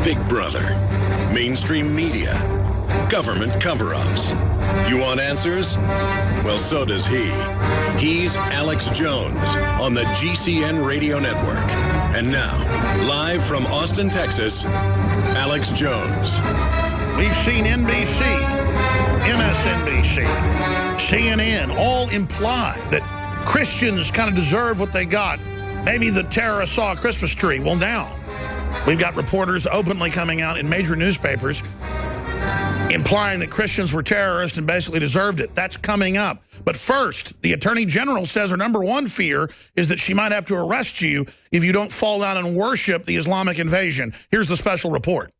Big Brother, mainstream media, government cover-ups. You want answers? Well, so does he. He's Alex Jones on the GCN Radio Network. And now, live from Austin, Texas, Alex Jones. We've seen NBC, MSNBC, CNN all imply that Christians kind of deserve what they got. Maybe the terrorists saw a Christmas tree. Well, now we've got reporters openly coming out in major newspapers implying that Christians were terrorists and basically deserved it. That's coming up. But first, the Attorney General says her number one fear is that she might have to arrest you if you don't fall down and worship the Islamic invasion. Here's the special report.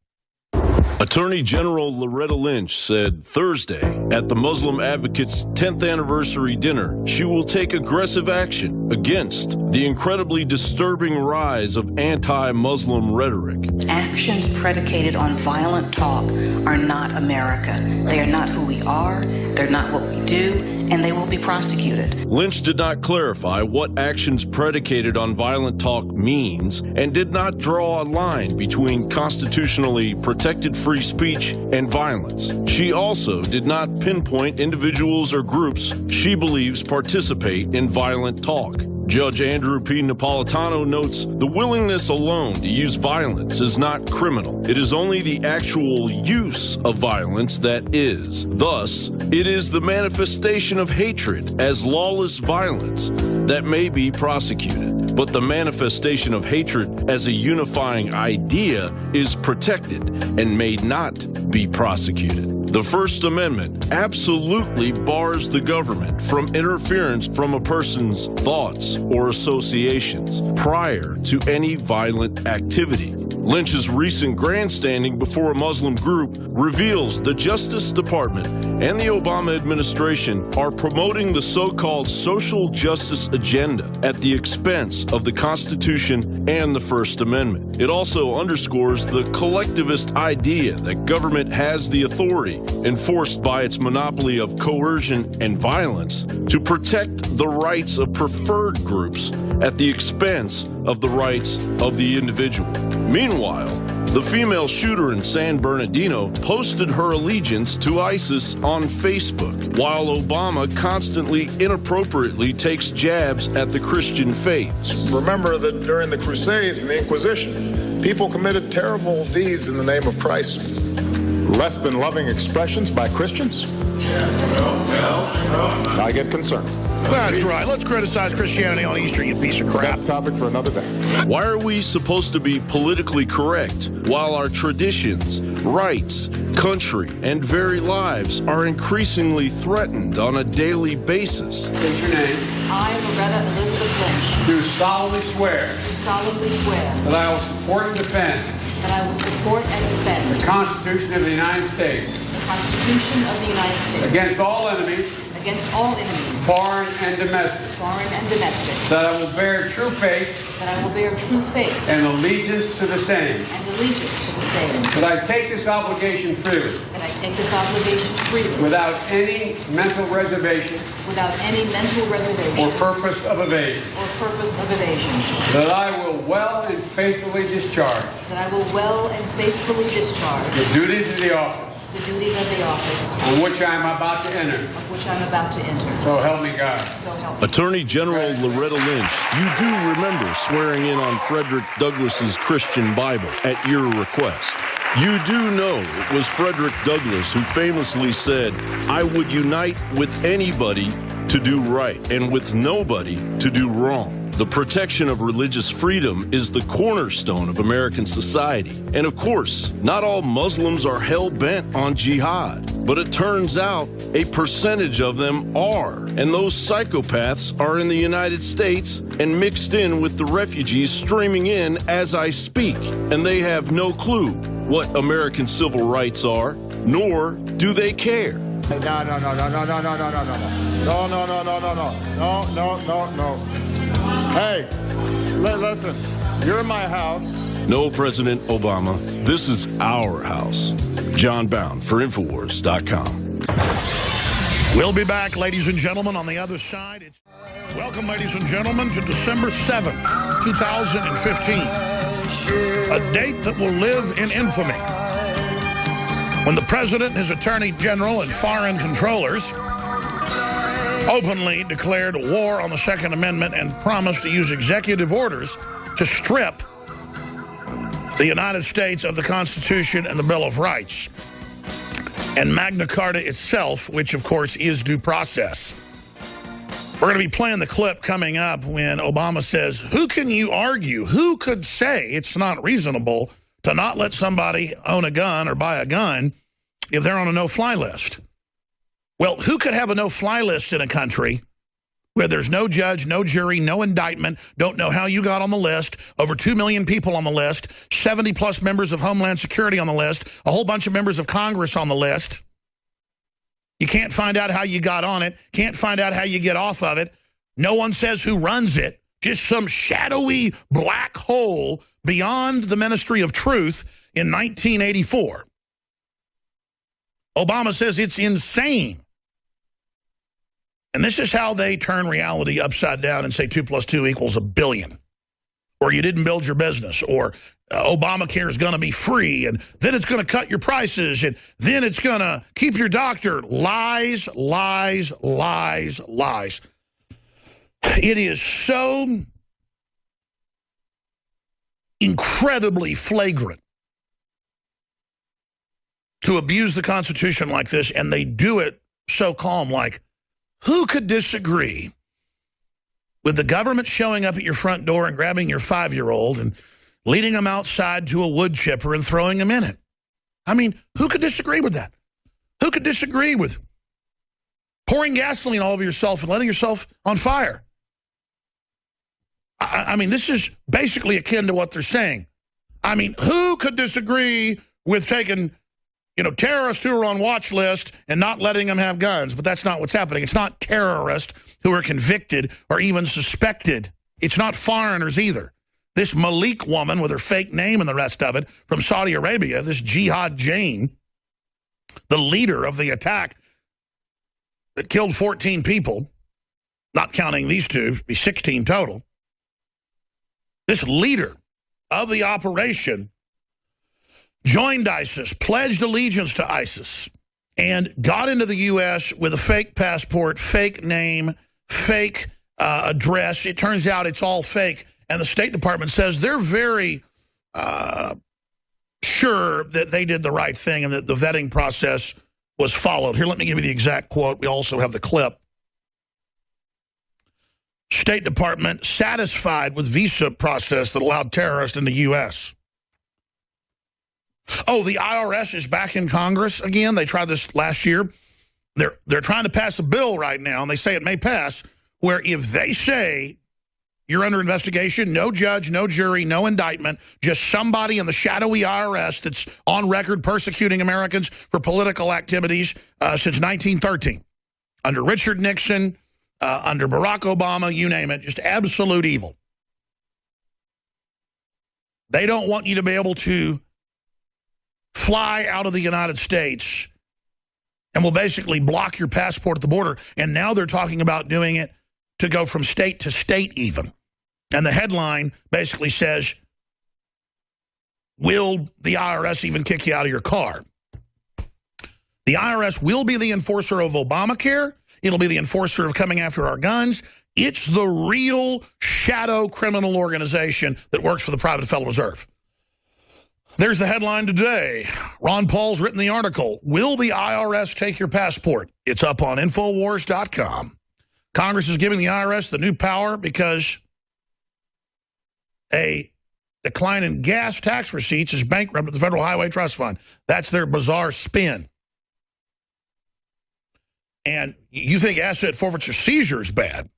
Attorney General Loretta Lynch said Thursday at the Muslim Advocates' 10th anniversary dinner she will take aggressive action against the incredibly disturbing rise of anti-Muslim rhetoric. Actions predicated on violent talk are not America. They are not who we are, they're not what we do, and they will be prosecuted. Lynch did not clarify what actions predicated on violent talk means and did not draw a line between constitutionally protected free speech and violence. She also did not pinpoint individuals or groups she believes participate in violent talk. Judge Andrew P. Napolitano notes the willingness alone to use violence is not criminal. It is only the actual use of violence that is. Thus, it is the manifestation of hatred as lawless violence that may be prosecuted. But the manifestation of hatred as a unifying idea is protected and may not be prosecuted. The First Amendment absolutely bars the government from interference from a person's thoughts or associations prior to any violent activity. Lynch's recent grandstanding before a Muslim group reveals the Justice Department and the Obama administration are promoting the so-called social justice agenda at the expense of the Constitution and the First Amendment. It also underscores the collectivist idea that government has the authority, enforced by its monopoly of coercion and violence, to protect the rights of preferred groups at the expense of the rights of the individual. Meanwhile, the female shooter in San Bernardino posted her allegiance to ISIS on Facebook, while Obama constantly inappropriately takes jabs at the Christian faith. Remember that during the Crusades and the Inquisition, people committed terrible deeds in the name of Christ. Less than loving expressions by Christians? I get concerned. That's right. Let's criticize Christianity on Easter, you piece of crap. That's a topic for another day. Why are we supposed to be politically correct while our traditions, rights, country, and very lives are increasingly threatened on a daily basis? State your name. I, Loretta Elizabeth Lynch, Do solemnly swear do solemnly swear that I will support and defend that I will support and defend the Constitution of the United States the Constitution of the United States against all enemies, against all enemies, foreign and domestic, foreign and domestic, that I will bear true faith that I will bear true faith and allegiance to the same, and allegiance to the same, that I take this obligation freely that I take this obligation freely without any mental reservation without any mental reservation or purpose of evasion, or purpose of evasion, that I will well and faithfully discharge that I will well and faithfully discharge the duties of the office the duties of the office on which I am about to enter. of which I'm about to enter. So help me God. So help me. Attorney General Loretta Lynch, you do remember swearing in on Frederick Douglass's Christian Bible at your request. You do know it was Frederick Douglass who famously said, "I would unite with anybody to do right and with nobody to do wrong." The protection of religious freedom is the cornerstone of American society. And of course, not all Muslims are hell-bent on jihad, but it turns out a percentage of them are. And those psychopaths are in the United States and mixed in with the refugees streaming in as I speak. And they have no clue what American civil rights are, nor do they care. No. Hey, listen, you're in my house. No, President Obama, this is our house. John Bound for Infowars.com. We'll be back, ladies and gentlemen, on the other side. Welcome, ladies and gentlemen, to December 7th, 2015. A date that will live in infamy. When the president, his attorney general, and foreign controllers openly declared war on the Second Amendment and promised to use executive orders to strip the United States of the Constitution and the Bill of Rights and Magna Carta itself, which of course is due process. We're going to be playing the clip coming up when Obama says, who can you argue? Who could say it's not reasonable to not let somebody own a gun or buy a gun if they're on a no-fly list? Well, who could have a no-fly list in a country where there's no judge, no jury, no indictment, don't know how you got on the list, over 2 million people on the list, 70-plus members of Homeland Security on the list, a whole bunch of members of Congress on the list? You can't find out how you got on it, can't find out how you get off of it. No one says who runs it, just some shadowy black hole beyond the Ministry of Truth in 1984. Obama says it's insane. And this is how they turn reality upside down and say 2 + 2 = 1 billion. Or you didn't build your business, or Obamacare is going to be free, and then it's going to cut your prices, and then it's going to keep your doctor. Lies, lies, lies, lies. It is so incredibly flagrant to abuse the Constitution like this, and they do it so calm, like, who could disagree with the government showing up at your front door and grabbing your 5-year-old and leading them outside to a wood chipper and throwing them in it? I mean, who could disagree with that? Who could disagree with pouring gasoline all over yourself and letting yourself on fire? I mean, this is basically akin to what they're saying. I mean, who could disagree with taking, terrorists who are on watch list and not letting them have guns? But that's not what's happening. It's not terrorists who are convicted or even suspected. It's not foreigners either. This Malik woman with her fake name and the rest of it from Saudi Arabia, this Jihad Jane, the leader of the attack that killed 14 people, not counting these two, be 16 total. This leader of the operation joined ISIS, pledged allegiance to ISIS, and got into the U.S. with a fake passport, fake name, fake address. It turns out it's all fake. And the State Department says they're very sure that they did the right thing and that the vetting process was followed. Here, let me give you the exact quote. We also have the clip. State Department satisfied with visa process that allowed terrorists in the U.S. Oh, the IRS is back in Congress again. They tried this last year. They're trying to pass a bill right now, and they say it may pass, where if they say you're under investigation, no judge, no jury, no indictment, just somebody in the shadowy IRS that's on record persecuting Americans for political activities since 1913. Under Richard Nixon, under Barack Obama, you name it, just absolute evil. They don't want you to be able to fly out of the United States and will basically block your passport at the border. And now they're talking about doing it to go from state to state even. And the headline basically says, will the IRS even kick you out of your car? The IRS will be the enforcer of Obamacare. It'll be the enforcer of coming after our guns. It's the real shadow criminal organization that works for the private Federal Reserve. There's the headline today. Ron Paul's written the article, Will the IRS Take Your Passport? It's up on Infowars.com. Congress is giving the IRS the new power because a decline in gas tax receipts is bankrupt the Federal Highway Trust Fund. That's their bizarre spin. And you think asset forfeiture seizure is bad.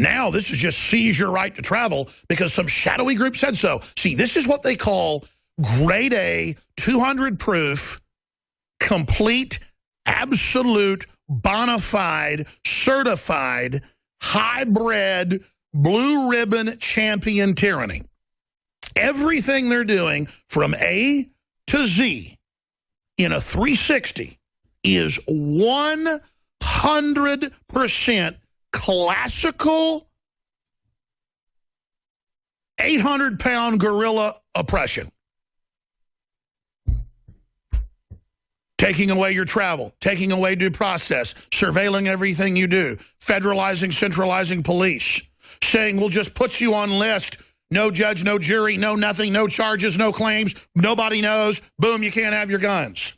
Now this is just seize your right to travel because some shadowy group said so. See, this is what they call grade A, 200 proof, complete, absolute, bona fide, certified, hybrid, blue ribbon champion tyranny. Everything they're doing from A to Z in a 360 is 100% classical 800-pound gorilla oppression. Taking away your travel, taking away due process, surveilling everything you do, federalizing, centralizing police, saying we'll just put you on list, no judge, no jury, no nothing, no charges, no claims, nobody knows, boom, you can't have your guns.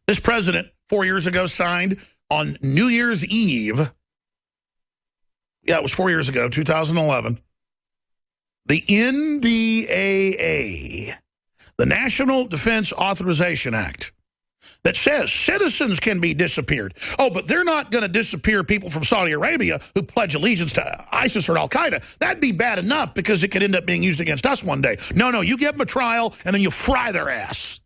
This president 4 years ago signed on New Year's Eve, yeah, it was 4 years ago, 2011, the NDAA, the National Defense Authorization Act, that says citizens can be disappeared. Oh, but they're not going to disappear people from Saudi Arabia who pledge allegiance to ISIS or Al-Qaeda. That'd be bad enough because it could end up being used against us one day. No, you give them a trial and then you fry their ass.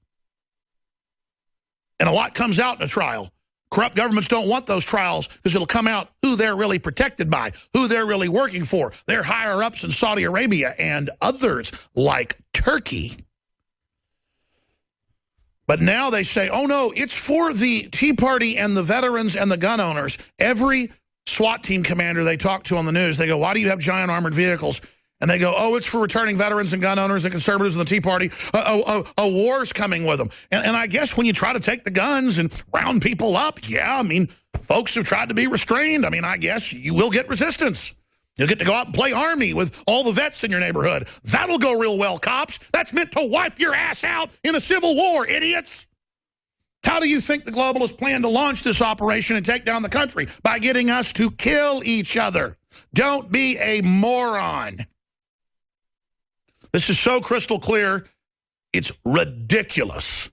And a lot comes out in a trial. Corrupt governments don't want those trials because it'll come out who they're really protected by, who they're really working for. They're higher-ups in Saudi Arabia and others like Turkey. But now they say, oh, no, it's for the Tea Party and the veterans and the gun owners. Every SWAT team commander they talk to on the news, they go, why do you have giant armored vehicles? And they go, oh, it's for returning veterans and gun owners and conservatives and the Tea Party. A war's coming with them. And I guess when you try to take the guns and round people up, yeah, I mean, folks have tried to be restrained. I mean, I guess you will get resistance. You'll get to go out and play Army with all the vets in your neighborhood. That'll go real well, cops. That's meant to wipe your ass out in a civil war, idiots. How do you think the globalists plan to launch this operation and take down the country? By getting us to kill each other. Don't be a moron. This is so crystal clear, it's ridiculous.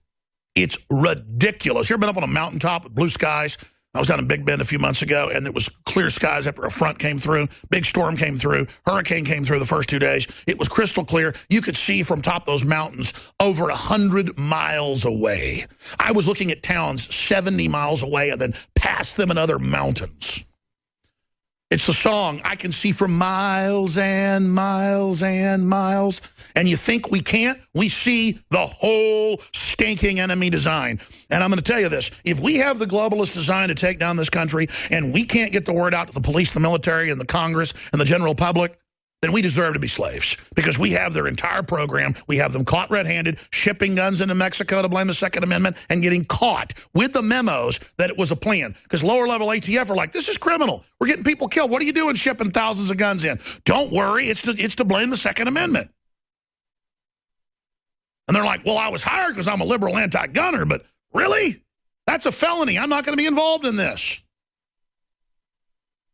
It's ridiculous. You ever been up on a mountaintop with blue skies? I was down in Big Bend a few months ago, and it was clear skies after a front came through. Big storm came through. Hurricane came through the first 2 days. It was crystal clear. You could see from top of those mountains over 100 miles away. I was looking at towns 70 miles away and then past them in other mountains. It's the song, I can see for miles and miles and miles. And you think we can't? We see the whole stinking enemy design. And I'm going to tell you this. If we have the globalist design to take down this country and we can't get the word out to the police, the military, and the Congress, and the general public, then we deserve to be slaves because we have their entire program. We have them caught red-handed, shipping guns into Mexico to blame the Second Amendment and getting caught with the memos that it was a plan. Because lower-level ATF are like, this is criminal. We're getting people killed. What are you doing shipping thousands of guns in? Don't worry. It's to blame the Second Amendment. And they're like, well, I was hired because I'm a liberal anti-gunner, but really? That's a felony. I'm not going to be involved in this.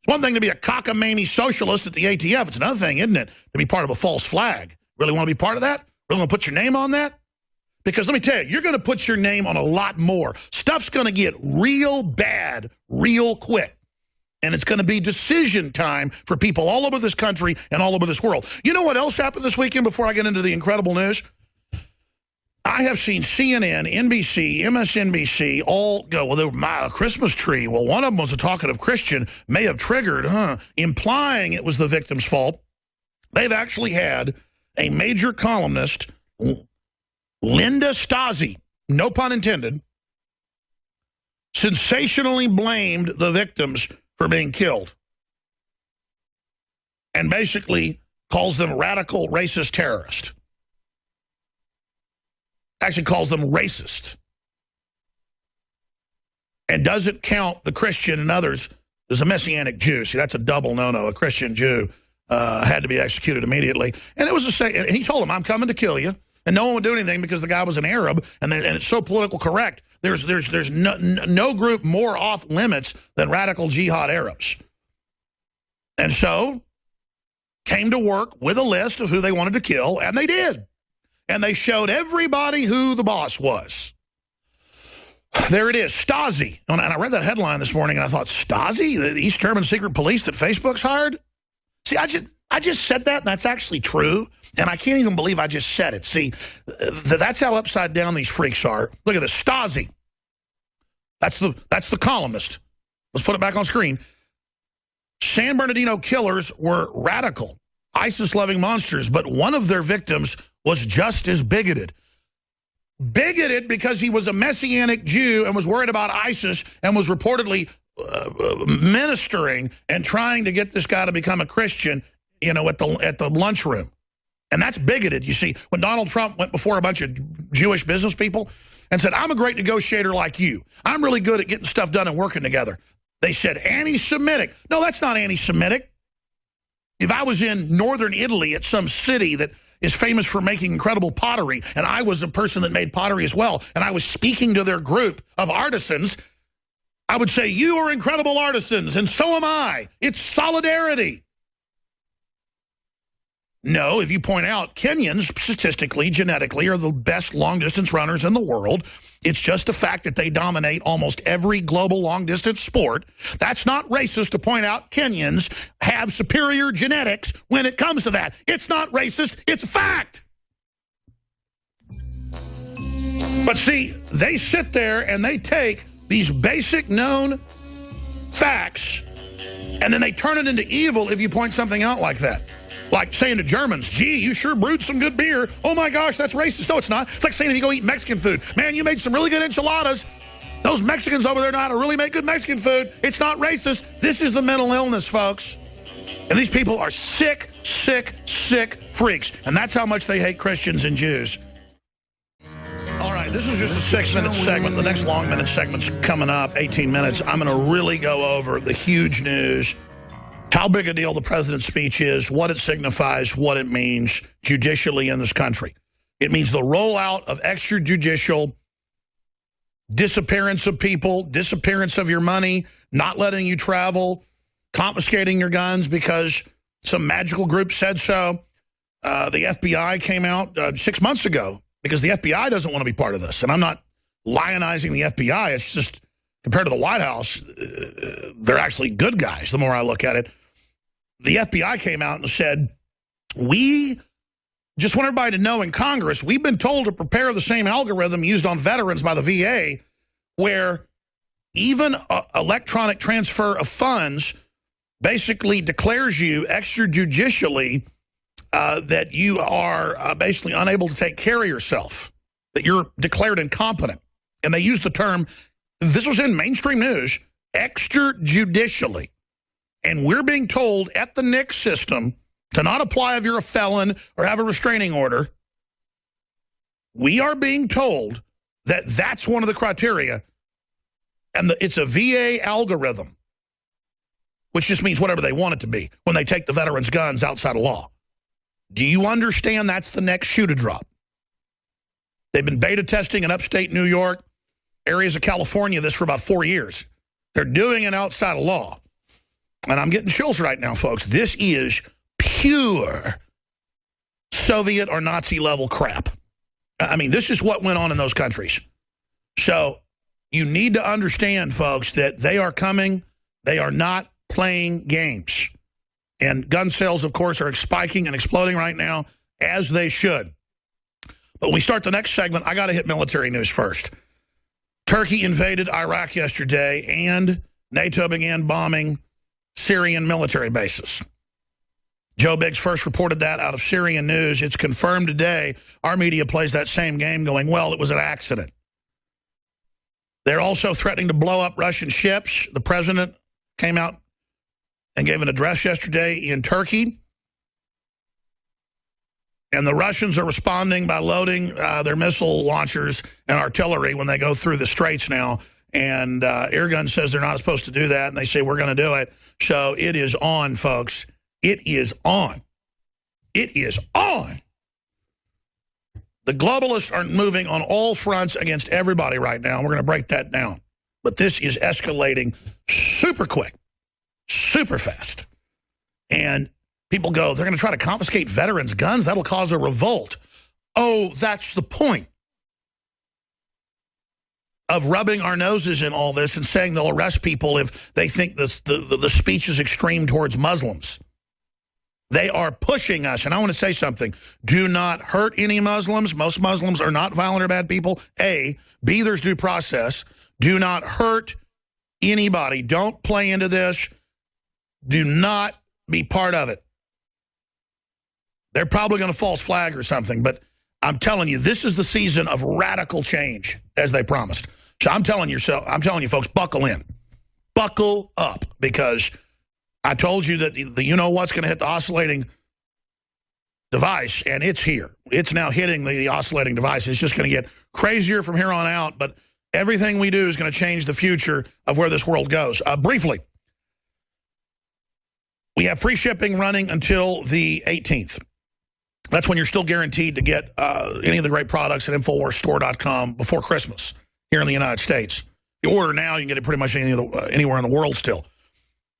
It's one thing to be a cockamamie socialist at the ATF. It's another thing, isn't it, to be part of a false flag. Really want to be part of that? Really want to put your name on that? Because let me tell you, you're going to put your name on a lot more. Stuff's going to get real bad real quick. And it's going to be decision time for people all over this country and all over this world. You know what else happened this weekend before I get into the incredible news? I have seen CNN, NBC, MSNBC all go, well, my Christmas tree. Well, one of them was a talkative Christian, may have triggered, implying it was the victim's fault. They've actually had a major columnist, Linda Stasi, no pun intended, sensationally blamed the victims for being killed and basically calls them radical racist terrorists. Actually calls them racist and doesn't count the Christian and others as a Messianic Jew. See, that's a double no-no. A Christian Jew had to be executed immediately. And it was and he told him, I'm coming to kill you. And no one would do anything because the guy was an Arab, and it's so political correct. There's no group more off limits than radical jihad Arabs. And so came to work with a list of who they wanted to kill, and they did. And they showed everybody who the boss was. There it is, Stasi. And I read that headline this morning, and I thought, Stasi? The East German secret police that Facebook's hired? See, I just said that, and that's actually true. And I can't even believe I just said it. See, that's how upside down these freaks are. Look at this, Stasi. That's the columnist. Let's put it back on screen. San Bernardino killers were radical, ISIS-loving monsters, but one of their victims was just as bigoted. Bigoted because he was a Messianic Jew and was worried about ISIS and was reportedly ministering and trying to get this guy to become a Christian at the lunchroom. And that's bigoted, you see. When Donald Trump went before a bunch of Jewish business people and said, I'm a great negotiator like you. I'm really good at getting stuff done and working together. They said anti-Semitic. No, that's not anti-Semitic. If I was in northern Italy at some city that is famous for making incredible pottery, and I was a person that made pottery as well, and I was speaking to their group of artisans, I would say, you are incredible artisans, and so am I. It's solidarity. No, if you point out Kenyans, statistically, genetically, are the best long-distance runners in the world. It's just the fact that they dominate almost every global long-distance sport. That's not racist to point out Kenyans have superior genetics when it comes to that. It's not racist. It's a fact. But see, they sit there and they take these basic known facts and then they turn it into evil if you point something out like that. Like saying to Germans, gee, you sure brewed some good beer. Oh, my gosh, that's racist. No, it's not. It's like saying if you go eat Mexican food, man, you made some really good enchiladas. Those Mexicans over there know how to really make good Mexican food. It's not racist. This is the mental illness, folks. And these people are sick, sick, sick freaks. And that's how much they hate Christians and Jews. All right, this is just a 6-minute segment. The next long-minute segment's coming up, 18 minutes. I'm going to really go over the huge news, how big a deal the president's speech is, what it signifies, what it means judicially in this country. It means the rollout of extrajudicial disappearance of people, disappearance of your money, not letting you travel, confiscating your guns because some magical group said so. The FBI came out 6 months ago because the FBI doesn't want to be part of this. And I'm not lionizing the FBI. It's just, compared to the White House, they're actually good guys the more I look at it. The FBI came out and said, we just want everybody to know in Congress, we've been told to prepare the same algorithm used on veterans by the VA, where even electronic transfer of funds basically declares you extrajudicially that you are basically unable to take care of yourself, that you're declared incompetent. And they used the term, this was in mainstream news, extrajudicially. And we're being told at the NICS system to not apply if you're a felon or have a restraining order. We are being told that that's one of the criteria. And it's a VA algorithm, which just means whatever they want it to be when they take the veterans' guns outside of law. Do you understand that's the next shoe to drop? They've been beta testing in upstate New York, areas of California, this for about 4 years. They're doing it outside of law. And I'm getting chills right now, folks. This is pure Soviet or Nazi level crap. I mean, this is what went on in those countries. So you need to understand, folks, that they are coming. They are not playing games. And gun sales, of course, are spiking and exploding right now, as they should. But when we start the next segment, I got to hit military news first. Turkey invaded Iraq yesterday, and NATO began bombing Syrian military bases. Joe Biggs first reported that out of Syrian news. It's confirmed today. Our media plays that same game going, well, it was an accident. They're also threatening to blow up Russian ships. The president came out and gave an address yesterday in Turkey. And the Russians are responding by loading their missile launchers and artillery when they go through the straits now. And Erdogan says they're not supposed to do that, and they say we're going to do it. So it is on, folks. It is on. It is on. The globalists are moving on all fronts against everybody right now. We're going to break that down. But this is escalating super quick, super fast. And people go, they're going to try to confiscate veterans' guns. That'll cause a revolt. Oh, that's the point of rubbing our noses in all this and saying they'll arrest people if they think the speech is extreme towards Muslims. They are pushing us. And I want to say something. Do not hurt any Muslims. Most Muslims are not violent or bad people. A. B, there's due process. Do not hurt anybody. Don't play into this. Do not be part of it. They're probably going to false flag or something, but I'm telling you, this is the season of radical change, as they promised. So I'm telling you, folks, buckle in. Buckle up, because I told you that the you-know-what's going to hit the oscillating device, and it's here. It's now hitting the oscillating device. It's just going to get crazier from here on out, but everything we do is going to change the future of where this world goes. Briefly, we have free shipping running until the 18th. That's when you're still guaranteed to get any of the great products at InfoWarsStore.com before Christmas here in the United States. You order now, you can get it pretty much anywhere in the world still.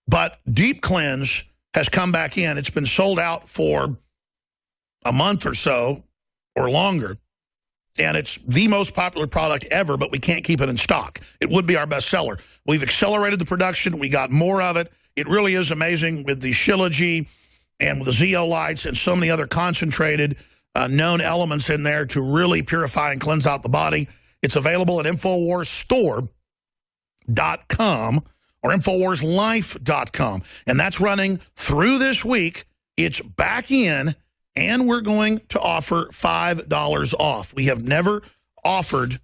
But Deep Cleanse has come back in. It's been sold out for a month or so or longer, and it's the most popular product ever, but we can't keep it in stock. It would be our best seller. We've accelerated the production. We got more of it. It really is amazing with the Shilajit and with the zeolites and so many other concentrated known elements in there to really purify and cleanse out the body. It's available at InfoWarsStore.com or InfoWarsLife.com, and that's running through this week. It's back in, and we're going to offer $5 off. We have never offered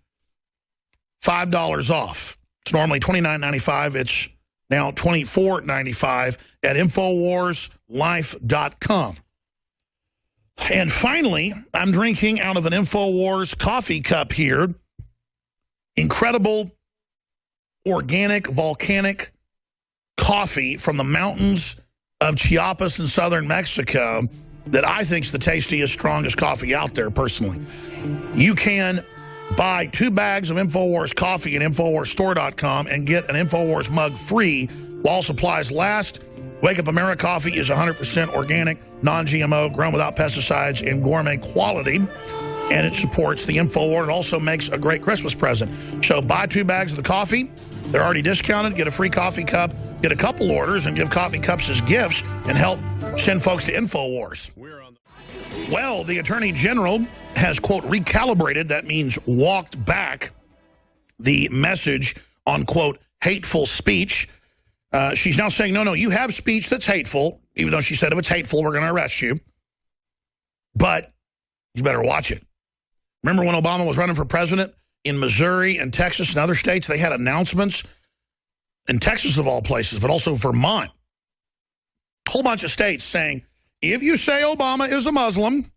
$5 off. It's normally $29.95. It's now $24.95 at InfoWarsLife.com. And finally, I'm drinking out of an InfoWars coffee cup here. Incredible organic, volcanic coffee from the mountains of Chiapas in southern Mexico that I think is the tastiest, strongest coffee out there, personally. You can buy 2 bags of InfoWars coffee at InfoWarsStore.com and get an InfoWars mug free while supplies last. Wake Up America coffee is 100% organic, non-GMO, grown without pesticides, and gourmet quality. And it supports the InfoWars. It also makes a great Christmas present. So buy 2 bags of the coffee. They're already discounted. Get a free coffee cup. Get a couple orders and give coffee cups as gifts and help send folks to InfoWars. Well, the Attorney General has, quote, recalibrated, that means walked back, the message on, quote, hateful speech. She's now saying, no, you have speech that's hateful, even though she said if it's hateful, we're going to arrest you. But you better watch it. Remember when Obama was running for president in Missouri and Texas and other states? They had announcements in Texas, of all places, but also Vermont. A whole bunch of states saying, if you say Obama is a Muslim,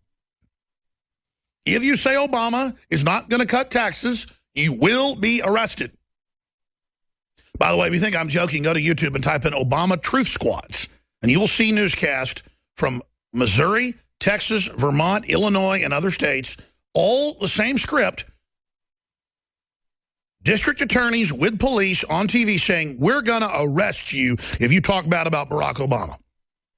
if you say Obama is not going to cut taxes, you will be arrested. By the way, if you think I'm joking, go to YouTube and type in Obama Truth Squads, and you will see newscasts from Missouri, Texas, Vermont, Illinois, and other states, all the same script. District attorneys with police on TV saying, we're going to arrest you if you talk bad about Barack Obama.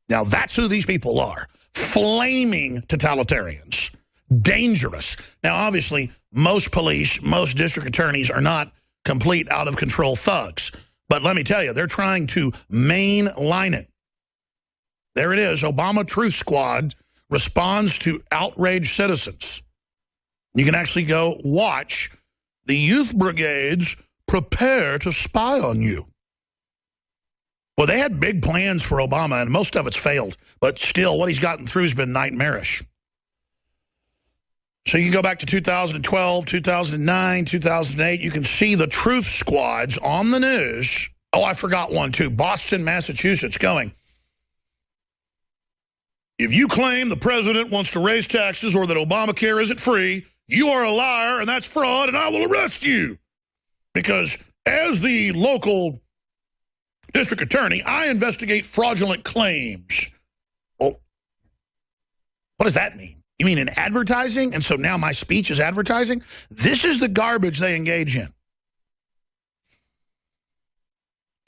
Now, that's who these people are. Flaming totalitarians. Dangerous. Now, obviously, most police, most district attorneys are not complete out-of-control thugs. But let me tell you, they're trying to mainline it. There it is. Obama Truth Squad responds to outraged citizens. You can actually go watch the youth brigades prepare to spy on you. Well, they had big plans for Obama, and most of it's failed. But still, what he's gotten through has been nightmarish. So you can go back to 2012, 2009, 2008. You can see the truth squads on the news. Oh, I forgot one, too. Boston, Massachusetts, going, if you claim the president wants to raise taxes or that Obamacare isn't free, you are a liar, and that's fraud, and I will arrest you. Because as the local district attorney, I investigate fraudulent claims. Well, what does that mean? You mean in advertising? And so now my speech is advertising? This is the garbage they engage in.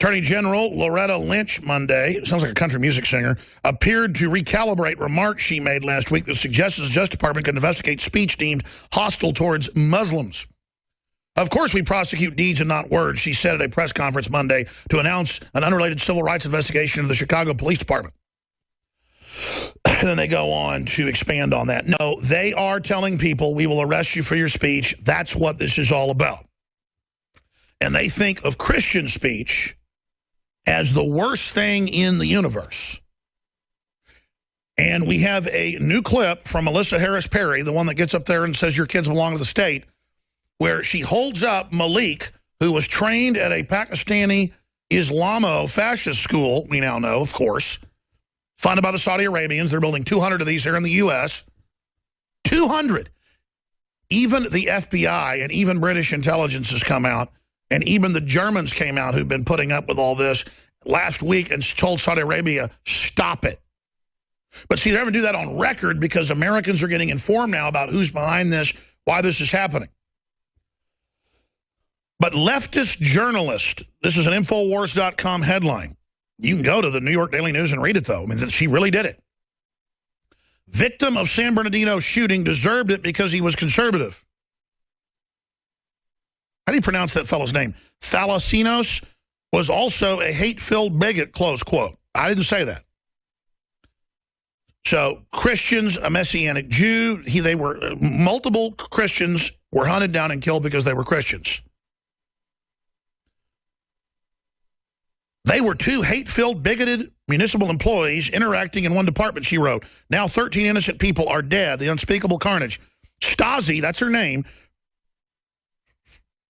Attorney General Loretta Lynch Monday, sounds like a country music singer, appeared to recalibrate remarks she made last week that suggested the Justice Department can investigate speech deemed hostile towards Muslims. Of course we prosecute deeds and not words, she said at a press conference Monday to announce an unrelated civil rights investigation of the Chicago Police Department. And then they go on to expand on that. No, they are telling people we will arrest you for your speech. That's what this is all about. And they think of Christian speech as the worst thing in the universe. And we have a new clip from Melissa Harris Perry, the one that gets up there and says your kids belong to the state, where she holds up Malik, who was trained at a Pakistani Islamo-fascist school, we now know, of course, funded by the Saudi Arabians. They're building 200 of these here in the U.S. 200. Even the FBI and even British intelligence has come out, and even the Germans came out who've been putting up with all this last week and told Saudi Arabia, stop it. But see, they're having to do that on record because Americans are getting informed now about who's behind this, why this is happening. But leftist journalist, this is an Infowars.com headline. You can go to the New York Daily News and read it, though. I mean, she really did it. Victim of San Bernardino shooting deserved it because he was conservative. How do you pronounce that fellow's name? Thalassinos was also a hate-filled bigot, close quote. I didn't say that. So Christians, a Messianic Jew, multiple Christians were hunted down and killed because they were Christians. They were two hate-filled, bigoted municipal employees interacting in one department, she wrote. Now 13 innocent people are dead, the unspeakable carnage. Stasi, that's her name,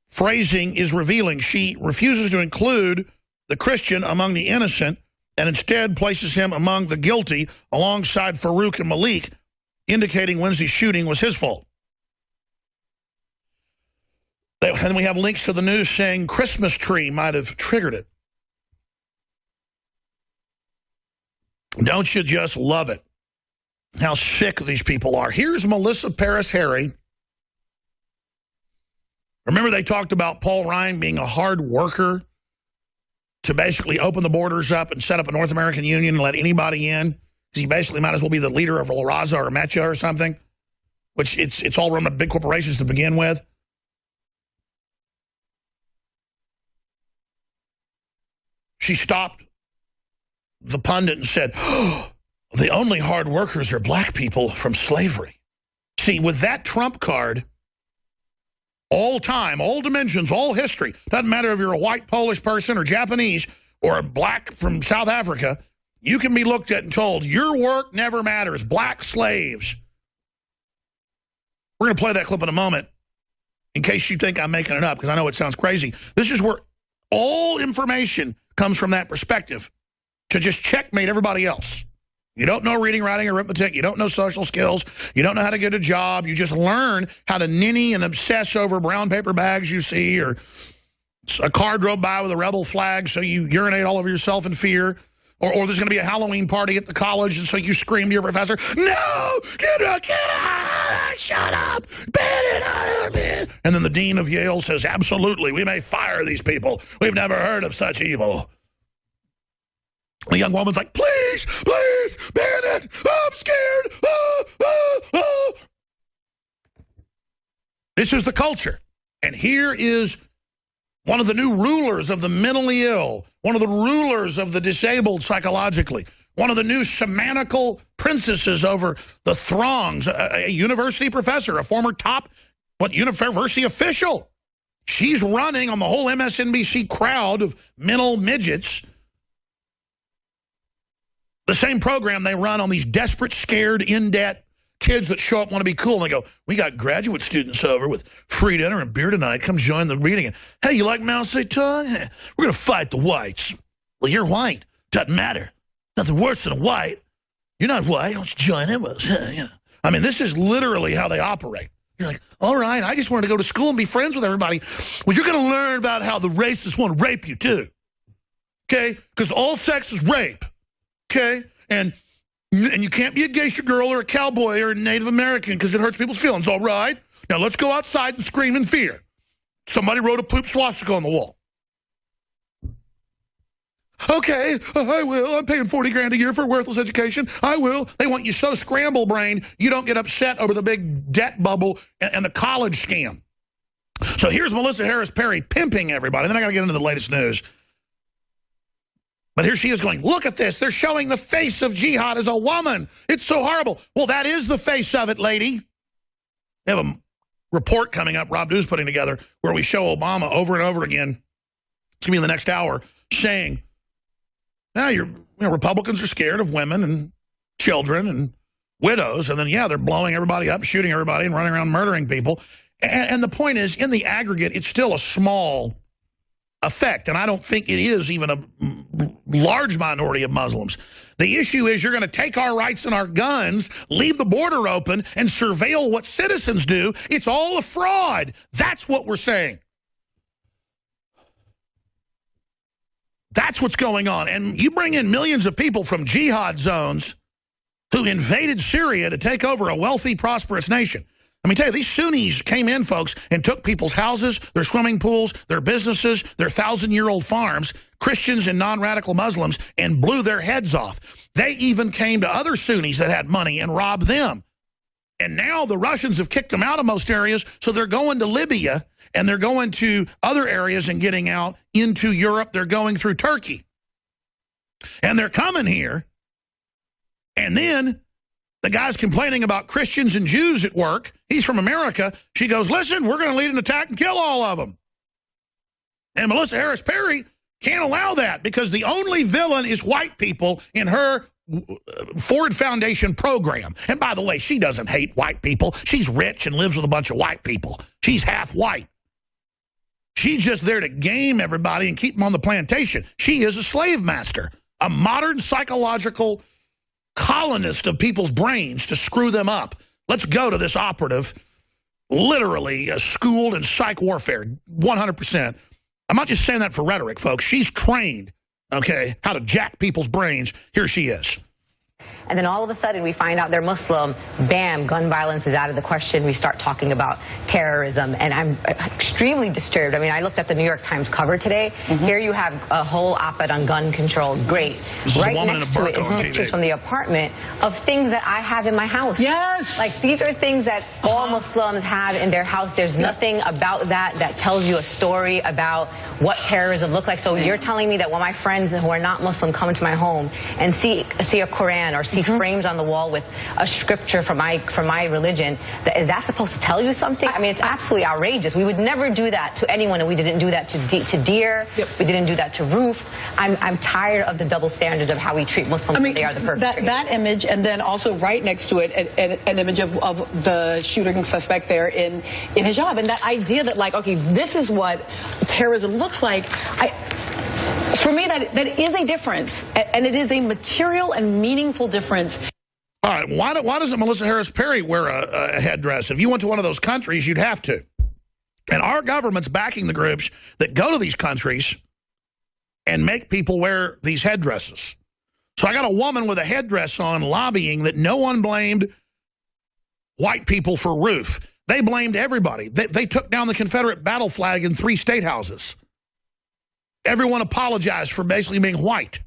phrasing is revealing. She refuses to include the Christian among the innocent and instead places him among the guilty alongside Farouk and Malik, indicating Wednesday's shooting was his fault. And we have links to the news saying Christmas tree might have triggered it. Don't you just love it? How sick these people are. Here's Melissa Paris Harry. Remember they talked about Paul Ryan being a hard worker to basically open the borders up and set up a North American Union and let anybody in? Because he basically might as well be the leader of La Raza or Mecha or something, which it's all run by big corporations to begin with. She stopped the pundit and said, oh, the only hard workers are black people from slavery. See, with that Trump card, all time, all dimensions, all history, doesn't matter if you're a white Polish person or Japanese or a black from South Africa, you can be looked at and told, your work never matters, black slaves. We're going to play that clip in a moment in case you think I'm making it up, because I know it sounds crazy. This is where all information comes from that perspective, to just checkmate everybody else. You don't know reading, writing, arithmetic. You don't know social skills. You don't know how to get a job. You just learn how to ninny and obsess over brown paper bags you see, or a car drove by with a rebel flag, so you urinate all over yourself in fear. Or there's going to be a Halloween party at the college, and so you scream to your professor, no, get out, shut up, ban it. And then the dean of Yale says, absolutely, we may fire these people. We've never heard of such evil. The young woman's like, please, ban it. I'm scared. This is the culture. And here is one of the new rulers of the mentally ill, one of the rulers of the disabled psychologically, one of the new shamanical princesses over the throngs, a university professor, a former top university official. She's running on the whole MSNBC crowd of mental midgets. The same program they run on these desperate, scared, in-debt kids that show up, want to be cool, and they go, we got graduate students over with free dinner and beer tonight. Come join the reading. And, hey, you like Mao Zedong? We're going to fight the whites. Well, you're white. Doesn't matter. Nothing worse than a white. You're not white. Don't you join them? I mean, this is literally how they operate. You're like, all right, I just wanted to go to school and be friends with everybody. Well, you're going to learn about how the racists want to rape you, too. Okay? Because all sex is rape. Okay, and you can't be a geisha girl or a cowboy or a Native American because it hurts people's feelings, all right? Now let's go outside and scream in fear. Somebody wrote a poop swastika on the wall. Okay, I will. I'm paying $40,000 a year for a worthless education. I will. They want you so scramble-brained you don't get upset over the big debt bubble and the college scam. So here's Melissa Harris Perry pimping everybody. Then I got to get into the latest news. But here she is going, look at this. They're showing the face of jihad as a woman. It's so horrible. Well, that is the face of it, lady. They have a report coming up, Rob Dew's putting together, where we show Obama over and over again. It's going to be in the next hour, saying, now Republicans are scared of women and children and widows. And then, yeah, they're blowing everybody up, shooting everybody, and running around murdering people. And the point is, in the aggregate, it's still a small effect, and I don't think it is even a large minority of Muslims. The issue is you're going to take our rights and our guns, leave the border open, and surveil what citizens do. It's all a fraud. That's what we're saying. That's what's going on. And you bring in millions of people from jihad zones who invaded Syria to take over a wealthy, prosperous nation. Let me tell you, these Sunnis came in, folks, and took people's houses, their swimming pools, their businesses, their 1,000-year-old farms, Christians and non-radical Muslims, and blew their heads off. They even came to other Sunnis that had money and robbed them. And now the Russians have kicked them out of most areas, so they're going to Libya, and they're going to other areas and getting out into Europe. They're going through Turkey. And they're coming here, and then the guy's complaining about Christians and Jews at work. He's from America. She goes, listen, we're going to lead an attack and kill all of them. And Melissa Harris Perry can't allow that because the only villain is white people in her Ford Foundation program. And by the way, she doesn't hate white people. She's rich and lives with a bunch of white people. She's half white. She's just there to game everybody and keep them on the plantation. She is a slave master, a modern psychological colonist of people's brains to screw them up. Let's go to this operative, literally schooled in psych warfare, 100%. I'm not just saying that for rhetoric, folks. She's trained, okay, how to jack people's brains. Here she is. And then all of a sudden we find out they're Muslim. Bam, gun violence is out of the question. We start talking about terrorism, and I'm extremely disturbed. I mean, I looked at the New York Times cover today. Here you have a whole op-ed on gun control. Great. Right next to it is pictures from the apartment of things that I have in my house. Yes. Like, these are things that all Muslims have in their house. There's nothing about that tells you a story about what terrorism looks like. So you're telling me that when my friends who are not Muslim come into my home and see a Quran or see frames on the wall with a scripture from my religion, is that supposed to tell you something? I mean, it's absolutely outrageous. We would never do that to anyone, and we didn't do that to Deer. We didn't do that to Roof. I'm tired of the double standards of how we treat Muslims. I mean, they are the perpetrators. That image, and then also right next to it, an image of the shooting suspect there in hijab, and that idea that, like, okay, this is what terrorism looks like. For me, that is a difference, and it is a material and meaningful difference. All right, why doesn't Melissa Harris Perry wear a headdress? If you went to one of those countries, you'd have to. And our government's backing the groups that go to these countries and make people wear these headdresses. So I got a woman with a headdress on lobbying that no one blamed white people for Roof. They blamed everybody. They took down the Confederate battle flag in 3 state houses. Everyone apologized for basically being white.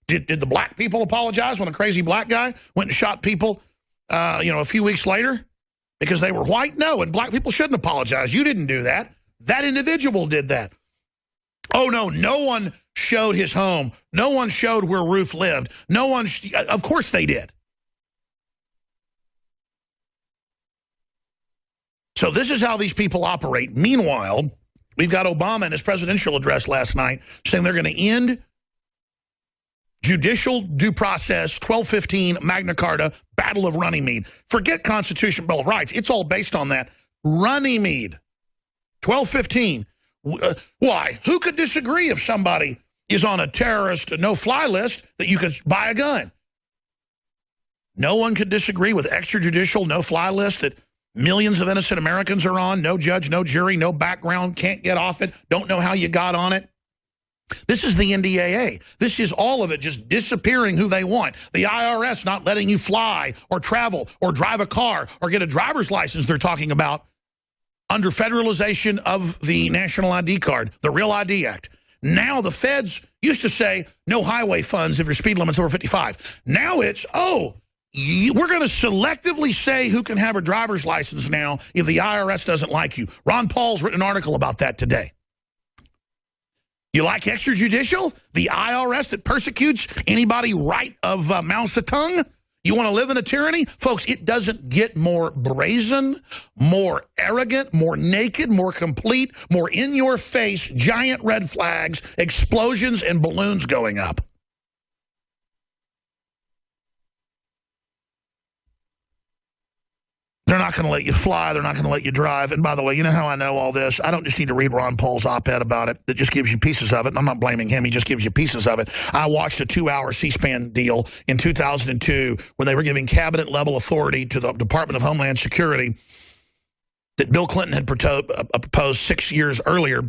Did the black people apologize when a crazy black guy went and shot people, a few weeks later because they were white? No, and black people shouldn't apologize. You didn't do that. That individual did that. Oh, no one showed his home. No one showed where Roof lived. No one, of course they did. So this is how these people operate. Meanwhile, we've got Obama in his presidential address last night saying they're going to end judicial due process, 1215, Magna Carta, Battle of Runnymede. Forget Constitution, Bill of Rights. It's all based on that. Runnymede, 1215. Why? Who could disagree if somebody is on a terrorist no-fly list that you could buy a gun? No one could disagree with extrajudicial no-fly list that millions of innocent Americans are on. No judge, no jury, no background, can't get off it, don't know how you got on it. This is the NDAA. This is all of it just disappearing who they want. The IRS not letting you fly or travel or drive a car or get a driver's license they're talking about under federalization of the National ID card, the Real ID Act. Now the feds used to say no highway funds if your speed limit's over 55. Now it's, we're going to selectively say who can have a driver's license now if the IRS doesn't like you. Ron Paul's written an article about that today. You like extrajudicial? The IRS that persecutes anybody right of Mao Zedong? You want to live in a tyranny? Folks, it doesn't get more brazen, more arrogant, more naked, more complete, more in-your-face, giant red flags, explosions, and balloons going up. They're not going to let you fly. They're not going to let you drive. And by the way, you know how I know all this? I don't just need to read Ron Paul's op-ed about it that just gives you pieces of it. And I'm not blaming him. He just gives you pieces of it. I watched a 2-hour C-SPAN deal in 2002 when they were giving cabinet-level authority to the Department of Homeland Security that Bill Clinton had proposed 6 years earlier.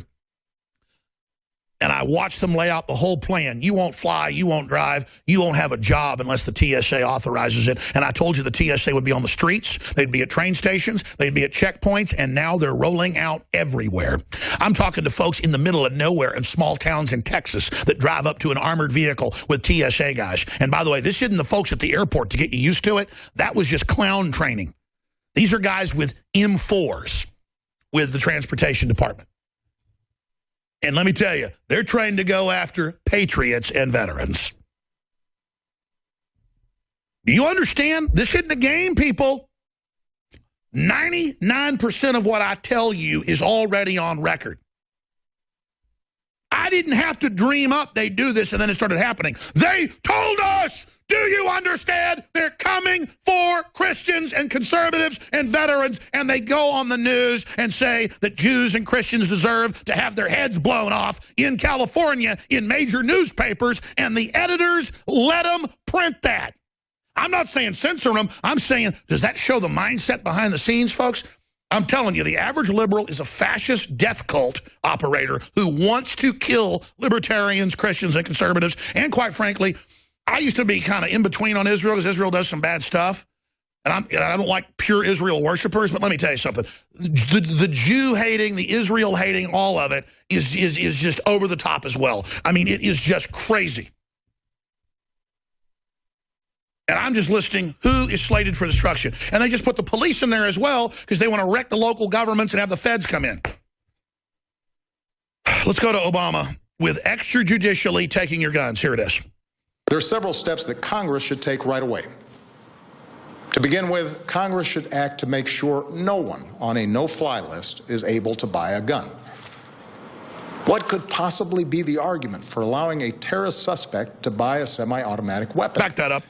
And I watched them lay out the whole plan. You won't fly, you won't drive, you won't have a job unless the TSA authorizes it. And I told you the TSA would be on the streets, they'd be at train stations, they'd be at checkpoints, and now they're rolling out everywhere. I'm talking to folks in the middle of nowhere in small towns in Texas that drive up to an armored vehicle with TSA guys. And by the way, this isn't the folks at the airport to get you used to it. That was just clown training. These are guys with M4s with the Transportation Department. And let me tell you, they're trying to go after patriots and veterans. Do you understand? This isn't a game, people. 99% of what I tell you is already on record. I didn't have to dream up they'd do this and then it started happening. They told us! Do you understand? They're coming for Christians and conservatives and veterans, and they go on the news and say that Jews and Christians deserve to have their heads blown off in California in major newspapers, and the editors let them print that. I'm not saying censor them. I'm saying, does that show the mindset behind the scenes, folks? I'm telling you, the average liberal is a fascist death cult operator who wants to kill libertarians, Christians, and conservatives, and quite frankly, I used to be kind of in between on Israel because Israel does some bad stuff. And I don't like pure Israel worshipers, but let me tell you something. The Jew-hating, the Israel-hating, all of it is just over the top as well. I mean, it is just crazy. And I'm just listing who is slated for destruction. And they just put the police in there as well because they want to wreck the local governments and have the feds come in. Let's go to Obama with extrajudicially taking your guns. Here it is. There are several steps that Congress should take right away. To begin with, Congress should act to make sure no one on a no-fly list is able to buy a gun. What could possibly be the argument for allowing a terrorist suspect to buy a semi-automatic weapon? Back that up.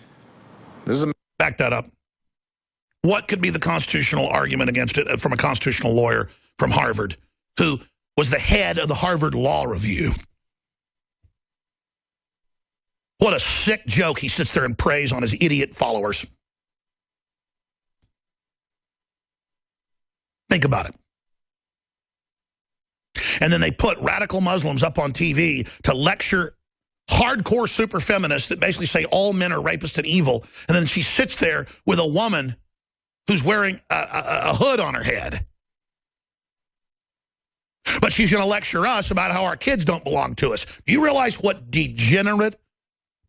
Back that up. What could be the constitutional argument against it from a constitutional lawyer from Harvard who was the head of the Harvard Law Review? What a sick joke he sits there and preys on his idiot followers. Think about it. And then they put radical Muslims up on TV to lecture hardcore super feminists that basically say all men are rapists and evil. And then she sits there with a woman who's wearing a hood on her head. But she's going to lecture us about how our kids don't belong to us. Do you realize what degenerate,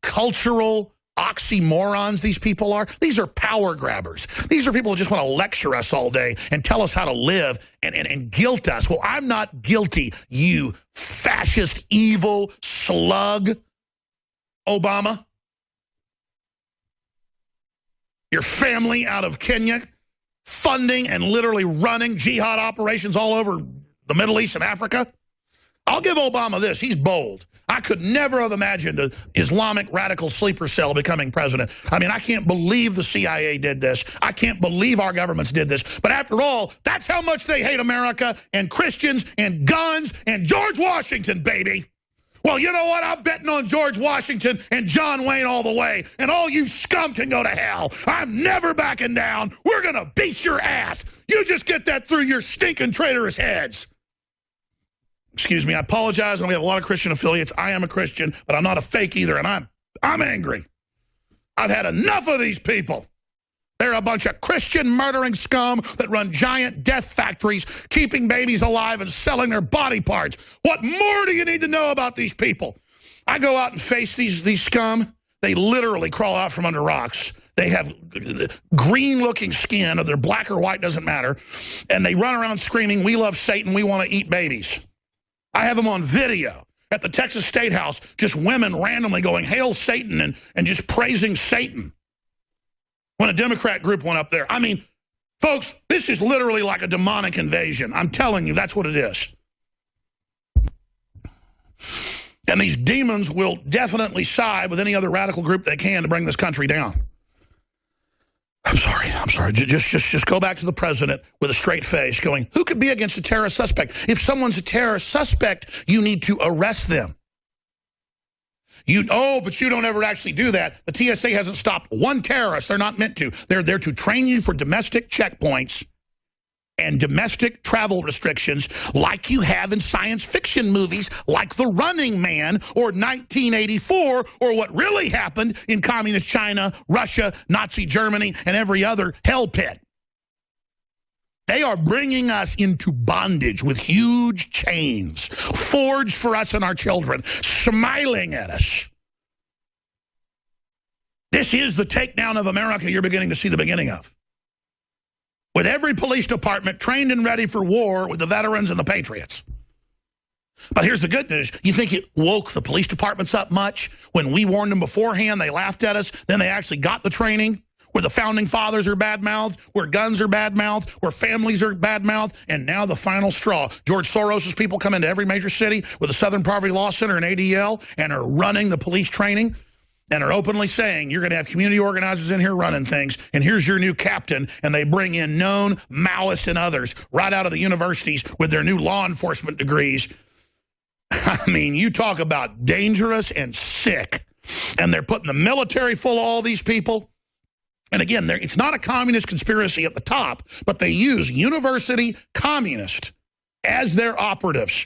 cultural oxymorons these people are? These are power grabbers. These are people who just want to lecture us all day and tell us how to live and guilt us. Well, I'm not guilty, you fascist, evil slug, Obama. Your family out of Kenya funding and literally running jihad operations all over the Middle East and Africa. I'll give Obama this. He's bold. I could never have imagined an Islamic radical sleeper cell becoming president. I mean, I can't believe the CIA did this. I can't believe our governments did this. But after all, that's how much they hate America and Christians and guns and George Washington, baby. Well, you know what? I'm betting on George Washington and John Wayne all the way. And all you scum can go to hell. I'm never backing down. We're going to beat your ass. You just get that through your stinking traitorous heads. Excuse me, I apologize. We have a lot of Christian affiliates. I am a Christian, but I'm not a fake either, and I'm angry. I've had enough of these people. They're a bunch of Christian murdering scum that run giant death factories, keeping babies alive and selling their body parts. What more do you need to know about these people? I go out and face these scum. They literally crawl out from under rocks. They have green-looking skin, or they're black or white, doesn't matter. And they run around screaming, "We love Satan, we want to eat babies." I have them on video at the Texas State House, just women randomly going, "Hail Satan," and just praising Satan. When a Democrat group went up there. I mean, folks, this is literally like a demonic invasion. I'm telling you, that's what it is. And these demons will definitely side with any other radical group they can to bring this country down. I'm sorry. Just go back to the president with a straight face going, who could be against a terrorist suspect? If someone's a terrorist suspect, you need to arrest them. But you don't ever actually do that. The TSA hasn't stopped one terrorist. They're not meant to. They're there to train you for domestic checkpoints and domestic travel restrictions like you have in science fiction movies like The Running Man or 1984 or what really happened in communist China, Russia, Nazi Germany, and every other hell pit. They are bringing us into bondage with huge chains forged for us and our children, smiling at us. This is the takedown of America you're beginning to see the beginning of. With every police department trained and ready for war with the veterans and the patriots. But here's the good news. You think it woke the police departments up much? When we warned them beforehand, they laughed at us. Then they actually got the training where the founding fathers are bad-mouthed, where guns are bad-mouthed, where families are bad-mouthed, and now the final straw. George Soros's people come into every major city with the Southern Poverty Law Center and ADL and are running the police training and are openly saying, you're going to have community organizers in here running things, and here's your new captain, and they bring in known Maoists and others right out of the universities with their new law enforcement degrees. I mean, you talk about dangerous and sick, and they're putting the military full of all these people. And again, it's not a communist conspiracy at the top, but they use university communists as their operatives.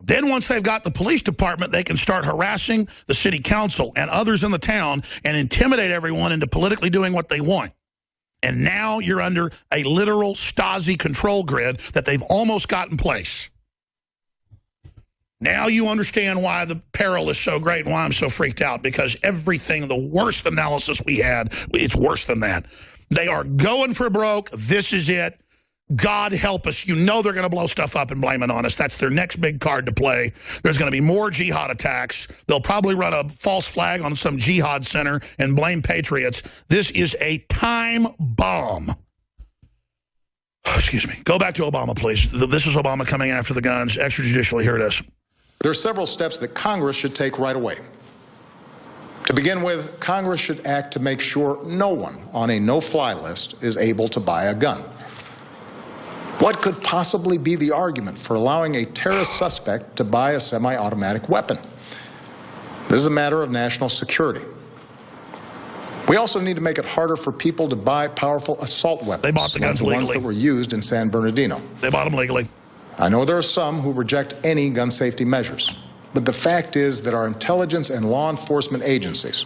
Then once they've got the police department, they can start harassing the city council and others in the town and intimidate everyone into politically doing what they want. And now you're under a literal Stasi control grid that they've almost got in place. Now you understand why the peril is so great and why I'm so freaked out, because everything, the worst analysis we had, it's worse than that. They are going for broke. This is it. God help us. You know they're going to blow stuff up and blame it on us. That's their next big card to play. There's going to be more jihad attacks. They'll probably run a false flag on some jihad center and blame patriots. This is a time bomb. Excuse me. Go back to Obama, please. This is Obama coming after the guns extrajudicially. Here it is. There are several steps that Congress should take right away. To begin with, Congress should act to make sure no one on a no-fly list is able to buy a gun. What could possibly be the argument for allowing a terrorist suspect to buy a semi-automatic weapon? This is a matter of national security. We also need to make it harder for people to buy powerful assault weapons. They bought the guns like the legally. ones that were used in San Bernardino. They bought them legally. I know there are some who reject any gun safety measures, but the fact is that our intelligence and law enforcement agencies,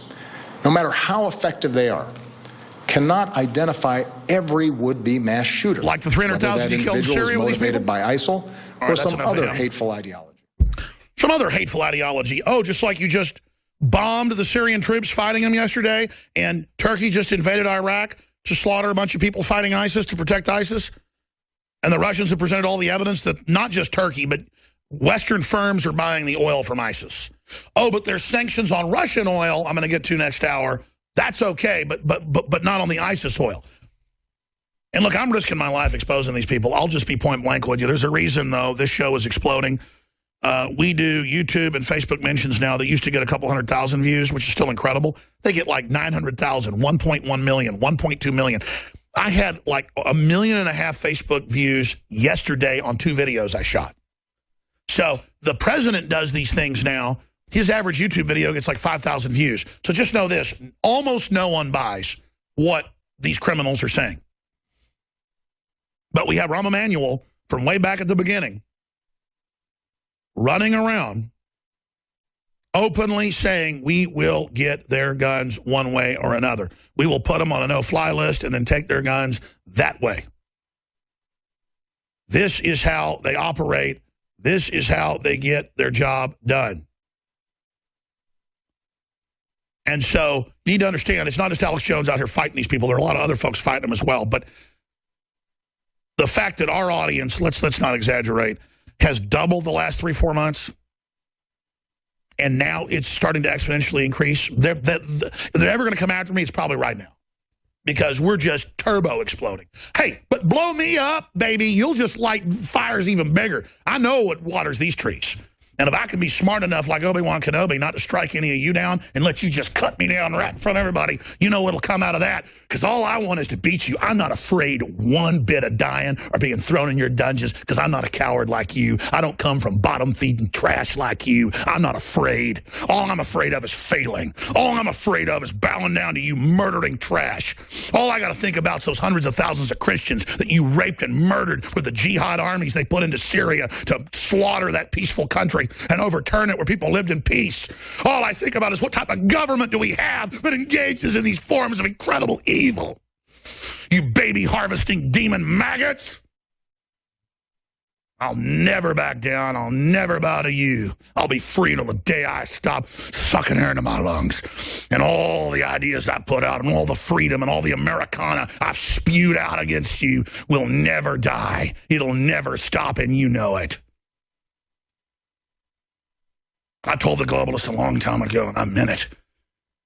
no matter how effective they are, cannot identify every would-be mass shooter. Like the 300,000 you killed in Syria with these people? Motivated by ISIL or some other hateful ideology. Some other hateful ideology. Oh, just like you just bombed the Syrian troops fighting them yesterday, and Turkey just invaded Iraq to slaughter a bunch of people fighting ISIS to protect ISIS? And the Russians have presented all the evidence that not just Turkey, but Western firms are buying the oil from ISIS. Oh, but there's sanctions on Russian oil I'm going to get to next hour. That's okay, but not on the ISIS oil. And look, I'm risking my life exposing these people. I'll just be point blank with you. There's a reason, though, this show is exploding. We do YouTube and Facebook mentions now that used to get a couple 100,000 views, which is still incredible. They get like 900,000, 1.1 million, 1.2 million. I had like 1.5 million Facebook views yesterday on 2 videos I shot. So the president does these things now. His average YouTube video gets like 5,000 views. So just know this, almost no one buys what these criminals are saying. But we have Rahm Emanuel from way back at the beginning running around openly saying we will get their guns one way or another. We will put them on a no-fly list and then take their guns that way. This is how they operate. This is how they get their job done. And so you need to understand, it's not just Alex Jones out here fighting these people. There are a lot of other folks fighting them as well. But the fact that our audience, let's not exaggerate, has doubled the last 3-4 months, and now it's starting to exponentially increase. If they're ever going to come after me, it's probably right now, because we're just turbo exploding. Hey, but blow me up, baby. You'll just light fires even bigger. I know what waters these trees. And if I can be smart enough like Obi-Wan Kenobi not to strike any of you down and let you just cut me down right in front of everybody, you know what'll come out of that. Because all I want is to beat you. I'm not afraid one bit of dying or being thrown in your dungeons because I'm not a coward like you. I don't come from bottom-feeding trash like you. I'm not afraid. All I'm afraid of is failing. All I'm afraid of is bowing down to you murdering trash. All I got to think about is those hundreds of thousands of Christians that you raped and murdered with the jihad armies they put into Syria to slaughter that peaceful country and overturn it where people lived in peace. All I think about is what type of government do we have that engages in these forms of incredible evil? You baby harvesting demon maggots. I'll never back down. I'll never bow to you. I'll be free until the day I stop sucking air into my lungs. And all the ideas I put out and all the freedom and all the Americana I've spewed out against you will never die. It'll never stop, and you know it. I told the globalists a long time ago, and I meant it.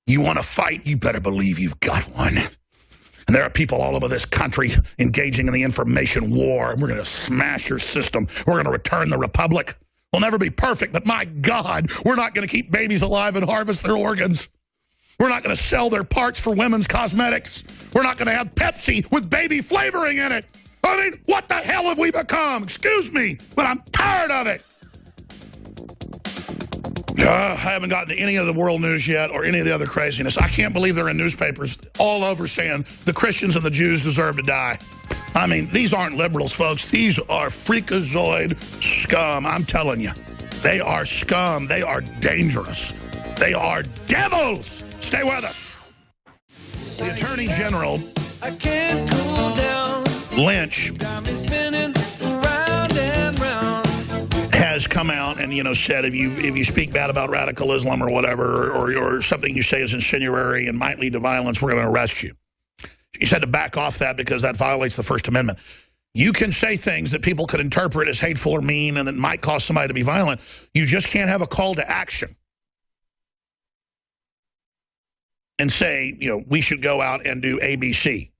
You want to fight, you better believe you've got one. And there are people all over this country engaging in the information war. We're going to smash your system. We're going to return the republic. We'll never be perfect, but my God, we're not going to keep babies alive and harvest their organs. We're not going to sell their parts for women's cosmetics. We're not going to have Pepsi with baby flavoring in it. I mean, what the hell have we become? Excuse me, but I'm tired of it. I haven't gotten to any of the world news yet or any of the other craziness. I can't believe they're in newspapers all over saying the Christians and the Jews deserve to die. I mean, these aren't liberals, folks. These are freakazoid scum. I'm telling you. They are scum. They are dangerous. They are devils. Stay with us. The Attorney General, Lynch, has come out and, you know, said if you speak bad about radical Islam or whatever, or something you say is incendiary and might lead to violence, we're going to arrest you. He said to back off that because that violates the First Amendment. You can say things that people could interpret as hateful or mean and that might cause somebody to be violent. You just can't have a call to action and say, you know, we should go out and do ABC.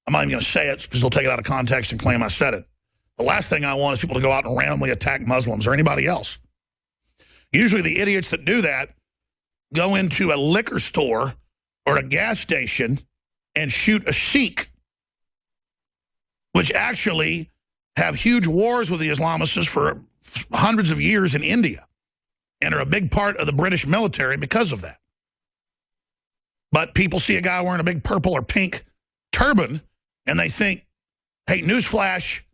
I'm not even going to say it because they'll take it out of context and claim I said it. The last thing I want is people to go out and randomly attack Muslims or anybody else. Usually the idiots that do that go into a liquor store or a gas station and shoot a Sikh, which actually have huge wars with the Islamists for hundreds of years in India and are a big part of the British military because of that. But people see a guy wearing a big purple or pink turban and they think, hey, newsflash,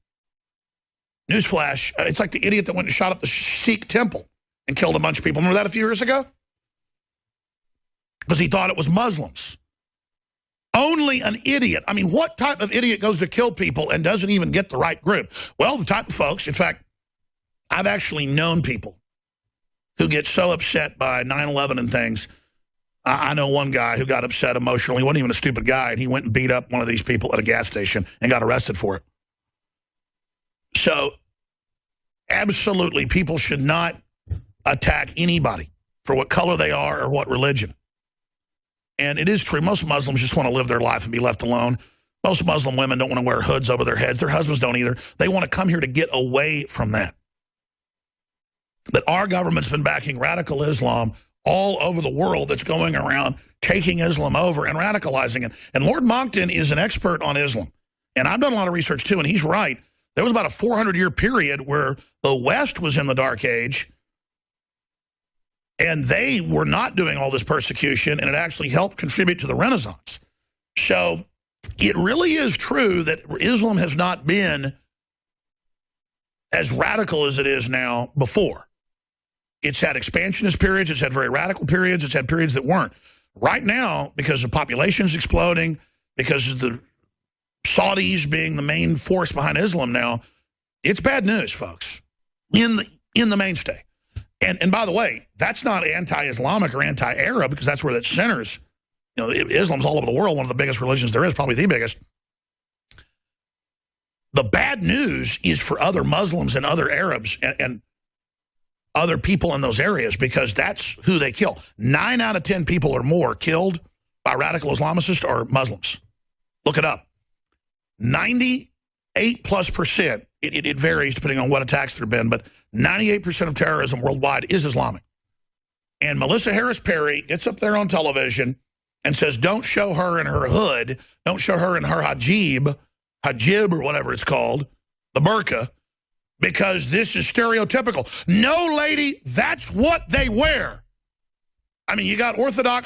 it's like the idiot that went and shot up the Sikh temple and killed a bunch of people. Remember that a few years ago? Because he thought it was Muslims. Only an idiot. I mean, what type of idiot goes to kill people and doesn't even get the right group? Well, the type of folks, in fact, I've actually known people who get so upset by 9/11 and things. I know one guy who got upset emotionally. He wasn't even a stupid guy, and he went and beat up one of these people at a gas station and got arrested for it. So, absolutely, people should not attack anybody for what color they are or what religion. And it is true. Most Muslims just want to live their life and be left alone. Most Muslim women don't want to wear hoods over their heads. Their husbands don't either. They want to come here to get away from that. But our government's been backing radical Islam all over the world that's going around taking Islam over and radicalizing it. And Lord Monckton is an expert on Islam. And I've done a lot of research too, and he's right. There was about a 400-year period where the West was in the Dark Age, and they were not doing all this persecution, and it actually helped contribute to the Renaissance. So it really is true that Islam has not been as radical as it is now before. It's had expansionist periods, it's had very radical periods, it's had periods that weren't. Right now, because the population is exploding, because of the Saudis being the main force behind Islam now, it's bad news, folks, in the mainstay. And by the way, that's not anti-Islamic or anti-Arab, because that's where that centers. You know, Islam's all over the world, one of the biggest religions there is, probably the biggest. The bad news is for other Muslims and other Arabs and other people in those areas, because that's who they kill. 9 out of 10 people or more killed by radical Islamists are Muslims. Look it up. 98% 8+%. It varies depending on what attacks there have been, but 98% of terrorism worldwide is Islamic. And Melissa Harris Perry gets up there on television and says, don't show her in her hood, don't show her in her hijab or whatever it's called, the burqa, because this is stereotypical. No, lady, that's what they wear. I mean, you got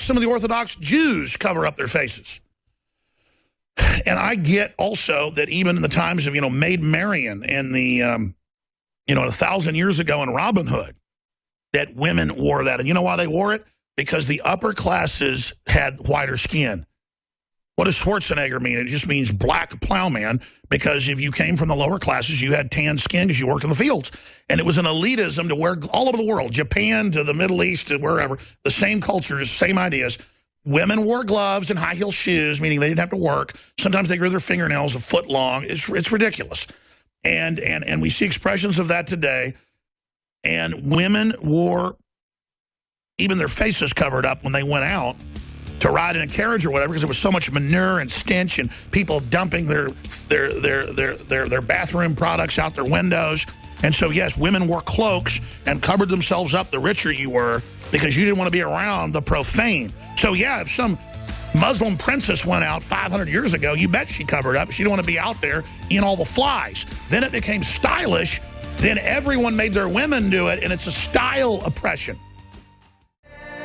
some of the Orthodox Jews cover up their faces. And I get also that even in the times of, Maid Marian and the, 1,000 years ago in Robin Hood, that women wore that. And you know why they wore it? Because the upper classes had whiter skin. What does Schwarzenegger mean? It just means black plowman, because if you came from the lower classes, you had tan skin because you worked in the fields. And it was an elitism to wear all over the world, Japan to the Middle East to wherever, the same cultures, same ideas. Women wore gloves and high-heel shoes, meaning they didn't have to work. Sometimes they grew their fingernails a foot long. It's ridiculous. And we see expressions of that today. And women wore even their faces covered up when they went out to ride in a carriage or whatever, because there was so much manure and stench and people dumping their bathroom products out their windows. And so, yes, women wore cloaks and covered themselves up the richer you were, because you didn't want to be around the profane. So, yeah, if some Muslim princess went out 500 years ago, you bet she covered up. She didn't want to be out there in all the flies. Then it became stylish. Then everyone made their women do it, and it's a style oppression.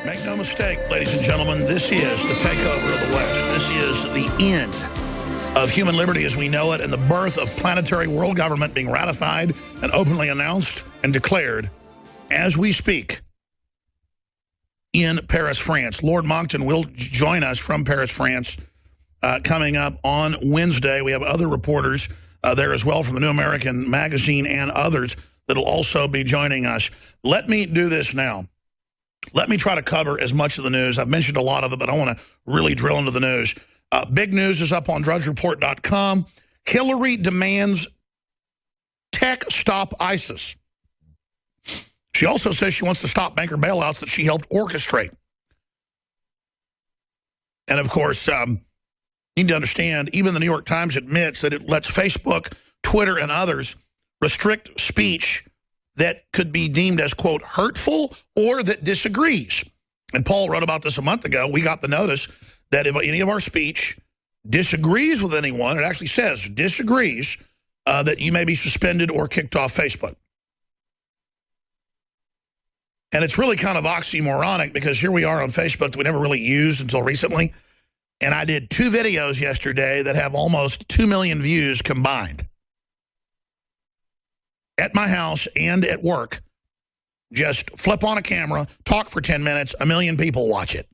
Make no mistake, ladies and gentlemen, this is the takeover of the West. This is the end of human liberty as we know it, and the birth of planetary world government being ratified and openly announced and declared as we speak in Paris, France. Lord Monckton will join us from Paris, France, coming up on Wednesday. We have other reporters there as well from the New American Magazine and others that will also be joining us. Let me do this now. Let me try to cover as much of the news. I've mentioned a lot of it, but I want to really drill into the news. Big news is up on drudgereport.com. Hillary demands tech stop ISIS. She also says she wants to stop banker bailouts that she helped orchestrate. And, of course, you need to understand, even the New York Times admits that it lets Facebook, Twitter, and others restrict speech that could be deemed as, quote, hurtful or that disagrees. And Paul wrote about this a month ago. We got the notice that if any of our speech disagrees with anyone, it actually says disagrees, that you may be suspended or kicked off Facebook. And it's really kind of oxymoronic, because here we are on Facebook that we never really used until recently. And I did 2 videos yesterday that have almost 2 million views combined. At my house and at work, just flip on a camera, talk for 10 minutes, 1 million people watch it.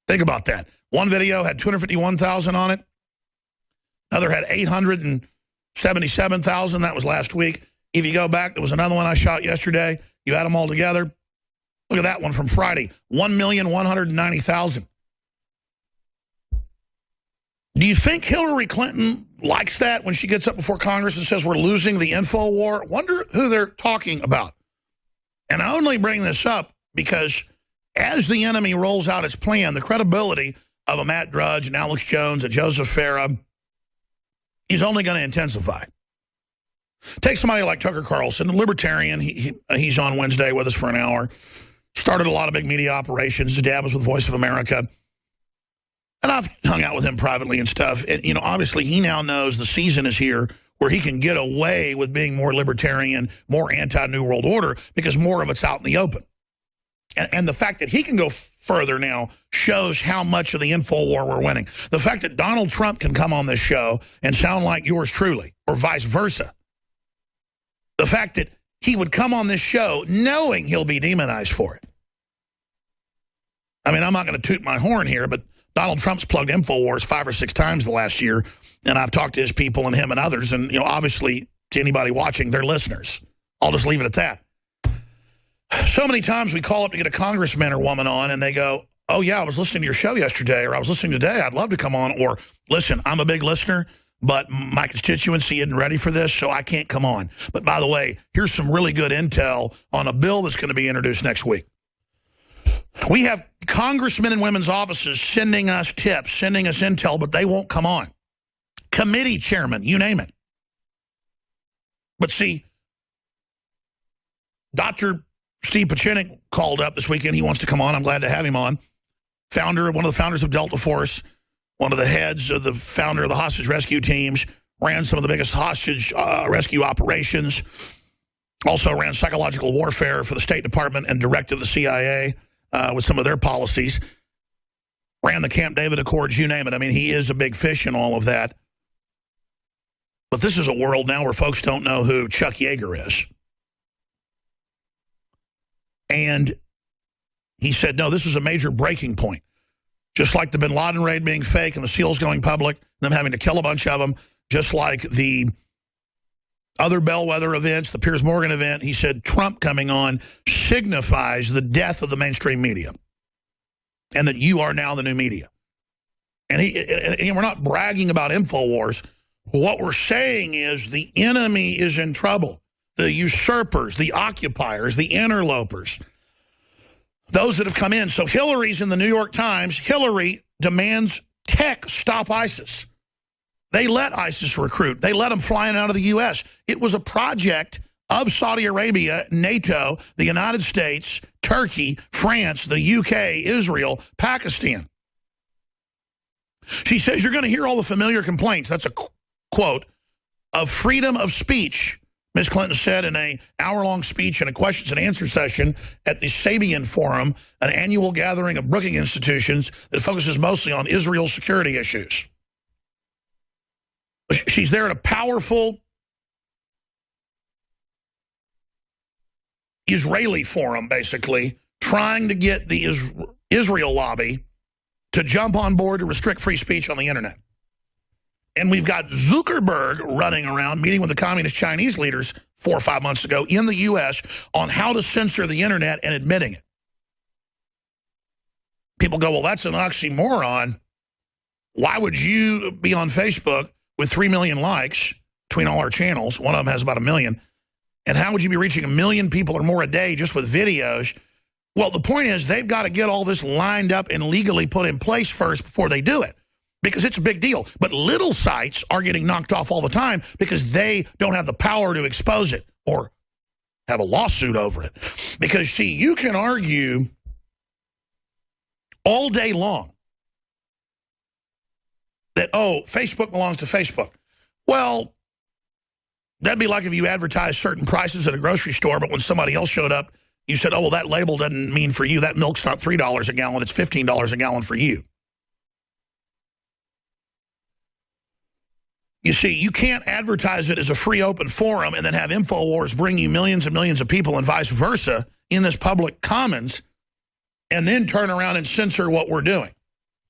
Think about that. One video had 251,000 on it. Another had 877,000. That was last week. If you go back, there was another one I shot yesterday. You add them all together. Look at that one from Friday, 1,190,000. Do you think Hillary Clinton likes that when she gets up before Congress and says we're losing the info war? Wonder who they're talking about. And I only bring this up because as the enemy rolls out its plan, the credibility of a Matt Drudge and Alex Jones and Joseph Farah is only going to intensify. Take somebody like Tucker Carlson, a libertarian. He's on Wednesday with us for an hour. Started a lot of big media operations. His dad was with Voice of America. And I've hung out with him privately and stuff. And, obviously he now knows the season is here where he can get away with being more libertarian, more anti-New World Order, because more of it's out in the open. And the fact that he can go further now shows how much of the info war we're winning. The fact that Donald Trump can come on this show and sound like yours truly, or vice versa. The fact that he would come on this show knowing he'll be demonized for it. I mean, I'm not going to toot my horn here, but Donald Trump's plugged InfoWars 5 or 6 times the last year, and I've talked to his people and him and others, and, obviously, to anybody watching, they're listeners. I'll just leave it at that. So many times we call up to get a congressman or woman on, and they go, oh, yeah, I was listening to your show yesterday, or I was listening today, I'd love to come on, or, listen, I'm a big listener, but my constituency isn't ready for this, so I can't come on. But, by the way, here's some really good intel on a bill that's going to be introduced next week. We have congressmen and women's offices sending us tips, sending us intel, but they won't come on. committee chairman, you name it. But see, Dr. Steve Pieczenik called up this weekend. He wants to come on. I'm glad to have him on. One of the founders of Delta Force, one of the heads of the founder of the hostage rescue teams, ran some of the biggest hostage rescue operations, also ran psychological warfare for the State Department and directed the CIA with some of their policies, ran the Camp David Accords, you name it. I mean, he is a big fish in all of that. But this is a world now where folks don't know who Chuck Yeager is. And he said, no, this is a major breaking point. Just like the bin Laden raid being fake and the SEALs going public, them having to kill a bunch of them, just like the other bellwether events, the Piers Morgan event, he said Trump coming on signifies the death of the mainstream media and that you are now the new media. And we're not bragging about InfoWars. What we're saying is the enemy is in trouble. The usurpers, the occupiers, the interlopers, those that have come in. So Hillary's in the New York Times. Hillary demands tech stop ISIS. They let ISIS recruit. They let them flying out of the U.S. It was a project of Saudi Arabia, NATO, the United States, Turkey, France, the UK, Israel, Pakistan. She says you're going to hear all the familiar complaints. That's a quote of freedom of speech. Ms. Clinton said in an hour-long speech in a questions and answer session at the Sabian Forum, an annual gathering of Brookings institutions that focuses mostly on Israel's security issues. She's there at a powerful Israeli forum, basically, trying to get the Israel lobby to jump on board to restrict free speech on the internet. And we've got Zuckerberg running around meeting with the communist Chinese leaders 4 or 5 months ago in the U.S. on how to censor the internet and admitting it. People go, well, that's an oxymoron. Why would you be on Facebook with 3 million likes between all our channels? One of them has about 1 million. And how would you be reaching 1 million people or more a day just with videos? Well, the point is they've got to get all this lined up and legally put in place first before they do it, because it's a big deal. But little sites are getting knocked off all the time because they don't have the power to expose it or have a lawsuit over it. Because, see, you can argue all day long that, oh, Facebook belongs to Facebook. Well, that'd be like if you advertised certain prices at a grocery store, but when somebody else showed up, you said, oh, well, that label doesn't mean for you. That milk's not $3 a gallon. It's $15 a gallon for you. You see, you can't advertise it as a free open forum and then have InfoWars bring you millions and millions of people and vice versa in this public commons and then turn around and censor what we're doing.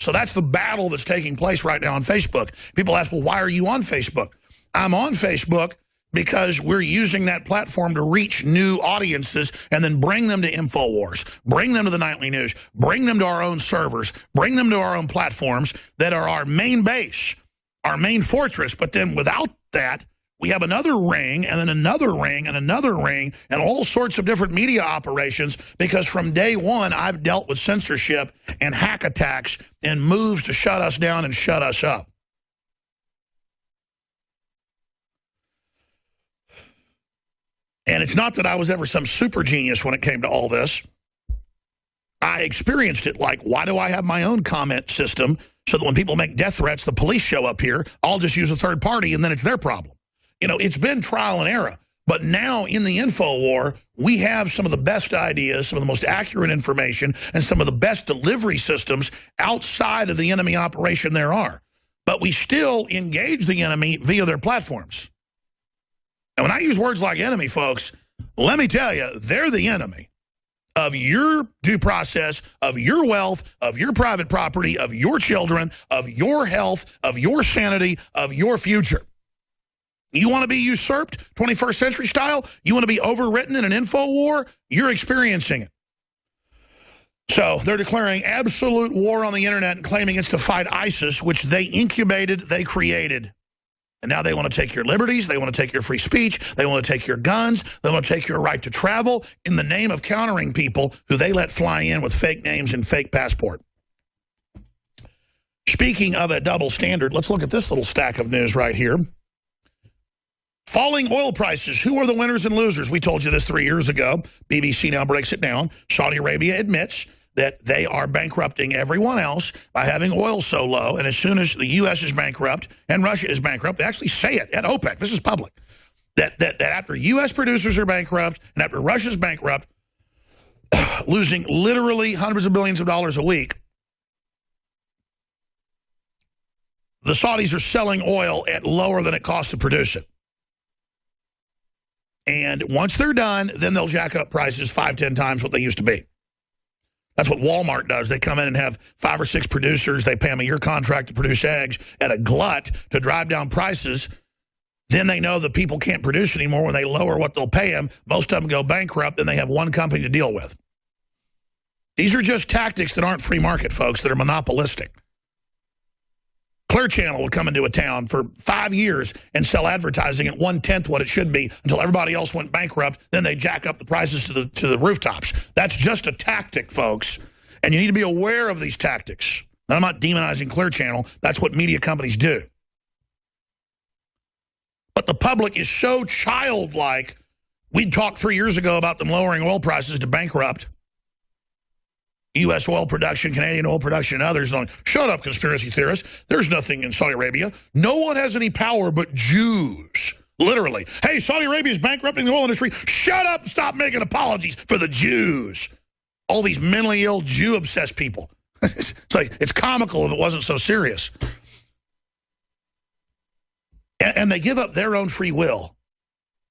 So that's the battle that's taking place right now on Facebook. People ask, well, why are you on Facebook? I'm on Facebook because we're using that platform to reach new audiences and then bring them to InfoWars, bring them to the nightly news, bring them to our own servers, bring them to our own platforms that are our main base, our main fortress. But then without that, we have another ring and then another ring and another ring and all sorts of different media operations, because from day one, I've dealt with censorship and hack attacks and moves to shut us down and shut us up. And it's not that I was ever some super genius when it came to all this. I experienced it. Like, why do I have my own comment system so that when people make death threats, the police show up here, I'll just use a third party and then it's their problem? You know, it's been trial and error. But now in the info war, we have some of the best ideas, some of the most accurate information, and some of the best delivery systems outside of the enemy operation there are. But we still engage the enemy via their platforms. And when I use words like enemy, folks, let me tell you, they're the enemy of your due process, of your wealth, of your private property, of your children, of your health, of your sanity, of your future. You want to be usurped, 21st century style? You want to be overwritten in an info war? You're experiencing it. So they're declaring absolute war on the internet and claiming it's to fight ISIS, which they incubated, they created. And now they want to take your liberties, they want to take your free speech, they want to take your guns, they want to take your right to travel in the name of countering people who they let fly in with fake names and fake passport. Speaking of a double standard, let's look at this little stack of news right here. Falling oil prices. Who are the winners and losers? We told you this 3 years ago. BBC now breaks it down. Saudi Arabia admits that they are bankrupting everyone else by having oil so low. And as soon as the U.S. is bankrupt and Russia is bankrupt, they actually say it at OPEC. This is public. That after U.S. producers are bankrupt and after Russia's bankrupt, losing literally hundreds of billions of dollars a week, the Saudis are selling oil at lower than it costs to produce it. And once they're done, then they'll jack up prices 5-10 times what they used to be. That's what Walmart does. They come in and have 5 or 6 producers. They pay them a year contract to produce eggs at a glut to drive down prices. Then they know the people can't produce anymore. When they lower what they'll pay them, most of them go bankrupt, and they have one company to deal with. These are just tactics that aren't free market, folks, that are monopolistic. Clear Channel would come into a town for 5 years and sell advertising at 1/10 what it should be until everybody else went bankrupt. Then they jack up the prices to the rooftops. That's just a tactic, folks. And you need to be aware of these tactics. And I'm not demonizing Clear Channel. That's what media companies do. But the public is so childlike. We talked 3 years ago about them lowering oil prices to bankrupt U.S. oil production, Canadian oil production, and others. Shut up, conspiracy theorists. There's nothing in Saudi Arabia. No one has any power but Jews. Literally. Hey, Saudi Arabia is bankrupting the oil industry. Shut up. Stop making apologies for the Jews. All these mentally ill, Jew-obsessed people. It's comical if it wasn't so serious. And they give up their own free will.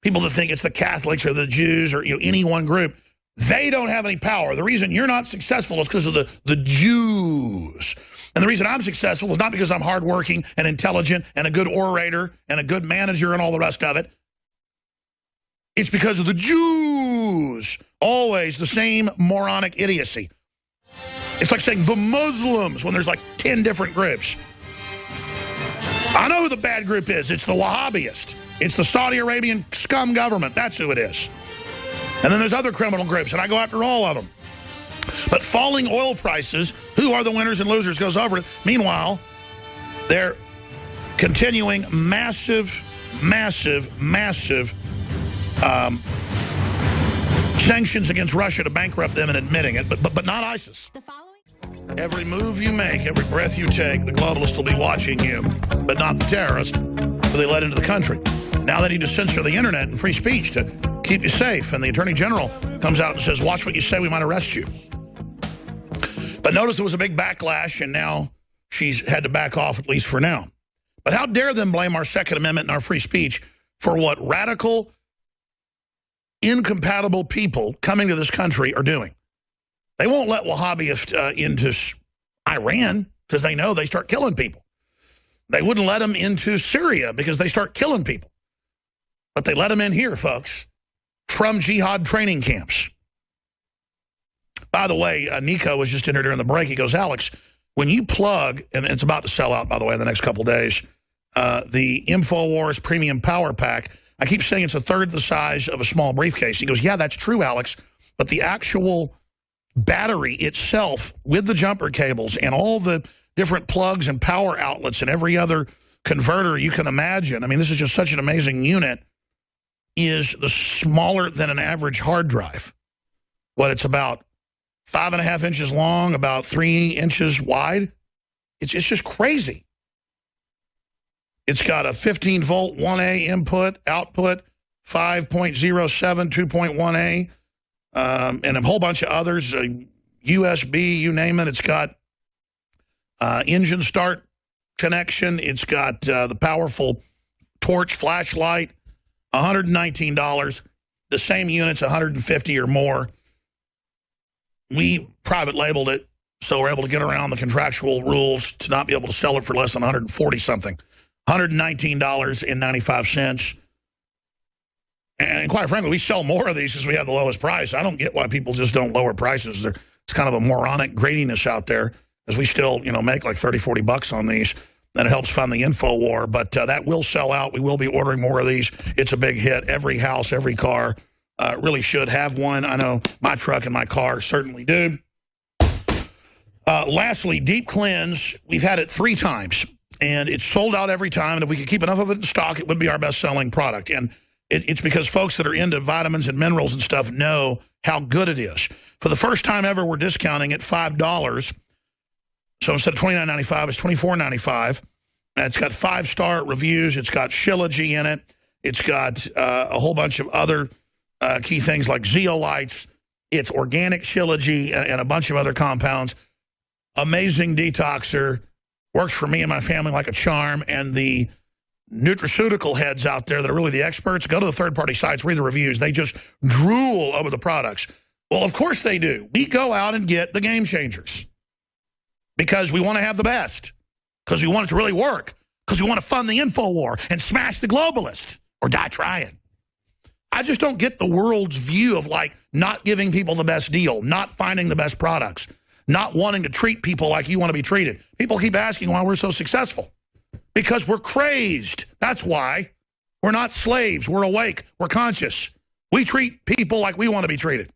People that think it's the Catholics or the Jews or any one group. They don't have any power. The reason you're not successful is because of the Jews. And the reason I'm successful is not because I'm hardworking and intelligent and a good orator and a good manager and all the rest of it. It's because of the Jews. Always the same moronic idiocy. It's like saying the Muslims when there's like 10 different groups. I know who the bad group is. It's the Wahhabist. It's the Saudi Arabian scum government. That's who it is. And then there's other criminal groups, and I go after all of them. But falling oil prices, who are the winners and losers, goes over it. Meanwhile, they're continuing massive sanctions against Russia to bankrupt them and admitting it, but not ISIS. Every move you make, every breath you take, the globalists will be watching you, but not the terrorists who they let into the country. Now they need to censor the internet and free speech to keep you safe. And the Attorney General comes out and says, watch what you say, we might arrest you. But notice there was a big backlash, and now she's had to back off, at least for now. But how dare them blame our Second Amendment and our free speech for what radical, incompatible people coming to this country are doing. They won't let Wahhabists into Iran because they know they start killing people. They wouldn't let them into Syria because they start killing people. But they let them in here, folks, from jihad training camps. By the way, Nico was just in here during the break. He goes, Alex, when you plug, and it's about to sell out, by the way, in the next couple of days, the InfoWars Premium Power Pack, I keep saying it's a third the size of a small briefcase. He goes, yeah, that's true, Alex, but the actual battery itself with the jumper cables and all the different plugs and power outlets and every other converter you can imagine, I mean, this is just such an amazing unit, is the smaller than an average hard drive. What, it's about 5.5 inches long, about 3 inches wide. It's just crazy. It's got a 15-volt 1A input, output, 5.07, 2.1A, and a whole bunch of others, USB, you name it. It's got engine start connection. It's got the powerful torch flashlight, $119. The same unit's $150 or more. We private labeled it, so we're able to get around the contractual rules to not be able to sell it for less than $140-something. $119.95. And quite frankly, we sell more of these because we have the lowest price. I don't get why people just don't lower prices. It's kind of a moronic greediness out there, as we still, make like 30, 40 bucks on these. And it helps fund the info war. But that will sell out. We will be ordering more of these. It's a big hit. Every house, every car really should have one. I know my truck and my car certainly do. Lastly, Deep Cleanse. We've had it 3 times, and it's sold out every time. And if we could keep enough of it in stock, it would be our best-selling product. And it's because folks that are into vitamins and minerals and stuff know how good it is. For the first time ever, we're discounting it $5. So instead of $29.95, it's $24.95. And it's got 5-star reviews. It's got Shilajit in it. It's got a whole bunch of other key things like zeolites. It's organic Shilajit and a bunch of other compounds. Amazing detoxer. Works for me and my family like a charm. And the nutraceutical heads out there that are really the experts, go to the third-party sites, read the reviews. They just drool over the products. Well, of course they do. We go out and get the game changers because we want to have the best, because we want it to really work, because we want to fund the info war and smash the globalists or die trying. I just don't get the world's view of, like, not giving people the best deal, not finding the best products, not wanting to treat people like you want to be treated. People keep asking why we're so successful. Because we're crazed. That's why. We're not slaves. We're awake. We're conscious. We treat people like we want to be treated.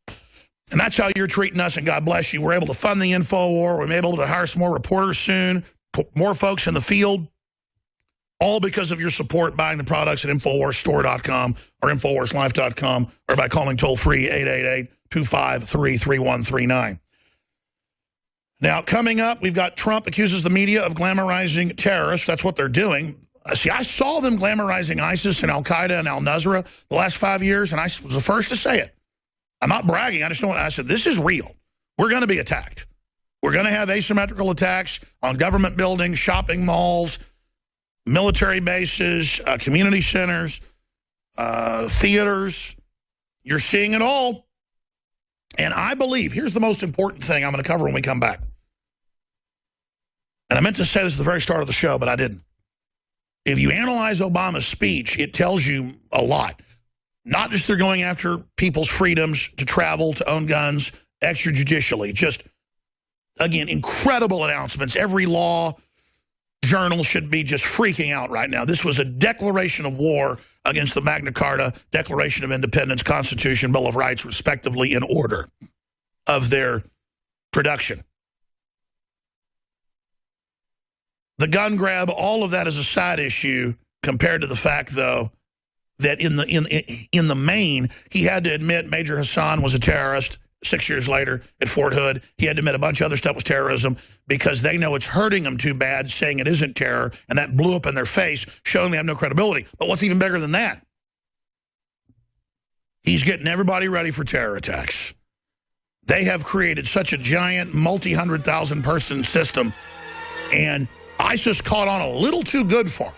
And that's how you're treating us, and God bless you. We're able to fund the info war. We're able to hire some more reporters soon, put more folks in the field, all because of your support buying the products at InfoWarsStore.com or InfoWarsLife.com or by calling toll-free 888-253-3139. Now, coming up, we've got Trump accuses the media of glamorizing terrorists. That's what they're doing. See, I saw them glamorizing ISIS and Al-Qaeda and Al-Nusra the last 5 years, and I was the first to say it. I'm not bragging. I just don't. I said, this is real. We're going to be attacked. We're going to have asymmetrical attacks on government buildings, shopping malls, military bases, community centers, theaters. You're seeing it all. And I believe, here's the most important thing I'm going to cover when we come back. And I meant to say this at the very start of the show, but I didn't. If you analyze Obama's speech, it tells you a lot. Not just they're going after people's freedoms to travel, to own guns, extrajudicially. Just, again, incredible announcements. Every law journal should be just freaking out right now. This was a declaration of war against the Magna Carta, Declaration of Independence, Constitution, Bill of Rights, respectively, in order of their production. The gun grab, all of that is a side issue compared to the fact, though, that in the main, he had to admit Major Hassan was a terrorist 6 years later at Fort Hood. He had to admit a bunch of other stuff was terrorism because they know it's hurting them too bad saying it isn't terror, and that blew up in their face, showing they have no credibility. But what's even bigger than that? He's getting everybody ready for terror attacks. They have created such a giant multi-100,000 person system, and ISIS caught on a little too good for him.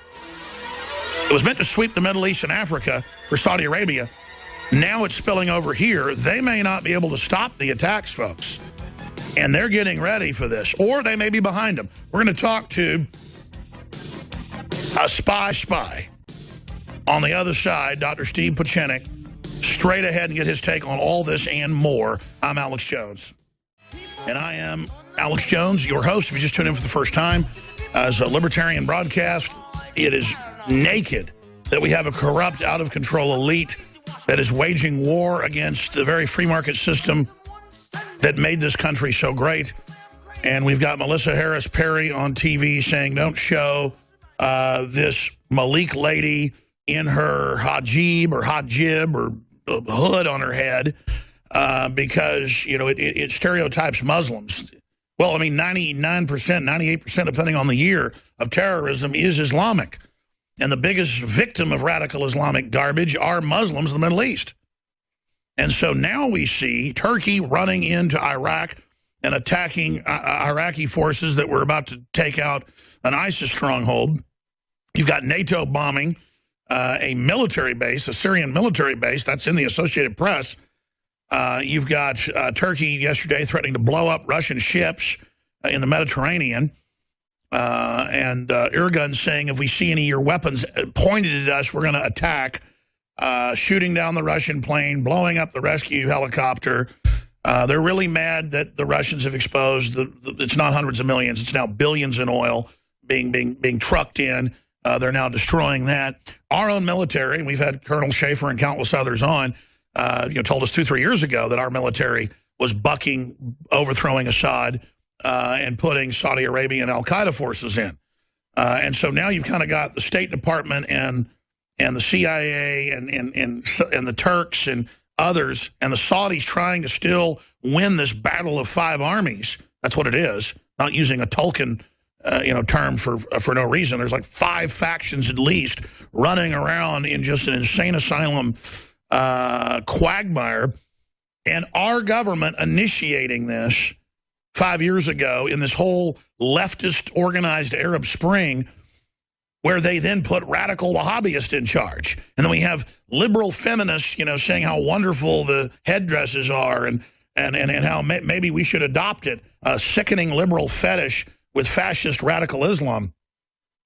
It was meant to sweep the Middle East and Africa for Saudi Arabia. Now it's spilling over here. They may not be able to stop the attacks, folks. And they're getting ready for this. Or they may be behind them. We're going to talk to a spy on the other side, Dr. Steve Pieczenik, straight ahead and get his take on all this and more. I'm Alex Jones. And I am Alex Jones, your host. If you just tuned in for the first time, as a libertarian broadcast, it is naked that we have a corrupt, out-of-control elite that is waging war against the very free market system that made this country so great. And we've got Melissa Harris Perry on TV saying, don't show this Malik lady in her hijab or hood on her head because, you know, it stereotypes Muslims. Well, I mean, 99%, 98%, depending on the year, of terrorism is Islamic. And the biggest victim of radical Islamic garbage are Muslims in the Middle East. And so now we see Turkey running into Iraq and attacking Iraqi forces that were about to take out an ISIS stronghold. You've got NATO bombing a military base, a Syrian military base. That's in the Associated Press. You've got Turkey yesterday threatening to blow up Russian ships in the Mediterranean. And Erdogan saying if we see any of your weapons pointed at us, we're going to attack, shooting down the Russian plane, blowing up the rescue helicopter. They're really mad that the Russians have exposed, it's not hundreds of millions, it's now billions in oil being trucked in. They're now destroying that. Our own military, and we've had Colonel Schaefer and countless others on, told us 2-3 years ago that our military was bucking, overthrowing Assad, and putting Saudi Arabia and al-Qaeda forces in. And so now you've kind of got the State Department and the CIA and the Turks and others and the Saudis trying to still win this battle of five armies. That's what it is. Not using a Tolkien term for no reason. There's like five factions at least running around in just an insane asylum quagmire. And our government initiating this 5 years ago in this whole leftist organized Arab Spring, where they then put radical Wahhabists in charge. And then we have liberal feminists, saying how wonderful the headdresses are and how maybe we should adopt it, a sickening liberal fetish with fascist radical Islam.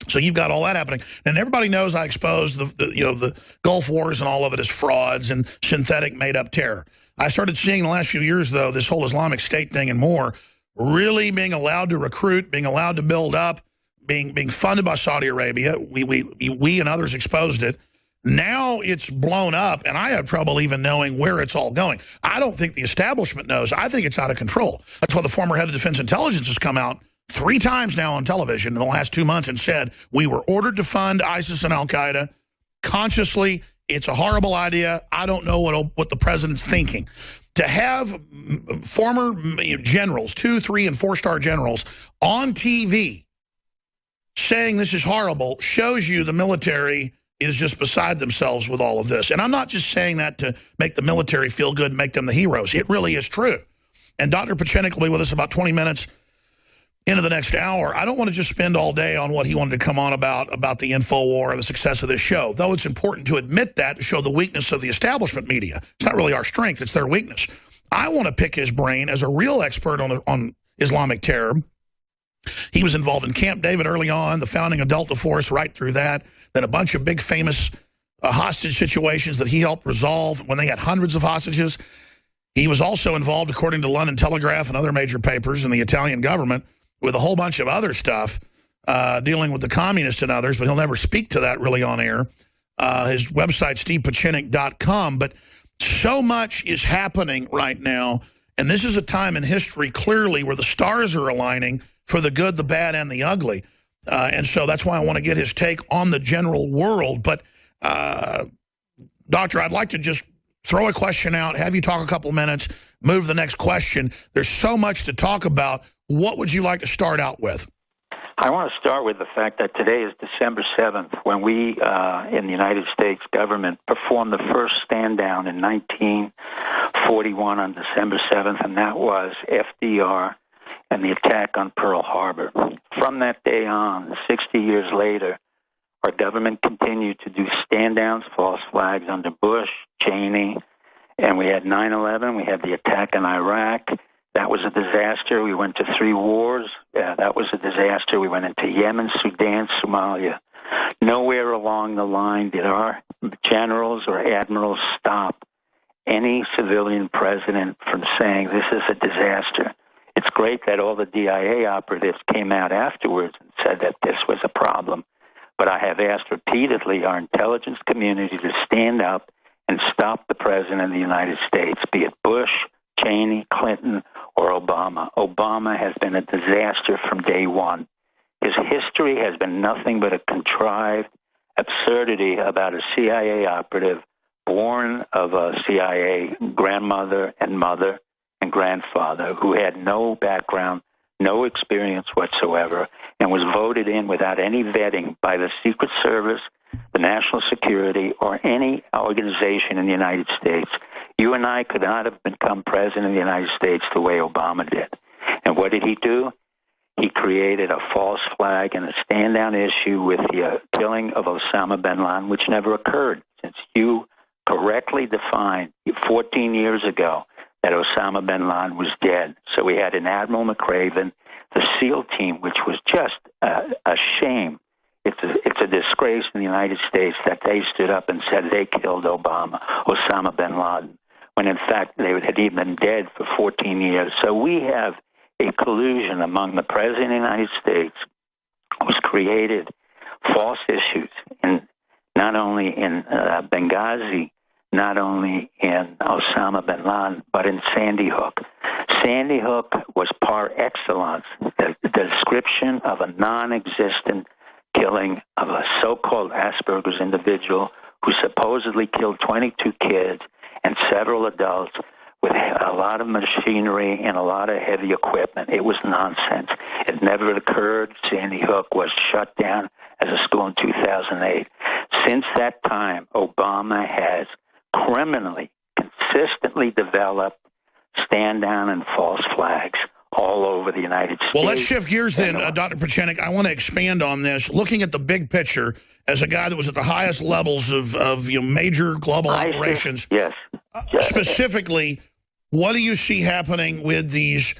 So you've got all that happening. And everybody knows I exposed the Gulf Wars and all of it as frauds and synthetic made-up terror. I started seeing in the last few years, though, this whole Islamic State thing and more, really being allowed to recruit, being allowed to build up, being funded by Saudi Arabia. We and others exposed it. Now it's blown up, and I have trouble even knowing where it's all going. I don't think the establishment knows. I think it's out of control. That's why the former head of Defense Intelligence has come out 3 times now on television in the last 2 months and said, we were ordered to fund ISIS and al-Qaeda consciously. It's a horrible idea. I don't know what the president's thinking. To have former generals, 2-, 3-, and 4-star generals on TV saying this is horrible shows you the military is just beside themselves with all of this. And I'm not just saying that to make the military feel good and make them the heroes. It really is true. And Dr. Pieczenik will be with us about 20 minutes into the next hour. I don't want to just spend all day on what he wanted to come on about the InfoWar and the success of this show, though it's important to admit that to show the weakness of the establishment media. It's not really our strength, it's their weakness. I want to pick his brain as a real expert on Islamic terror. He was involved in Camp David early on, the founding of Delta Force right through that, then a bunch of big famous hostage situations that he helped resolve when they had hundreds of hostages. He was also involved, according to London Telegraph and other major papers in the Italian government, with a whole bunch of other stuff dealing with the communists and others, but he'll never speak to that really on air. His website, stevepieczenik.com. But so much is happening right now, and this is a time in history, clearly, where the stars are aligning for the good, the bad, and the ugly. And so that's why I want to get his take on the general world. But, Doctor, I'd like to just throw a question out, have you talk a couple minutes, move to the next question. There's so much to talk about. What would you like to start out with? I want to start with the fact that today is December 7th, when we in the United States government performed the first stand down in 1941 on December 7th, and that was FDR and the attack on Pearl Harbor. From that day on, 60 years later, our government continued to do stand-downs, false flags under Bush, Cheney, and we had 9/11, we had the attack in Iraq. That was a disaster. We went to 3 wars. That was a disaster. We went into Yemen, Sudan, Somalia. Nowhere along the line did our generals or admirals stop any civilian president from saying this is a disaster. It's great that all the DIA operatives came out afterwards and said that this was a problem. But I have asked repeatedly our intelligence community to stand up and stop the President of the United States, be it Bush, Cheney, Clinton, or Obama. Obama has been a disaster from day one. His history has been nothing but a contrived absurdity about a CIA operative born of a CIA grandmother and mother and grandfather who had no background, no experience whatsoever, and was voted in without any vetting by the Secret Service, the National Security, or any organization in the United States. You and I could not have become president of the United States the way Obama did. And what did he do? He created a false flag and a stand-down issue with the killing of Osama bin Laden, which never occurred, since you correctly defined 14 years ago that Osama bin Laden was dead. So we had an Admiral McRaven, the SEAL team, which was just a shame. It's a disgrace in the United States that they stood up and said they killed Osama bin Laden, when in fact they had even been dead for 14 years. So we have a collusion among the President of the United States, who's created false issues, in not only in Benghazi, not only in Osama bin Laden, but in Sandy Hook. Sandy Hook was par excellence the description of a non-existent killing of a so-called Asperger's individual who supposedly killed 22 kids and several adults with a lot of machinery and a lot of heavy equipment. It was nonsense. It never occurred. Sandy Hook was shut down as a school in 2008. Since that time, Obama has criminally, consistently developed stand-down and false flags all over the United States. Well, let's shift gears then, Dr. Pieczenik. I want to expand on this. Looking at the big picture, as a guy that was at the highest levels of major global operations, yes. Specifically, what do you see happening with these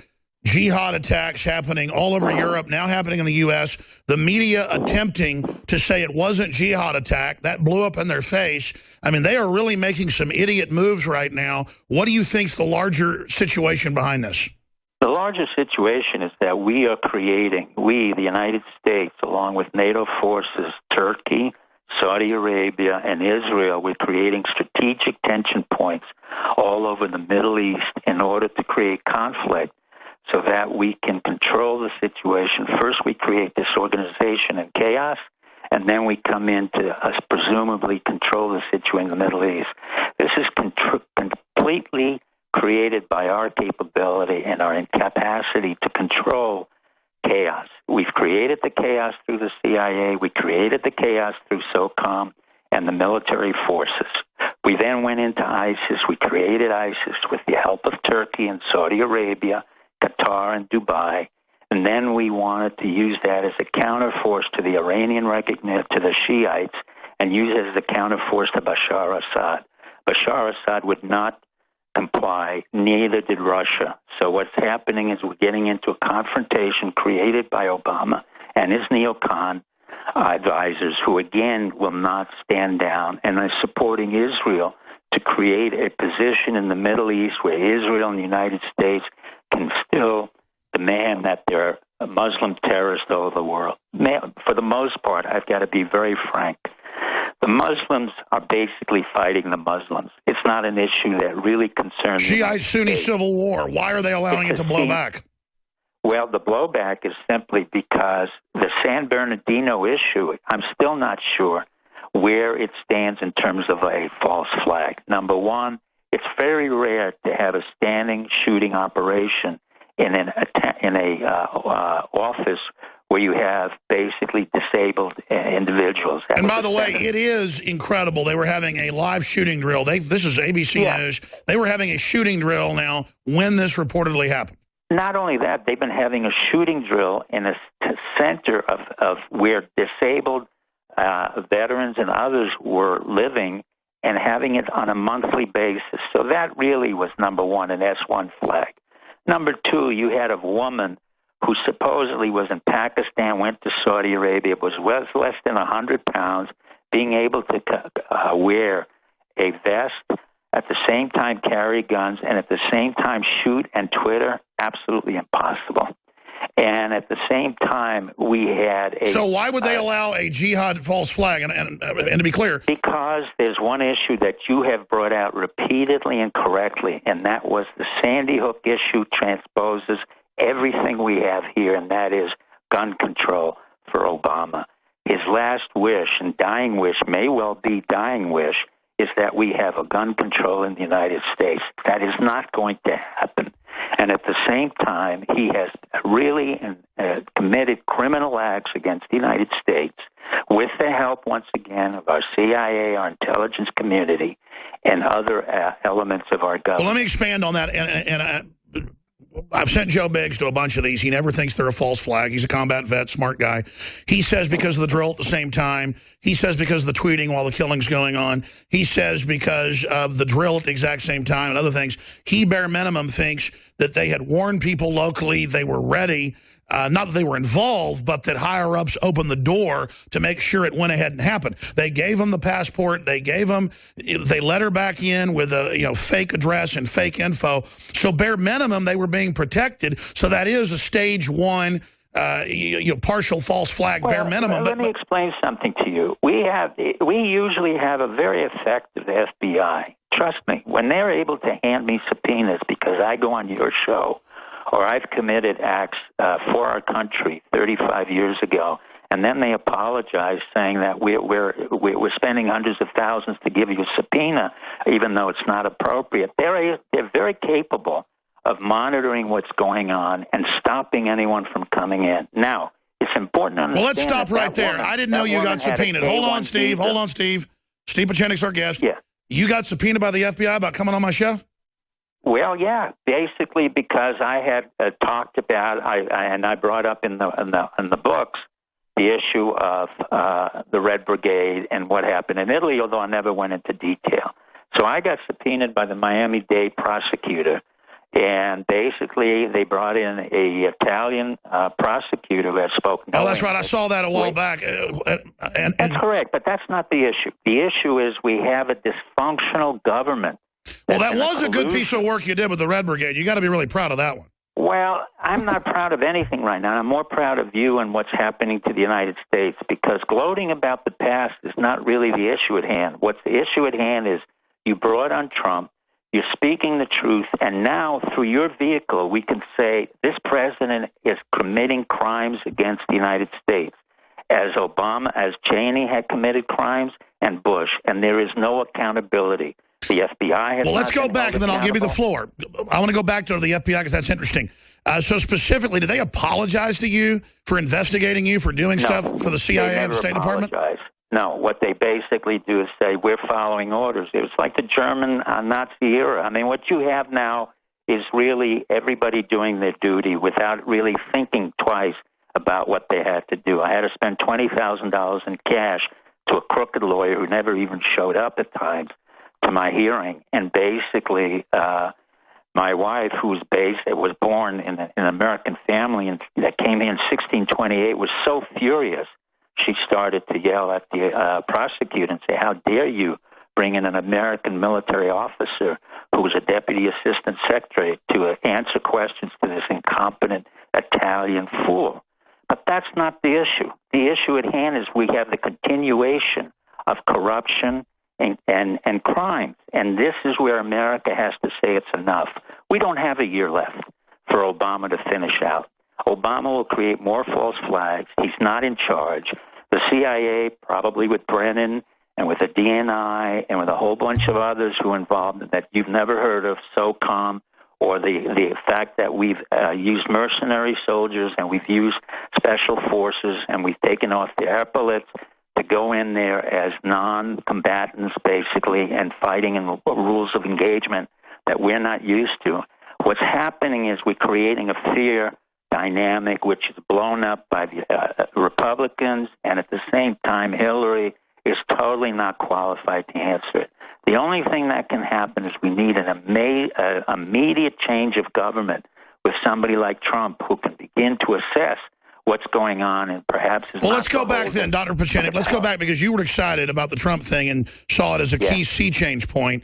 jihad attacks happening all over Europe, now happening in the U.S., the media attempting to say it wasn't jihad attack, that blew up in their face. I mean, they are really making some idiot moves right now. What do you think's the larger situation behind this? The larger situation is that we are creating, the United States, along with NATO forces, Turkey, Saudi Arabia, and Israel, we're creating strategic tension points all over the Middle East in order to create conflict so that we can control the situation. First, we create disorganization and chaos, and then we come in to presumably control the situation in the Middle East. This is completely created by our capability and our incapacity to control chaos. We've created the chaos through the CIA. We created the chaos through SOCOM and the military forces. We then went into ISIS. We created ISIS with the help of Turkey and Saudi Arabia, Qatar and Dubai, and then we wanted to use that as a counterforce to the Iranian recognition, to the Shiites, and use it as a counterforce to Bashar Assad. Bashar Assad would not comply, neither did Russia. So what's happening is we're getting into a confrontation created by Obama and his neocon advisors, who again will not stand down and are supporting Israel to create a position in the Middle East where Israel and the United States can still demand that there are Muslim terrorists all over the world. For the most part, I've got to be very frank, the Muslims are basically fighting the Muslims. It's not an issue that really concerns Shiite-Sunni civil war. Why are they allowing it to blow back? Well, the blowback is simply because the San Bernardino issue, I'm still not sure where it stands in terms of a false flag. Number one, it's very rare to have a standing shooting operation in a office where you have basically disabled individuals. And by the way, it is incredible. They were having a live shooting drill. This is ABC News. They were having a shooting drill now when this reportedly happened. Not only that, they've been having a shooting drill in a center of where disabled veterans and others were living, and having it on a monthly basis. So that really was, number one, an S1 flag. Number two, you had a woman who supposedly was in Pakistan, went to Saudi Arabia, was less than 100 pounds, being able to wear a vest, at the same time carry guns, and at the same time shoot and Twitter, absolutely impossible. And at the same time, we had a... So why would they allow a jihad false flag? And to be clear... Because there's one issue that you have brought out repeatedly and correctly, and that was the Sandy Hook issue transposes everything we have here, and that is gun control for Obama. His last wish, and dying wish, may well be dying wish, is that we have a gun control in the United States. That is not going to happen. And at the same time, he has really committed criminal acts against the United States with the help, once again, of our CIA, our intelligence community, and other elements of our government. Well, let me expand on that. And I've sent Joe Biggs to a bunch of these. He never thinks they're a false flag. He's a combat vet, smart guy. He says because of the drill at the same time. He says because of the tweeting while the killing's going on. He says because of the drill at the exact same time and other things. He, bare minimum, thinks that they had warned people locally, they were ready, not that they were involved, but that higher-ups opened the door to make sure it went ahead and happened. They gave him the passport. They let her back in with a fake address and fake info. So bare minimum, they were being protected. So that is a stage one partial false flag bare minimum. Let me explain something to you. We usually have a very effective FBI. Trust me, when they're able to hand me subpoenas because I go on your show, or I've committed acts for our country 35 years ago, and then they apologize, saying that we're spending hundreds of thousands to give you a subpoena, even though it's not appropriate. They're very capable of monitoring what's going on and stopping anyone from coming in. Now, it's important to understand. Well, let's stop right there. I didn't know you got subpoenaed. Hold on, Steve. Hold on, Steve. Steve Pieczenik's our guest. Yeah. You got subpoenaed by the FBI about coming on my show? Well, yeah, basically because I had talked about, and I brought up in the books the issue of the Red Brigade and what happened in Italy, although I never went into detail. So I got subpoenaed by the Miami-Dade prosecutor, and basically they brought in a Italian prosecutor who had spoken. Oh, that's right. I saw that a while back. That's correct, but that's not the issue. The issue is we have a dysfunctional government. Well, that was a good piece of work you did with the Red Brigade. You got to be really proud of that one. Well, I'm not proud of anything right now. I'm more proud of you and what's happening to the United States, because gloating about the past is not really the issue at hand. What's the issue at hand is you brought on Trump, you're speaking the truth, and now through your vehicle we can say this president is committing crimes against the United States, as Obama, as Cheney had committed crimes, and Bush, and there is no accountability. The FBI has. Well, let's go back, and then I'll give you the floor. I want to go back to the FBI because that's interesting. So specifically, did they apologize to you for investigating you, for doing stuff for the CIA and the State Department? No, what they basically do is say, we're following orders. It was like the German Nazi era. I mean, what you have now is really everybody doing their duty without really thinking twice about what they had to do. I had to spend $20,000 in cash to a crooked lawyer who never even showed up at times to my hearing, and basically my wife, who was born in an American family and that came in 1628, was so furious she started to yell at the prosecutor and say, "How dare you bring in an American military officer who was a deputy assistant secretary to answer questions to this incompetent Italian fool?" But that's not the issue. The issue at hand is we have the continuation of corruption and crimes. And this is where America has to say it's enough. We don't have a year left for Obama to finish out. Obama will create more false flags. He's not in charge. The CIA, probably with Brennan and with the DNI and with a whole bunch of others who are involved that you've never heard of, SOCOM, or the fact that we've used mercenary soldiers and we've used special forces and we've taken off the epaulets to go in there as non-combatants, basically, and fighting in the rules of engagement that we're not used to. What's happening is we're creating a fear dynamic which is blown up by the Republicans, and at the same time, Hillary is totally not qualified to answer it. The only thing that can happen is we need an immediate change of government with somebody like Trump who can begin to assess what's going on and perhaps... Well, let's go back then, Dr. Pieczenik. Let's go back because you were excited about the Trump thing and saw it as a key sea change point.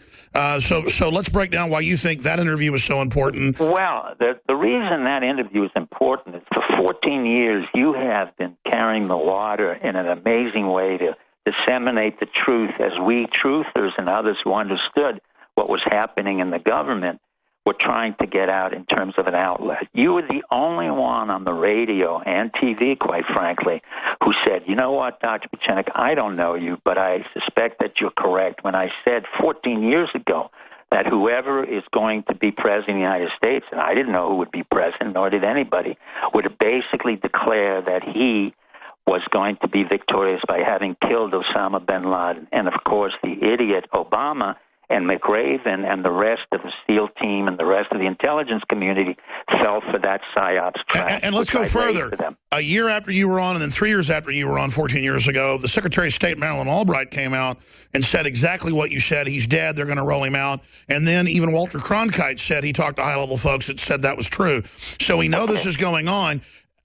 So let's break down why you think that interview was so important. Well, the reason that interview is important is for 14 years you have been carrying the water in an amazing way to disseminate the truth as we truthers and others who understood what was happening in the government were trying to get out in terms of an outlet. You were the only one on the radio and TV, quite frankly, who said, you know what, Dr. Pieczenik, I don't know you, but I suspect that you're correct when I said 14 years ago that whoever is going to be president of the United States, and I didn't know who would be president, nor did anybody, would basically declare that he was going to be victorious by having killed Osama bin Laden. And, of course, the idiot Obama and McRaven and the rest of the SEAL team and the rest of the intelligence community fell for that PSYOPs trap. And let's go further. A year after you were on and then 3 years after you were on 14 years ago, the Secretary of State, Madeleine Albright, came out and said exactly what you said. He's dead. They're going to roll him out. And then even Walter Cronkite said he talked to high-level folks that said that was true. So we know this is going on.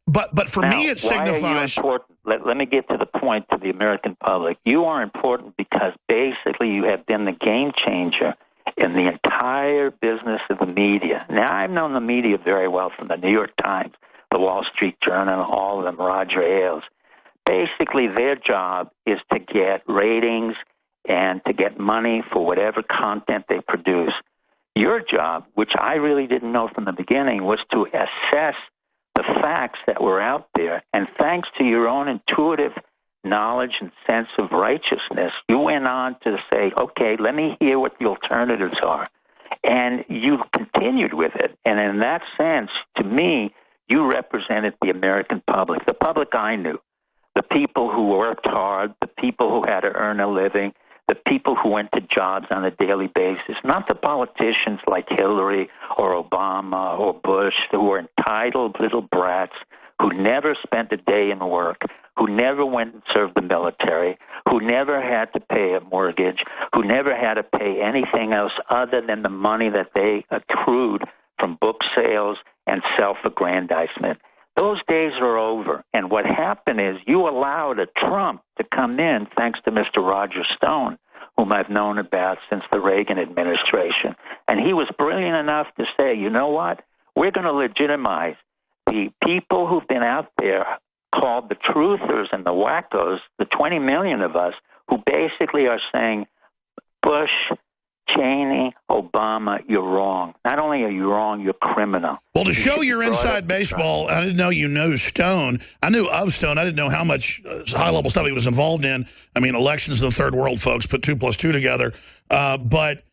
But for me, it signifies... Let me get to the point to the American public. You are important because basically you have been the game changer in the entire business of the media. Now, I've known the media very well from the New York Times, the Wall Street Journal, all of them, Roger Ailes. Basically, their job is to get ratings and to get money for whatever content they produce. Your job, which I really didn't know from the beginning, was to assess the facts that were out there. And thanks to your own intuitive knowledge and sense of righteousness, you went on to say, okay, let me hear what the alternatives are. And you continued with it. And in that sense, to me, you represented the American public, the public I knew, the people who worked hard, the people who had to earn a living, the people who went to jobs on a daily basis, not the politicians like Hillary or Obama or Bush who were entitled little brats who never spent a day in work, who never went and served the military, who never had to pay a mortgage, who never had to pay anything else other than the money that they accrued from book sales and self-aggrandizement. Those days are over. And what happened is you allowed a Trump to come in, thanks to Mr. Roger Stone, whom I've known about since the Reagan administration. And he was brilliant enough to say, you know what? We're going to legitimize the people who've been out there called the truthers and the wackos, the 20 million of us, who basically are saying, Bush, Cheney, Obama, you're wrong. Not only are you wrong, you're criminal. Well, to show your inside baseball, I didn't know you knew Stone. I knew of Stone. I didn't know how much high-level stuff he was involved in. I mean, elections in the third world, folks, put 2 + 2 together. But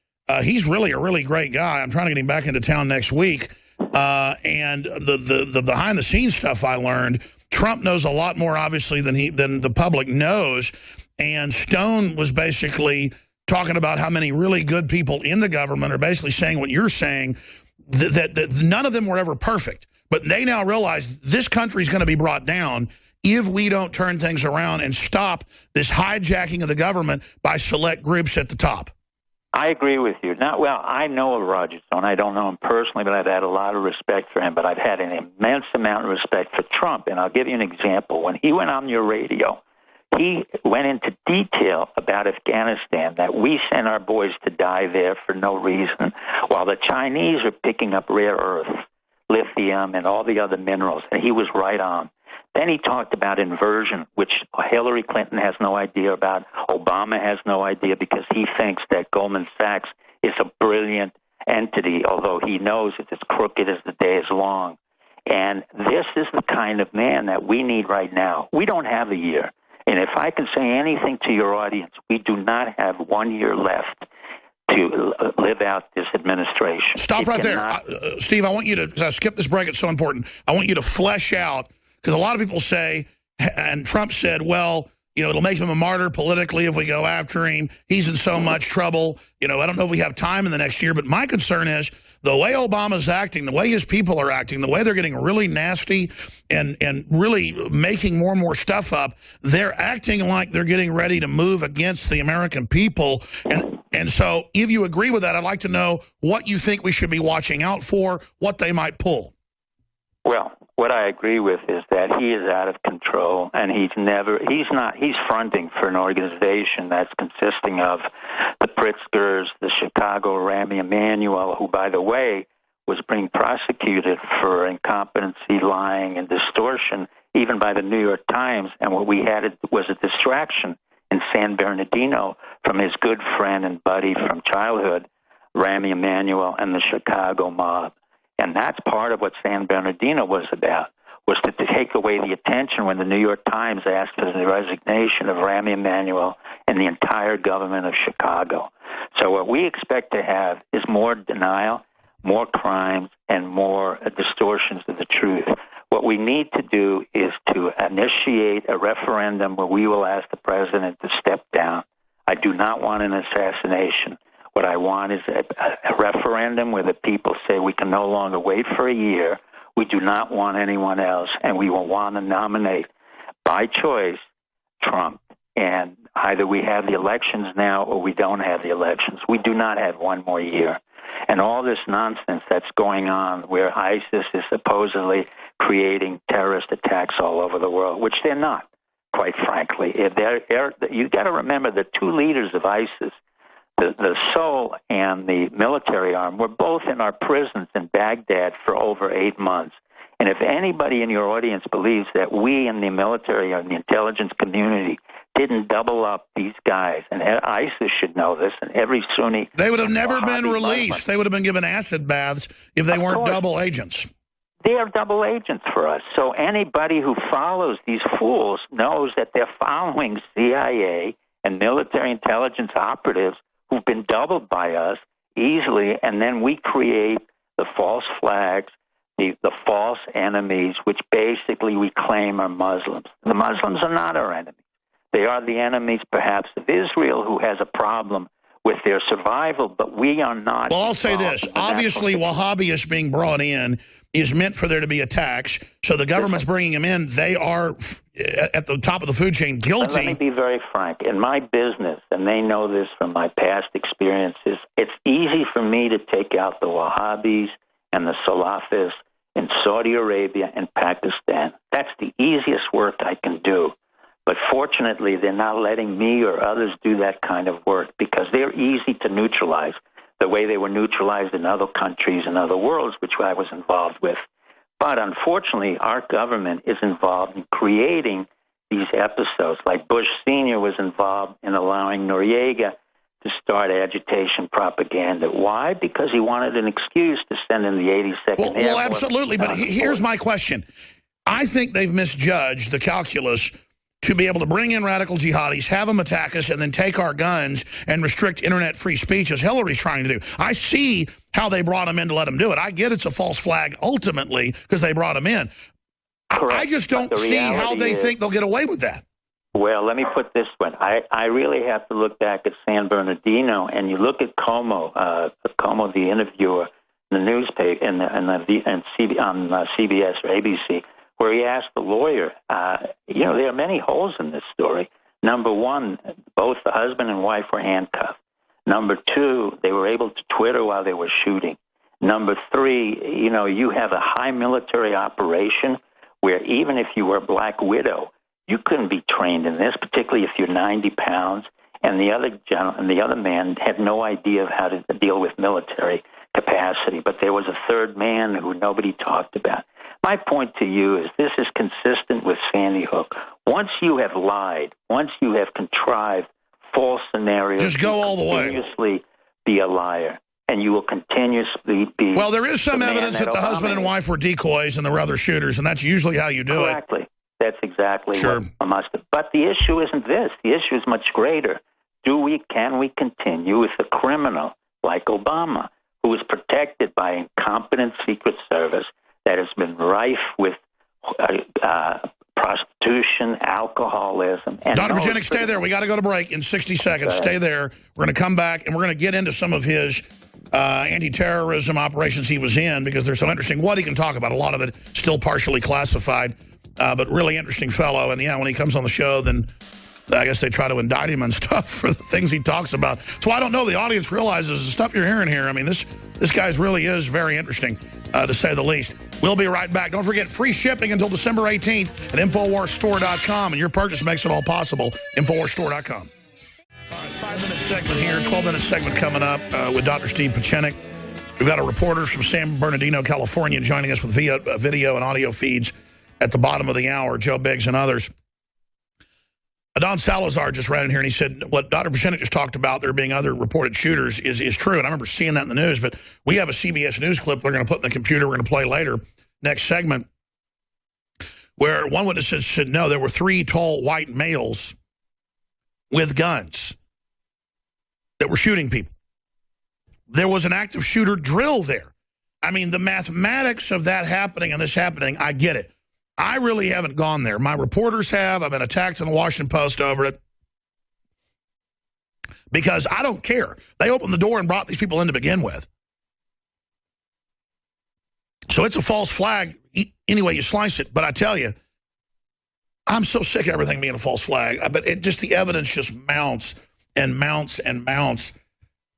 he's really a really great guy. I'm trying to get him back into town next week. And the behind-the-scenes stuff I learned, Trump knows a lot more, obviously, than the public knows. And Stone was basically talking about how many really good people in the government are basically saying what you're saying, that none of them were ever perfect. But they now realize this country is going to be brought down if we don't turn things around and stop this hijacking of the government by select groups at the top. I agree with you. Well, I know of Roger Stone. I don't know him personally, but I've had a lot of respect for him. But I've had an immense amount of respect for Trump. And I'll give you an example. When he went on your radio, he went into detail about Afghanistan, that we sent our boys to die there for no reason, while the Chinese are picking up rare earths, lithium, and all the other minerals. And he was right on. Then he talked about inversion, which Hillary Clinton has no idea about. Obama has no idea because he thinks that Goldman Sachs is a brilliant entity, although he knows it's as crooked as the day is long. And this is the kind of man that we need right now. We don't have a year. And if I can say anything to your audience, we do not have 1 year left to live out this administration. Stop right there. Steve, I want you to skip this break. It's so important. I want you to flesh out, because a lot of people say, and Trump said, well, you know, it'll make him a martyr politically if we go after him. He's in so much trouble. You know, I don't know if we have time in the next year, but my concern is the way Obama's acting, the way his people are acting, the way they're getting really nasty and really making more and more stuff up, they're acting like they're getting ready to move against the American people. And so if you agree with that, I'd like to know what you think we should be watching out for, what they might pull. Well, what I agree with is that he is out of control, and he's fronting for an organization that's consisting of the Pritzkers, the Chicago Rami Emanuel, who, by the way, was being prosecuted for incompetency, lying, and distortion, even by the New York Times. And what we had was a distraction in San Bernardino from his good friend and buddy from childhood, Rami Emanuel, and the Chicago mob. And that's part of what San Bernardino was about, was to take away the attention when the New York Times asked for the resignation of Rami Emanuel and the entire government of Chicago. So what we expect to have is more denial, more crimes, and more distortions of the truth. What we need to do is to initiate a referendum where we will ask the president to step down. I do not want an assassination. What I want is a referendum where the people say we can no longer wait for a year. We do not want anyone else, and we will want to nominate by choice Trump. And either we have the elections now or we don't have the elections. We do not have 1 more year. And all this nonsense that's going on where ISIS is supposedly creating terrorist attacks all over the world, which they're not, quite frankly. You got to remember the 2 leaders of ISIS, the soul and the military arm, were both in our prisons in Baghdad for over 8 months. And if anybody in your audience believes that we in the military or in the intelligence community didn't double up these guys, and ISIS should know this, and every Sunni... They would have never been released. Muslim, they would have been given acid baths if they weren't double agents. They are double agents for us. So anybody who follows these fools knows that they're following CIA and military intelligence operatives who've been doubled by us easily, and then we create the false flags, the false enemies, which basically we claim are Muslims. The Muslims are not our enemies. They are the enemies, perhaps, of Israel, who has a problem with their survival, but we are not. Well, I'll say this. Obviously, Wahhabis being brought in is meant for there to be attacks, so the government's bringing them in. They are, at the top of the food chain, guilty. Let me be very frank. In my business, and they know this from my past experiences, it's easy for me to take out the Wahhabis and the Salafists in Saudi Arabia and Pakistan. That's the easiest work I can do. But fortunately, they're not letting me or others do that kind of work because they're easy to neutralize the way they were neutralized in other countries and other worlds, which I was involved with. But unfortunately, our government is involved in creating these episodes. Like Bush Sr. was involved in allowing Noriega to start agitation propaganda. Why? Because he wanted an excuse to send in the 82nd Airborne. Well, absolutely. But here's my question. I think they've misjudged the calculus to be able to bring in radical jihadis, have them attack us, and then take our guns and restrict internet free speech, as Hillary's trying to do. I see how they brought them in to let them do it. I get it's a false flag ultimately because they brought them in. Correct. I just don't see how they think they'll get away with that. Well, let me put this one. I really have to look back at San Bernardino, and you look at Como, the interviewer, in the newspaper, on CBS or ABC, where he asked the lawyer, there are many holes in this story. Number one, both the husband and wife were handcuffed. Number two, they were able to Twitter while they were shooting. Number three, you have a high military operation where even if you were a Black Widow, you couldn't be trained in this, particularly if you're 90 pounds. And the other man had no idea of how to deal with military capacity. But there was a third man who nobody talked about. My point to you is this is consistent with Sandy Hook. Once you have lied, once you have contrived false scenarios, just go all the way. Continuously be a liar, and you will continuously be. Well, there is some evidence that the husband and wife were decoys and there were other shooters, and that's usually how you do it. That's exactly what I must have. But the issue isn't this. The issue is much greater. Can we continue with a criminal like Obama, who is protected by incompetent Secret Service that has been rife with prostitution, alcoholism. And Dr. Pieczenik, stay there. We got to go to break in 60 seconds. Stay there. We're going to come back, and we're going to get into some of his anti-terrorism operations he was in, because they're so interesting. What he can talk about, a lot of it still partially classified, but really interesting fellow. And, yeah, when he comes on the show, then I guess they try to indict him and stuff for the things he talks about. So I don't know the audience realizes the stuff you're hearing here. I mean, this guy's really is very interesting, to say the least. We'll be right back. Don't forget, free shipping until December 18th at InfoWarsStore.com, and your purchase makes it all possible. InfoWarsStore.com. All right, 5-minute segment here, 12-minute segment coming up with Dr. Steve Pieczenik. We've got our reporters from San Bernardino, California, joining us with video and audio feeds at the bottom of the hour, Joe Biggs and others. Don Salazar just ran in here and he said what Dr. Pieczenik just talked about, there being other reported shooters, is true. And I remember seeing that in the news, but we have a CBS News clip we're going to put in the computer, we're going to play later, next segment, where one witness said, no, there were 3 tall white males with guns that were shooting people. There was an active shooter drill there. I mean, the mathematics of that happening and this happening, I get it. I really haven't gone there. My reporters have. I've been attacked in the Washington Post over it because I don't care. They opened the door and brought these people in to begin with. So it's a false flag any way you slice it. But I tell you, I'm so sick of everything being a false flag. But the evidence just mounts and mounts and mounts.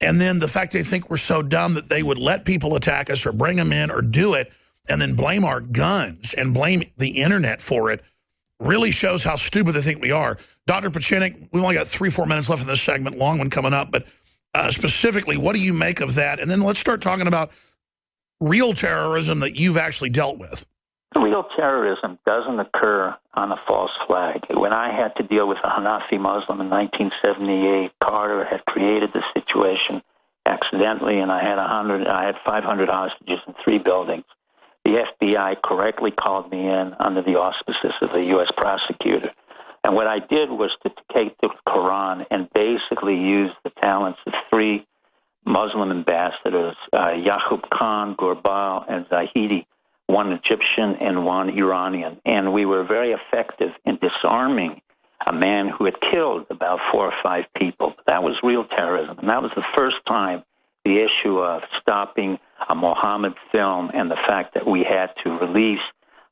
And then the fact they think we're so dumb that they would let people attack us or bring them in or do it, and then blame our guns and blame the internet for it, really shows how stupid they think we are. Dr. Pieczenik, we've only got 3-4 minutes left in this segment, long one coming up, but specifically, what do you make of that? And then let's start talking about real terrorism that you've actually dealt with. Real terrorism doesn't occur on a false flag. When I had to deal with a Hanafi Muslim in 1978, Carter had created the situation accidentally, and I had 500 hostages in 3 buildings. The FBI correctly called me in under the auspices of the U.S. prosecutor. And what I did was to take the Quran and basically use the talents of 3 Muslim ambassadors, Yaqub Khan, Ghurbal, and Zahidi, one Egyptian and one Iranian. And we were very effective in disarming a man who had killed about 4 or 5 people. That was real terrorism. And that was the first time the issue of stopping a Mohammed film and the fact that we had to release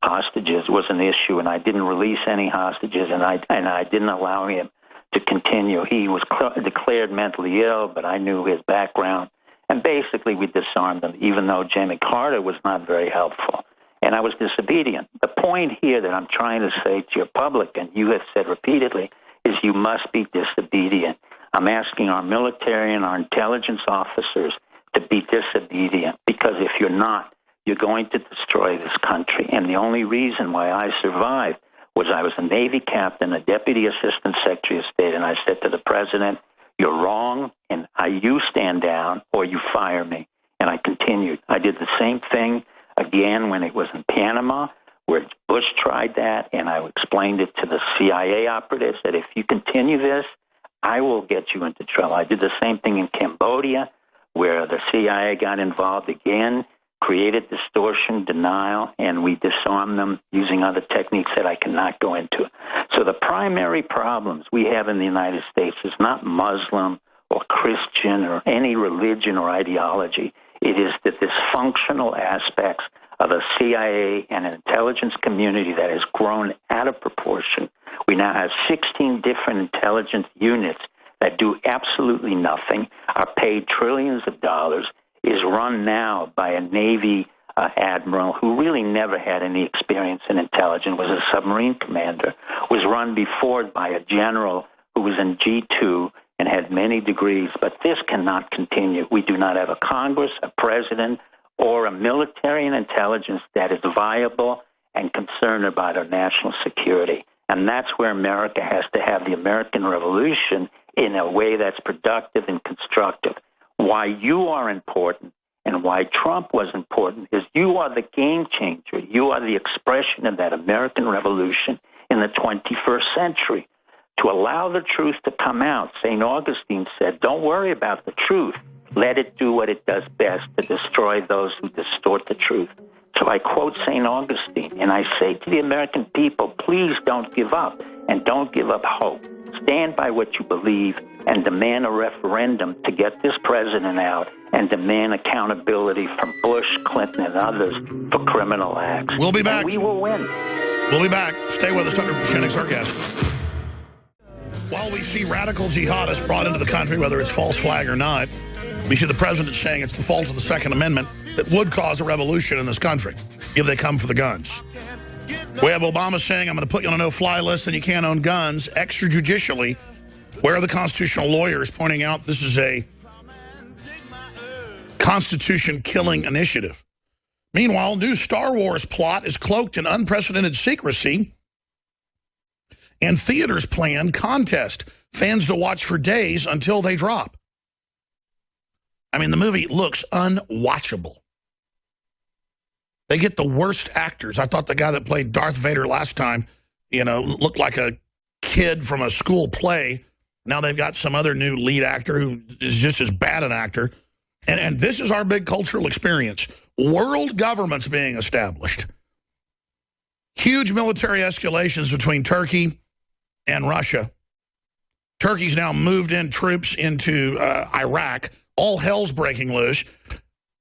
hostages was an issue. And I didn't release any hostages, and I didn't allow him to continue. He was declared mentally ill, but I knew his background. And basically, we disarmed him, even though Jimmy Carter was not very helpful. And I was disobedient. The point here that I'm trying to say to your public, and you have said repeatedly, is you must be disobedient. I'm asking our military and our intelligence officers to be disobedient, because if you're not, you're going to destroy this country. And the only reason why I survived was I was a Navy captain, a Deputy Assistant Secretary of State, and I said to the President, you're wrong, and you stand down or you fire me. And I continued. I did the same thing again when it was in Panama, where Bush tried that, and I explained it to the CIA operatives that if you continue this, I will get you into trouble. I did the same thing in Cambodia, where the CIA got involved again, created distortion, denial, and we disarmed them using other techniques that I cannot go into. So the primary problems we have in the United States is not Muslim or Christian or any religion or ideology. It is the dysfunctional aspects of a CIA and an intelligence community that has grown out of proportion. We now have 16 different intelligence units that do absolutely nothing, are paid trillions of dollars, is run now by a Navy admiral who really never had any experience in intelligence, was a submarine commander, was run before by a general who was in G2 and had many degrees. But this cannot continue. We do not have a Congress, a president, or a military and intelligence that is viable and concerned about our national security. And that's where America has to have the American Revolution in a way that's productive and constructive. Why you are important and why Trump was important is you are the game changer. You are the expression of that American Revolution in the 21st century. To allow the truth to come out, St. Augustine said, don't worry about the truth. Let it do what it does best, to destroy those who distort the truth. So I quote St. Augustine, and I say to the American people, please don't give up, and don't give up hope. Stand by what you believe and demand a referendum to get this president out and demand accountability from Bush, Clinton, and others for criminal acts. We'll be back. And we will win. We'll be back. Stay with us. Dr. Pieczenik's our guest. While we see radical jihadists brought into the country, whether it's false flag or not, we see the president saying it's the fault of the Second Amendment that would cause a revolution in this country if they come for the guns. We have Obama saying, I'm going to put you on a no-fly list and you can't own guns extrajudicially. Where are the constitutional lawyers pointing out this is a Constitution-killing initiative? Meanwhile, new Star Wars plot is cloaked in unprecedented secrecy, and theaters plan contest fans to watch for days until they drop. I mean, the movie looks unwatchable. They get the worst actors. I thought the guy that played Darth Vader last time, looked like a kid from a school play. Now they've got some other new lead actor who is just as bad an actor. And this is our big cultural experience. World governments being established. Huge military escalations between Turkey and Russia. Turkey's now moved in troops into Iraq. All hell's breaking loose.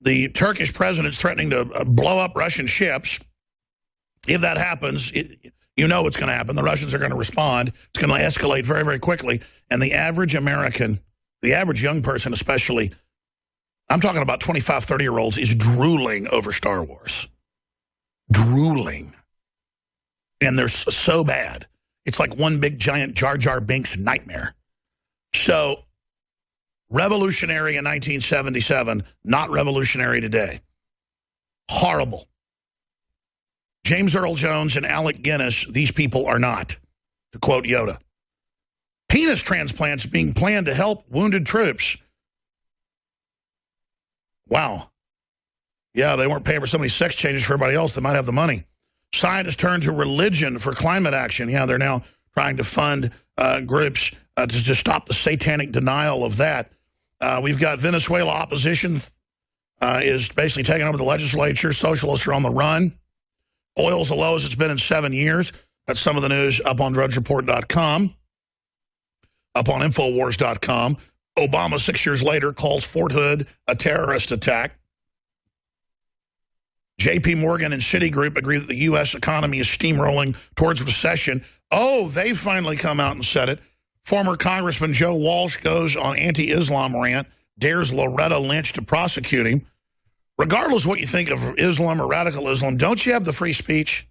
The Turkish president's threatening to blow up Russian ships. If that happens, you know what's going to happen. The Russians are going to respond. It's going to escalate very, very quickly. And the average American, the average young person especially, I'm talking about 25, 30-year-olds, is drooling over Star Wars. Drooling. And they're so bad. It's like one big, giant Jar Jar Binks nightmare. So, revolutionary in 1977, not revolutionary today. Horrible. James Earl Jones and Alec Guinness, these people are not, to quote Yoda. Penis transplants being planned to help wounded troops. Wow. Yeah, they weren't paying for so many sex changes for everybody else. They might have the money. Scientists turn to religion for climate action. Yeah, they're now trying to fund groups to stop the satanic denial of that. We've got Venezuela opposition is basically taking over the legislature. Socialists are on the run. Oil's the lowest it's been in 7 years. That's some of the news up on drudgereport.com, up on Infowars.com. Obama, 6 years later, calls Fort Hood a terrorist attack. J.P. Morgan and Citigroup agree that the U.S. economy is steamrolling towards recession. Oh, they've finally come out and said it. Former Congressman Joe Walsh goes on anti-Islam rant, dares Loretta Lynch to prosecute him. Regardless of what you think of Islam or radical Islam, don't you have the free speech?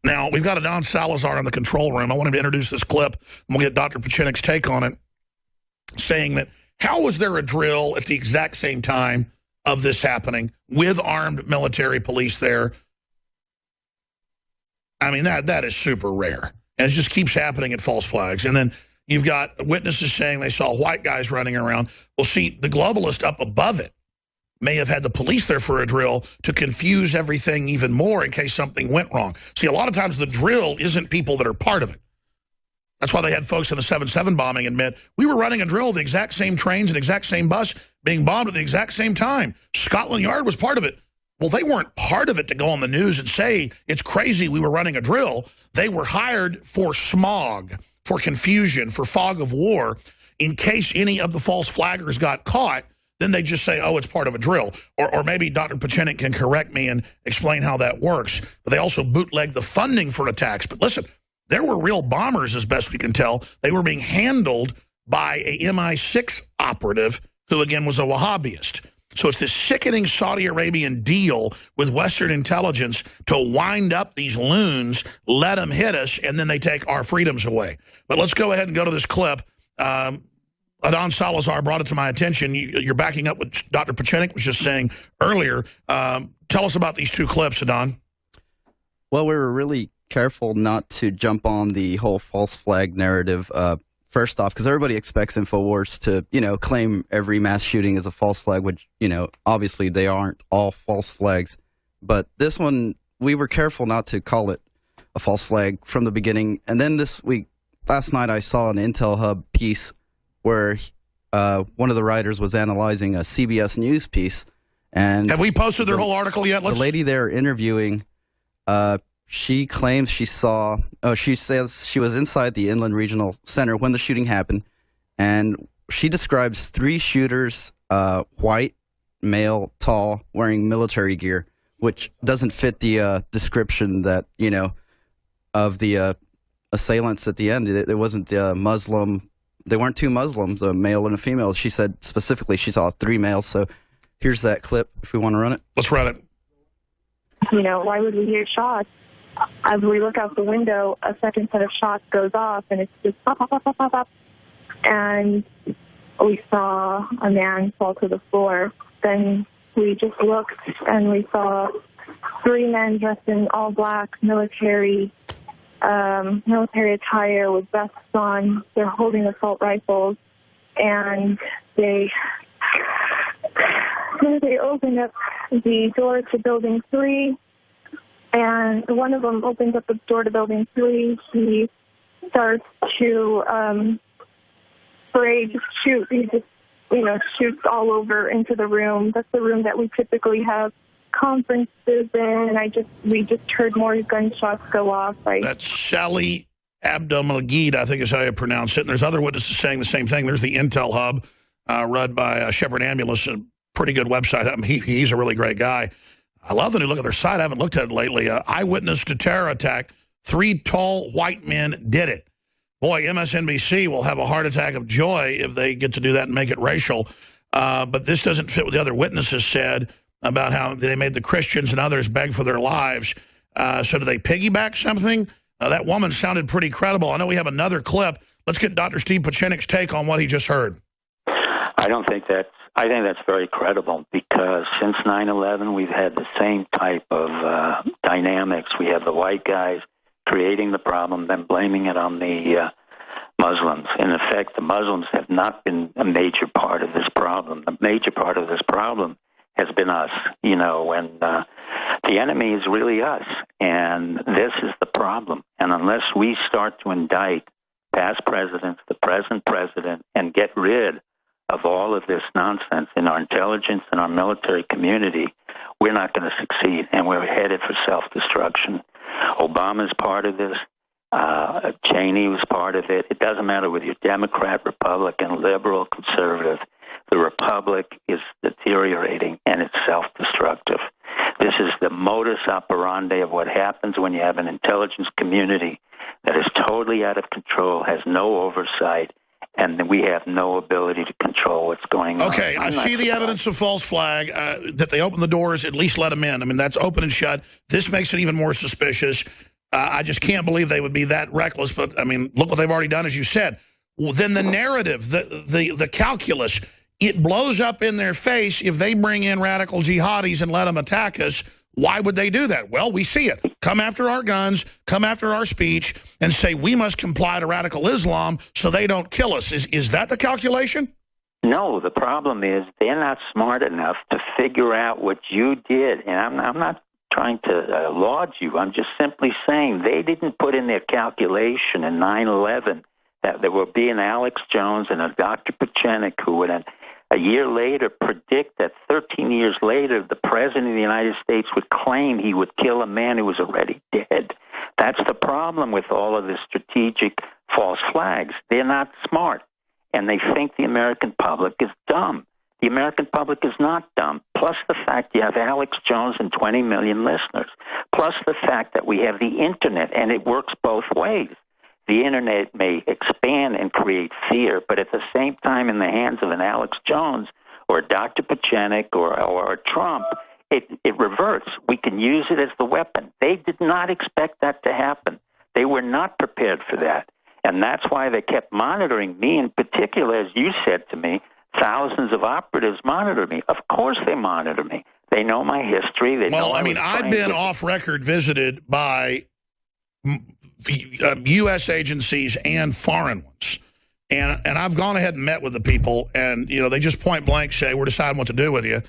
Now, we've got Adon Salazar in the control room. I want him to introduce this clip, and we'll get Dr. Pieczenik's take on it, saying that how was there a drill at the exact same time of this happening with armed military police there? I mean, that is super rare. And it just keeps happening at false flags. And then you've got witnesses saying they saw white guys running around. Well, see, the globalist up above it may have had the police there for a drill to confuse everything even more in case something went wrong. See, a lot of times the drill isn't people that are part of it. That's why they had folks in the 7/7 bombing admit, we were running a drill, the exact same trains and exact same bus being bombed at the exact same time. Scotland Yard was part of it. Well, they weren't part of it to go on the news and say, it's crazy we were running a drill. They were hired for smog, for confusion, for fog of war. In case any of the false flaggers got caught, then they just say, oh, it's part of a drill. Or maybe Dr. Pieczenik can correct me and explain how that works. But they also bootleg the funding for attacks. But listen, there were real bombers, as best we can tell. They were being handled by a MI6 operative who, again, was a Wahhabist. So it's this sickening Saudi Arabian deal with Western intelligence to wind up these loons, let them hit us, and then they take our freedoms away. But let's go ahead and go to this clip. Adon Salazar brought it to my attention. You're backing up what Dr. Pieczenik was just saying earlier. Tell us about these two clips, Adon. Well, we were really careful not to jump on the whole false flag narrative first off, because everybody expects InfoWars to, claim every mass shooting is a false flag, which, obviously they aren't all false flags. But this one, we were careful not to call it a false flag from the beginning. And then last night, I saw an Intel Hub piece where one of the writers was analyzing a CBS News piece. And have we posted their whole article yet? The lady they're interviewing, she claims she says she was inside the Inland Regional Center when the shooting happened, and she describes 3 shooters, white, male, tall, wearing military gear, which doesn't fit the description that, of the assailants at the end. It wasn't Muslim. They weren't 2 Muslims, a male and a female. She said specifically she saw 3 males, so here's that clip if we want to run it. Let's run it. Why would we hear shots? As we look out the window, a second set of shots goes off, and it's just pop, pop, pop, pop, pop, pop. And we saw a man fall to the floor. Then we just looked, and we saw 3 men dressed in all black military attire with vests on. They're holding assault rifles, and they opened up the door to Building 3. And one of them opens up the door to Building 3. He starts to shoot. He just, shoots all over into the room. That's the room that we typically have conferences in. We just heard more gunshots go off. That's Sally Abdelmajid, I think is how you pronounce it. And there's other witnesses saying the same thing. There's the Intel Hub, run by Shepherd Ambulance, a pretty good website. He's a really great guy. I love the new look at their site. I haven't looked at it lately. Eyewitness to terror attack. 3 tall white men did it. Boy, MSNBC will have a heart attack of joy if they get to do that and make it racial. But this doesn't fit what the other witnesses said about how they made the Christians and others beg for their lives. So do they piggyback something? That woman sounded pretty credible. I know we have another clip. Let's get Dr. Steve Pieczenik's take on what he just heard. I don't think that's I think that's very credible because since 9/11, we've had the same type of dynamics. We have the white guys creating the problem, then blaming it on the Muslims. In effect, the Muslims have not been a major part of this problem. The major part of this problem has been us, you know, and the enemy is really us. And this is the problem. And unless we start to indict past presidents, the present president, and get rid of all of this nonsense in our intelligence and our military community, we're not going to succeed, and we're headed for self-destruction. Obama's part of this. Cheney was part of it. It doesn't matter whether you're Democrat, Republican, liberal, conservative. The republic is deteriorating, and it's self-destructive. This is the modus operandi of what happens when you have an intelligence community that is totally out of control, has no oversight, and we have no ability to control what's going on. Okay, I see the evidence of false flag, that they open the doors, at least let them in. I mean, that's open and shut. This makes it even more suspicious. I just can't believe they would be that reckless, but, I mean, look what they've already done, as you said. Well, then the narrative, the calculus, it blows up in their face. If they bring in radical jihadis and let them attack us, why would they do that? Well, we see it. Come after our guns, come after our speech, and say we must comply to radical Islam so they don't kill us. Is that the calculation? No, the problem is they're not smart enough to figure out what you did. And I'm not trying to laud you. I'm just simply saying they didn't put in their calculation in 9/11 that there would be an Alex Jones and a Dr. Pieczenik who would a year later predict that 13 years later the president of the United States would claim he would kill a man who was already dead. That's the problem with all of this strategic false flags. They're not smart, and they think the American public is dumb. The American public is not dumb, plus the fact you have Alex Jones and 20 million listeners, plus the fact that we have the Internet, and it works both ways. The Internet may expand and create fear, but at the same time, in the hands of an Alex Jones or Dr. Pieczenik or Trump, it reverts. We can use it as the weapon. They did not expect that to happen. They were not prepared for that. And that's why they kept monitoring me in particular, as you said to me. Thousands of operatives monitor me. Of course they monitor me. They know my history. They know I've been off record visited by U.S. agencies and foreign ones. And I've gone ahead and met with the people, and, you know, they just point blank say, we're deciding what to do with you.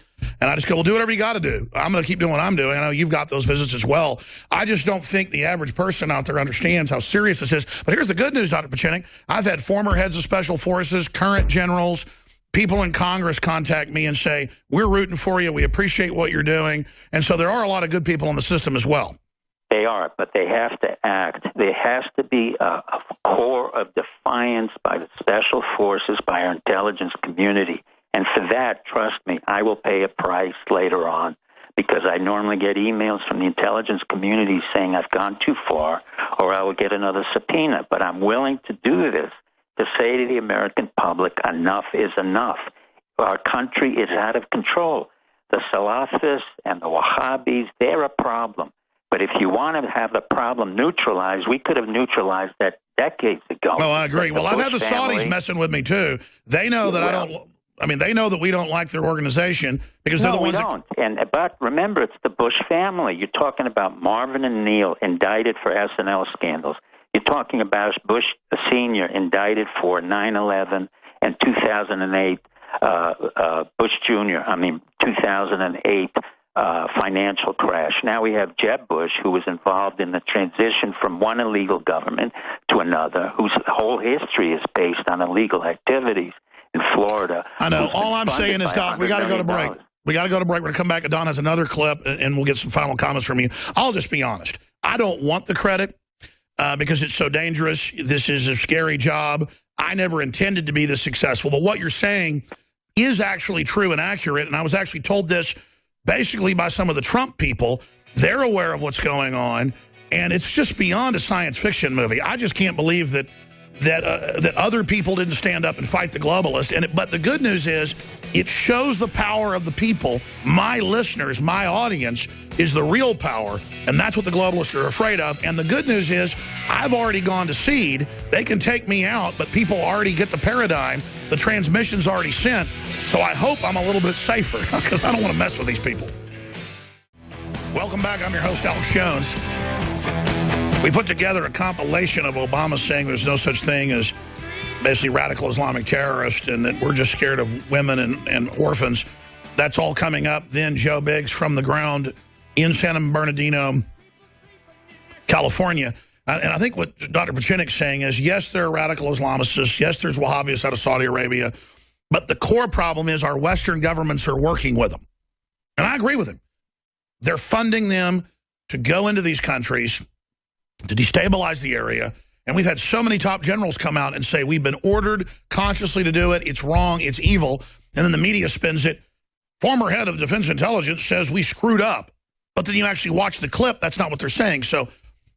And I just go, well, do whatever you got to do. I'm going to keep doing what I'm doing. I know you've got those visits as well. I just don't think the average person out there understands how serious this is. But here's the good news, Dr. Pieczenik. I've had former heads of special forces, current generals, people in Congress contact me and say, we're rooting for you. We appreciate what you're doing. And so there are a lot of good people in the system as well. They are, but they have to act. There has to be a core of defiance by the special forces, by our intelligence community. And for that, trust me, I will pay a price later on, because I normally get emails from the intelligence community saying I've gone too far, or I will get another subpoena. But I'm willing to do this to say to the American public, enough is enough. Our country is out of control. The Salafists and the Wahhabis, they're a problem. But if you want to have the problem neutralized, we could have neutralized that decades ago. Oh, I agree. Well, I've had the Saudis messing with me, too. They know that they know that we don't like their organization because they're the ones But remember, it's the Bush family. You're talking about Marvin and Neil indicted for SNL scandals. You're talking about Bush Sr. indicted for 9/11 and 2008, Bush Jr., 2008 financial crash. Now we have Jeb Bush, who was involved in the transition from one illegal government to another, whose whole history is based on illegal activities in Florida. I know. All I'm saying is, Doc, we got to go to break. We got to go to break. We're going to come back. Don has another clip, and we'll get some final comments from you. I'll just be honest. I don't want the credit because it's so dangerous. This is a scary job. I never intended to be this successful. But what you're saying is actually true and accurate, and I was actually told this basically by some of the Trump people. They're aware of what's going on, and it's just beyond a science fiction movie. I just can't believe that that other people didn't stand up and fight the globalists. But the good news is it shows the power of the people. My listeners, my audience is the real power, and that's what the globalists are afraid of. And the good news is I've already gone to seed. They can take me out, but people already get the paradigm. The transmission's already sent, so I hope I'm a little bit safer because I don't want to mess with these people. Welcome back. I'm your host, Alex Jones. We put together a compilation of Obama saying there's no such thing as basically radical Islamic terrorists and that we're just scared of women and orphans. That's all coming up. Then Joe Biggs from the ground in San Bernardino, California. And I think what Dr. Pieczenik's saying is, yes, there are radical Islamists. Yes, there's Wahhabis out of Saudi Arabia. But the core problem is our Western governments are working with them. And I agree with him. They're funding them to go into these countries to destabilize the area. And we've had so many top generals come out and say, we've been ordered consciously to do it. It's wrong. It's evil. And then the media spins it. Former head of Defense Intelligence says we screwed up. But then you actually watch the clip. That's not what they're saying. So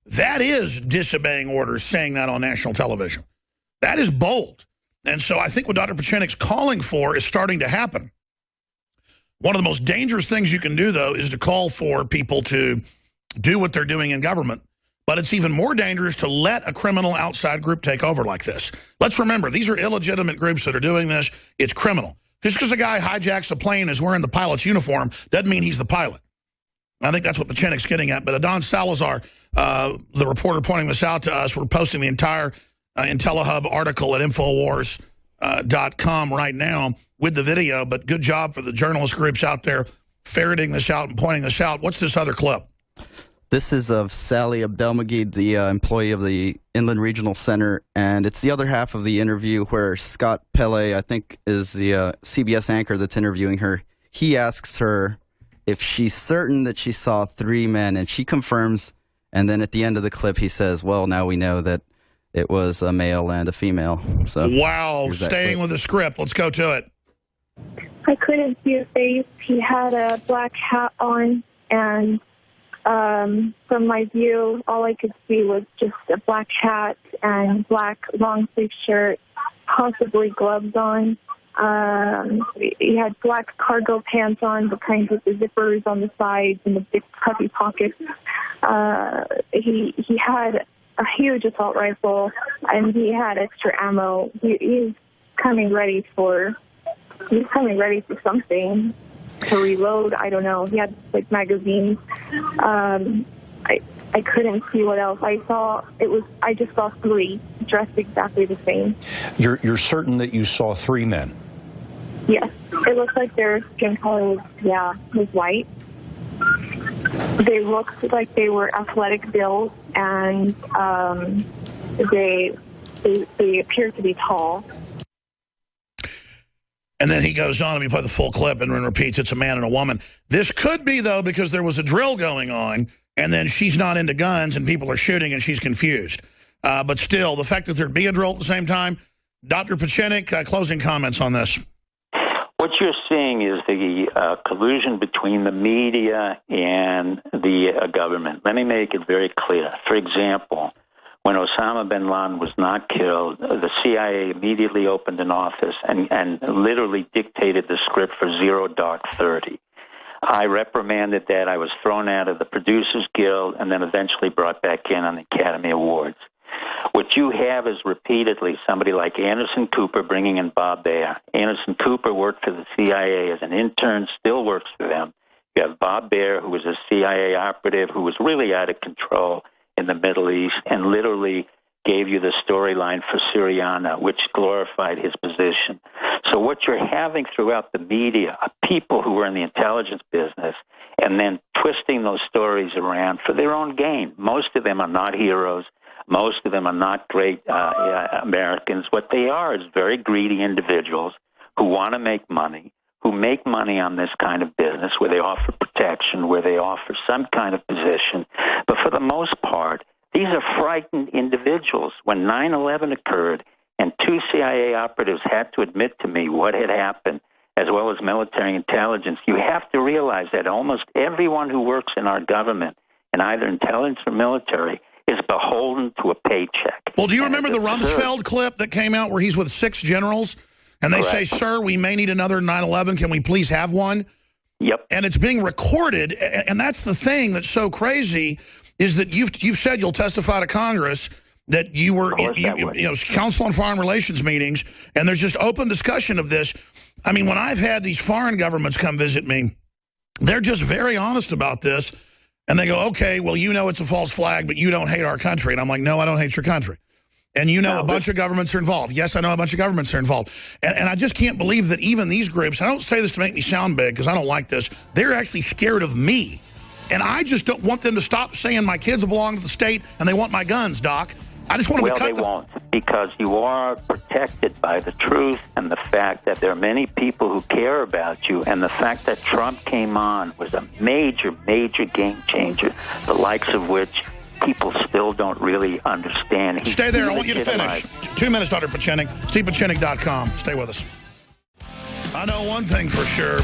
that is disobeying orders, saying that on national television. That is bold. And so I think what Dr. Pieczenik's calling for is starting to happen. One of the most dangerous things you can do, though, is to call for people to do what they're doing in government. But it's even more dangerous to let a criminal outside group take over like this. Let's remember, these are illegitimate groups that are doing this. It's criminal. Just because a guy hijacks a plane and is wearing the pilot's uniform doesn't mean he's the pilot. I think that's what Pieczenik's getting at. But Adon Salazar, the reporter pointing this out to us, we're posting the entire IntelliHub article at Infowars.com right now with the video. But good job for the journalist groups out there ferreting this out and pointing this out. What's this other clip? This is of Sally Abdelmagid, the employee of the Inland Regional Center, and it's the other half of the interview where Scott Pele, I think, is the CBS anchor that's interviewing her. He asks her if she's certain that she saw 3 men, and she confirms, and then at the end of the clip he says, well, now we know that it was a male and a female. So wow, staying with the script. Let's go to it. I couldn't see his face. He had a black hat on, and from my view, all I could see was just a black hat and black long-sleeve shirt, possibly gloves on. He had black cargo pants on, the kinds with the zippers on the sides and the big puffy pockets. He had a huge assault rifle, and he had extra ammo. He's coming ready for something. To reload, I don't know. He had like magazines. I couldn't see what else. I just saw 3 dressed exactly the same. You're certain that you saw 3 men? Yes. It looks like their skin color was white. They looked like they were athletic build, and they appeared to be tall. And then he goes on and we play the full clip and then repeats it's a man and a woman. This could be, though, because there was a drill going on and then she's not into guns and people are shooting and she's confused. But still, the fact that there'd be a drill at the same time. Dr. Pieczenik, closing comments on this. What you're seeing is the collusion between the media and the government. Let me make it very clear. For example, when Osama bin Laden was not killed, the CIA immediately opened an office and literally dictated the script for 0 Dark 30. I reprimanded that. I was thrown out of the Producers Guild and then eventually brought back in on the Academy Awards. What you have is repeatedly somebody like Anderson Cooper bringing in Bob Baer. Anderson Cooper worked for the CIA as an intern, still works for them. You have Bob Baer, who was a CIA operative who was really out of control in the Middle East and literally gave you the storyline for Syriana, which glorified his position. So what you're having throughout the media are people who are in the intelligence business and then twisting those stories around for their own gain. Most of them are not heroes. Most of them are not great Americans. What they are is very greedy individuals who want to make money, who make money on this kind of business where they offer protection, where they offer some kind of position. But for the most part, these are frightened individuals. When 9/11 occurred and 2 CIA operatives had to admit to me what had happened, as well as military intelligence, you have to realize that almost everyone who works in our government, in either intelligence or military, is beholden to a paycheck. Well, do you remember the Rumsfeld clip that came out where he's with 6 generals? And they say, sir, we may need another 9/11. Can we please have one? Yep. And it's being recorded. And that's the thing that's so crazy is that you've said you'll testify to Congress that you were Council on Foreign Relations meetings, and there's just open discussion of this. I mean, when I've had these foreign governments come visit me, they're just very honest about this. And they go, okay, well, you know it's a false flag, but you don't hate our country. And I'm like, no, I don't hate your country. And you know a bunch of governments are involved. Yes, I know a bunch of governments are involved. And I just can't believe that even these groups, I don't say this to make me sound big because I don't like this, they're actually scared of me. And I just don't want them to stop saying my kids belong to the state and they want my guns, Doc. I just want them to cut them. Well, they won't, because you are protected by the truth and the fact that there are many people who care about you, and the fact that Trump came on was a major, major game changer, the likes of which people still don't really understand. Stay there. I want you to finish. 2 minutes, Dr. Pieczenik. StevePieczenik.com. Stay with us. I know one thing for sure.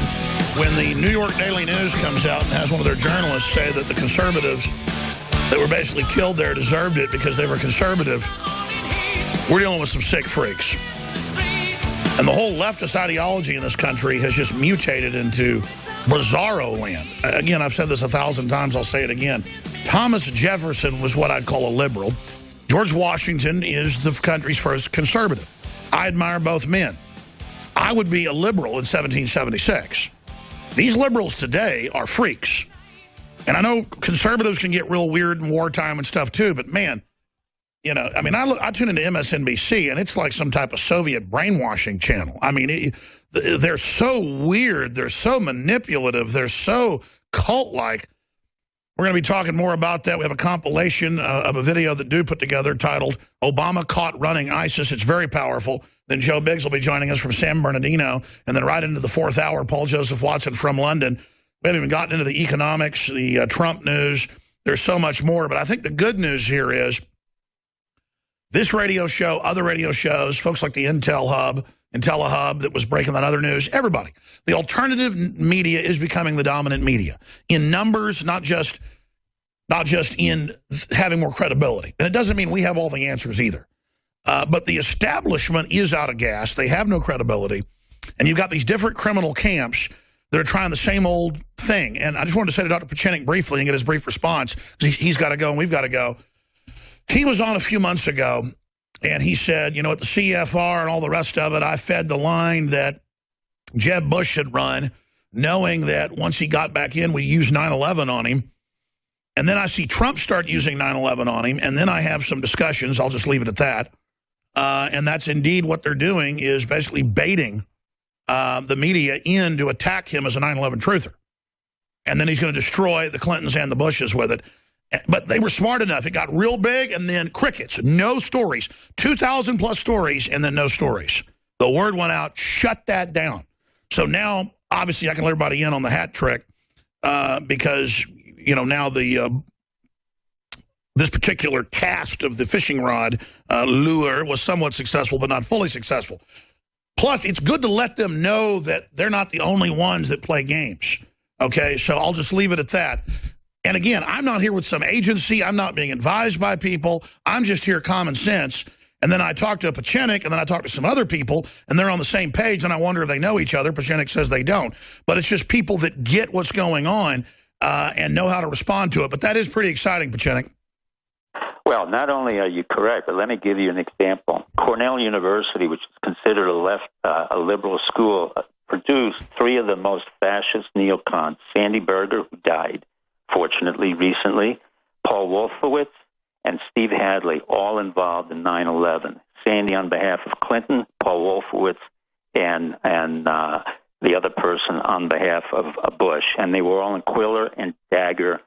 When the New York Daily News comes out and has one of their journalists say that the conservatives that were basically killed there deserved it because they were conservative, we're dealing with some sick freaks. And the whole leftist ideology in this country has just mutated into bizarro land. Again, I've said this 1,000 times. I'll say it again. Thomas Jefferson was what I'd call a liberal. George Washington is the country's first conservative. I admire both men. I would be a liberal in 1776. These liberals today are freaks. And I know conservatives can get real weird in wartime and stuff too, but man, you know, I mean, I tune into MSNBC and it's like some type of Soviet brainwashing channel. I mean, they're so weird. They're so manipulative. They're so cult-like. We're going to be talking more about that. We have a compilation of a video that Dew put together titled Obama Caught Running ISIS. It's very powerful. Then Joe Biggs will be joining us from San Bernardino. And then right into the 4th hour, Paul Joseph Watson from London. We haven't even gotten into the economics, the Trump news. There's so much more. But I think the good news here is this radio show, other radio shows, folks like the IntelliHub that was breaking that other news, everybody. The alternative media is becoming the dominant media in numbers, not just in having more credibility. And it doesn't mean we have all the answers either. But the establishment is out of gas. They have no credibility. And you've got these different criminal camps that are trying the same old thing. And I just wanted to say to Dr. Pieczenik briefly and get his brief response. He's got to go and we've got to go. He was on a few months ago, and he said, you know, at the CFR and all the rest of it, I fed the line that Jeb Bush had run, knowing that once he got back in, we used 9/11 on him. And then I see Trump start using 9/11 on him, and then I have some discussions. I'll just leave it at that. And that's indeed what they're doing, is basically baiting the media in to attack him as a 9/11 truther. And then he's going to destroy the Clintons and the Bushes with it. But they were smart enough. It got real big, and then crickets, no stories. 2,000 plus stories, and then no stories. The word went out, shut that down. So now, obviously, I can let everybody in on the hat trick because, you know, now the this particular cast of the fishing rod lure was somewhat successful, but not fully successful. Plus, it's good to let them know that they're not the only ones that play games. Okay, so I'll just leave it at that. And again, I'm not here with some agency. I'm not being advised by people. I'm just here common sense. And then I talk to Pieczenik, and then I talk to some other people, and they're on the same page, and I wonder if they know each other. Pieczenik says they don't. But it's just people that get what's going on and know how to respond to it. But that is pretty exciting, Pieczenik. Well, not only are you correct, but let me give you an example. Cornell University, which is considered a liberal school, produced 3 of the most fascist neocons: Sandy Berger, who died, fortunately, recently, Paul Wolfowitz, and Steve Hadley, all involved in 9/11. Sandy on behalf of Clinton, Paul Wolfowitz, and the other person on behalf of Bush. And they were all in Quiller and Dagger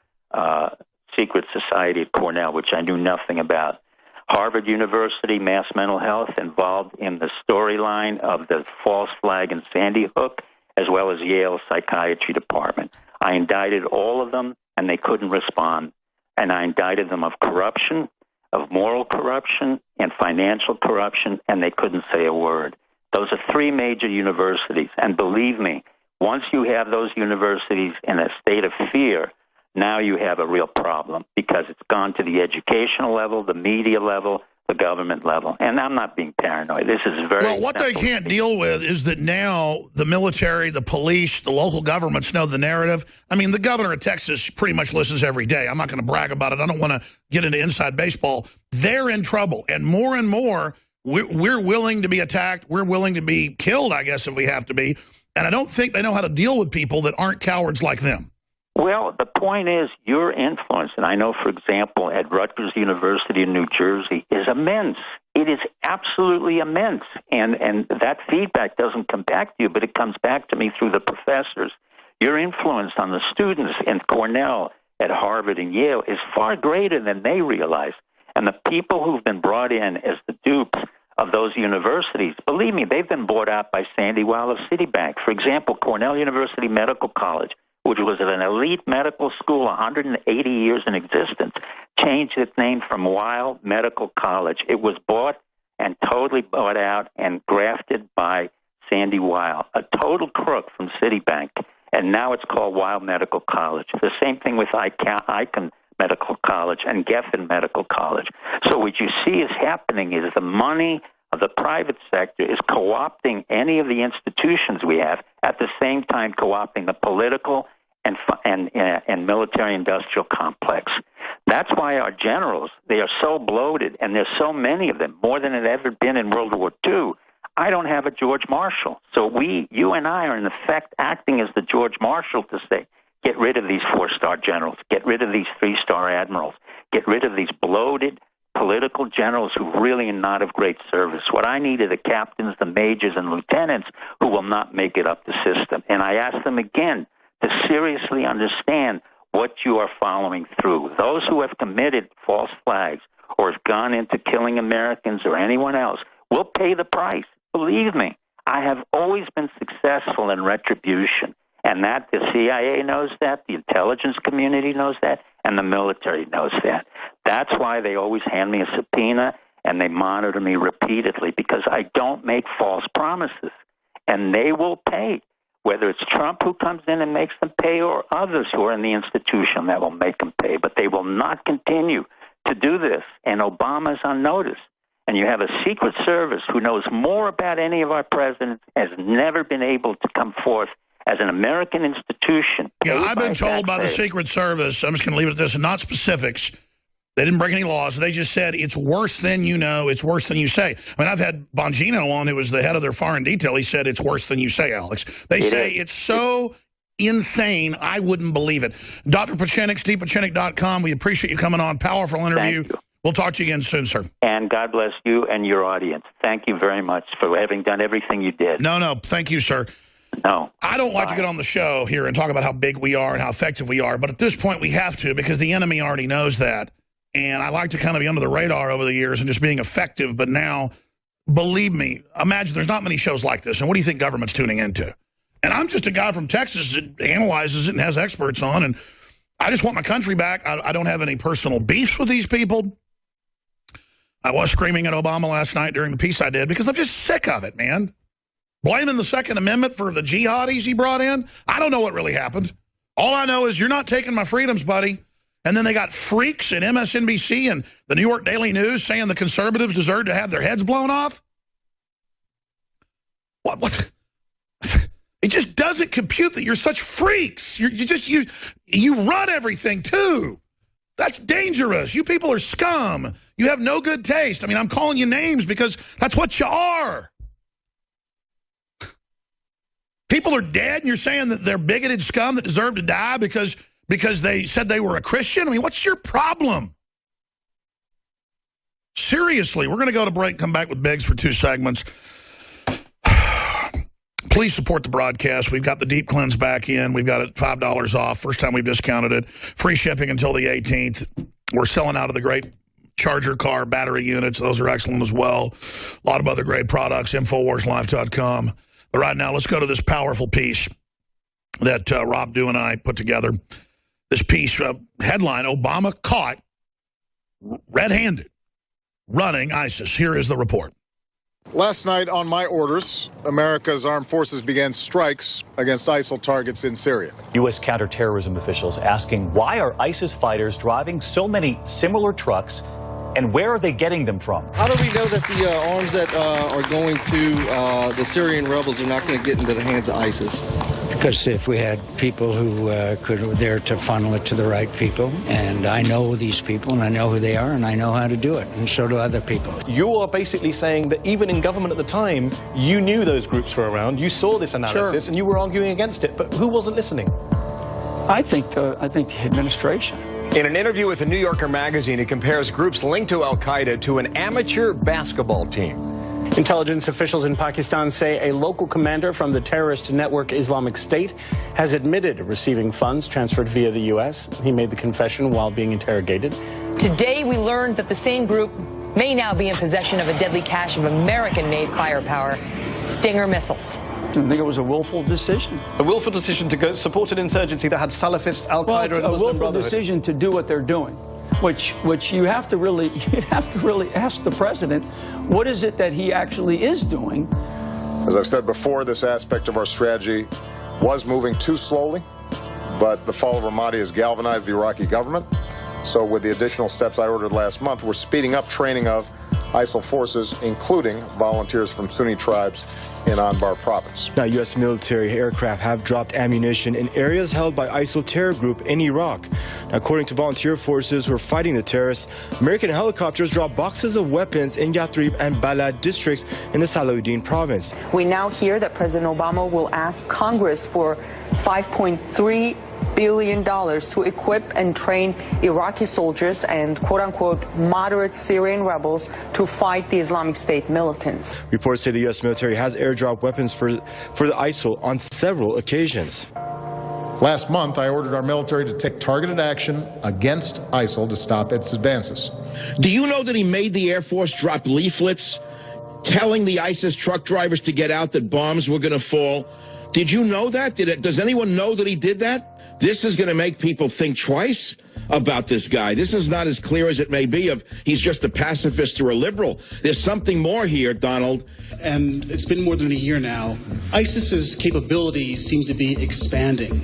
secret society at Cornell, which I knew nothing about. Harvard University, Mass Mental Health, involved in the storyline of the false flag and Sandy Hook, as well as Yale's psychiatry department. I indicted all of them, and they couldn't respond. And I indicted them of corruption, of moral corruption, and financial corruption, and they couldn't say a word. Those are 3 major universities. And believe me, once you have those universities in a state of fear, now you have a real problem because it's gone to the educational level, the media level, the government level. And I'm not being paranoid. This is very well, what they can't deal with is that now the military, the police, the local governments know the narrative. I mean, the governor of Texas pretty much listens every day. I'm not going to brag about it. I don't want to get into inside baseball. They're in trouble. And more, we're willing to be attacked. We're willing to be killed, I guess, if we have to be. And I don't think they know how to deal with people that aren't cowards like them. Well, the point is your influence, and I know, for example, at Rutgers University in New Jersey, is immense. It is absolutely immense. And that feedback doesn't come back to you, but it comes back to me through the professors. Your influence on the students in Cornell, at Harvard, and Yale is far greater than they realize. And the people who've been brought in as the dupes of those universities, believe me, they've been bought out by Sandy Weil of Citibank. For example, Cornell University Medical College, which was an elite medical school, 180 years in existence, changed its name from Weil Medical College. It was bought and totally bought out and grafted by Sandy Weil, a total crook from Citibank, and now it's called Weil Medical College. The same thing with Icahn Medical College and Geffen Medical College. So what you see is happening is the money of the private sector is co-opting any of the institutions we have, at the same time co-opting the political and military-industrial complex. That's why our generals, they are so bloated, and there's so many of them, more than had ever been in World War II. I don't have a George Marshall. So you and I are in effect acting as the George Marshall to say, get rid of these 4-star generals, get rid of these 3-star admirals, get rid of these bloated political generals who really are not of great service. What I need are the captains, the majors, and lieutenants who will not make it up the system. And I ask them again to seriously understand what you are following through. Those who have committed false flags or have gone into killing Americans or anyone else will pay the price. Believe me, I have always been successful in retribution. And that the CIA knows that, the intelligence community knows that, and the military knows that. That's why they always hand me a subpoena and they monitor me repeatedly, because I don't make false promises. And they will pay, whether it's Trump who comes in and makes them pay or others who are in the institution that will make them pay. But they will not continue to do this. And Obama's on notice. And you have a Secret Service who knows more about any of our presidents, has never been able to come forth as an American institution. Yeah, I've been told by the Secret Service, I'm just going to leave it at this, and not specifics. They didn't break any laws. They just said it's worse than you know, it's worse than you say. I mean, I've had Bongino on, who was the head of their foreign detail. He said it's worse than you say, Alex. They say it's so insane, I wouldn't believe it. Dr. Pieczenik, stevepieczenik.com. We appreciate you coming on. Powerful interview. We'll talk to you again soon, sir. And God bless you and your audience. Thank you very much for having done everything you did. No, thank you, sir. No. I don't like to get on the show here and talk about how big we are and how effective we are, but at this point we have to, because the enemy already knows that. And I like to kind of be under the radar over the years and just being effective, but now, believe me, imagine there's not many shows like this, and what do you think government's tuning into? And I'm just a guy from Texas that analyzes it and has experts on, and I just want my country back. I don't have any personal beefs with these people. I was screaming at Obama last night during the piece I did because I'm just sick of it, man. Blaming the Second Amendment for the jihadis he brought in. I don't know what really happened. All I know is you're not taking my freedoms, buddy. And then they got freaks at MSNBC and the New York Daily News saying the conservatives deserve to have their heads blown off. What? It just doesn't compute that you're such freaks. You run everything, too. That's dangerous. You people are scum. You have no good taste. I mean, I'm calling you names because that's what you are. People are dead, and you're saying that they're bigoted scum that deserve to die because they said they were a Christian? I mean, what's your problem? Seriously, we're going to go to break and come back with Biggs for 2 segments. Please support the broadcast. We've got the Deep Cleanse back in. We've got it $5 off. First time we've discounted it. Free shipping until the 18th. We're selling out of the great charger car battery units. Those are excellent as well. A lot of other great products. InfoWarsLife.com. But right now, let's go to this powerful piece that Rob Dew and I put together. This piece, headline, Obama caught red-handed running ISIS. Here is the report. Last night, on my orders, America's armed forces began strikes against ISIL targets in Syria. U.S. counterterrorism officials asking why are ISIS fighters driving so many similar trucks, and where are they getting them from? How do we know that the arms that are going to the Syrian rebels are not going to get into the hands of ISIS? Because if we had people who were there to funnel it to the right people, and I know these people, and I know who they are, and I know how to do it, and so do other people. You are basically saying that even in government at the time, you knew those groups were around, you saw this analysis, and you were arguing against it, but who wasn't listening? I think the administration. In an interview with the New Yorker magazine, he compares groups linked to al-Qaeda to an amateur basketball team. Intelligence officials in Pakistan say a local commander from the terrorist network Islamic State has admitted receiving funds transferred via the U.S. He made the confession while being interrogated. Today, we learned that the same group may now be in possession of a deadly cache of American-made firepower, Stinger missiles. I think it was a willful decision. A willful decision to go support an insurgency that had Salafist, al-Qaeda, and a Muslim willful Brotherhood. decision to do what they're doing, which you have to really ask the president, what is it that he actually is doing? As I've said before, this aspect of our strategy was moving too slowly, but the fall of Ramadi has galvanized the Iraqi government. So with the additional steps I ordered last month, we're speeding up training of ISIL forces, including volunteers from Sunni tribes in Anbar province. Now, U.S. military aircraft have dropped ammunition in areas held by ISIL terror group in Iraq. Now, according to volunteer forces who are fighting the terrorists, American helicopters dropped boxes of weapons in Yathrib and Balad districts in the Salahuddin province. We now hear that President Obama will ask Congress for $5.3 billion to equip and train Iraqi soldiers and quote-unquote moderate Syrian rebels to fight the Islamic State militants. Reports say the U.S. military has airdropped weapons for the ISIL on several occasions. Last month, I ordered our military to take targeted action against ISIL to stop its advances. Do you know that he made the Air Force drop leaflets telling the ISIS truck drivers to get out, that bombs were going to fall? Did you know that? Does anyone know that he did that? This is going to make people think twice about this guy. This is not as clear as it may be of he's just a pacifist or a liberal. There's something more here, Donald. And it's been more than a year now. ISIS's capabilities seem to be expanding.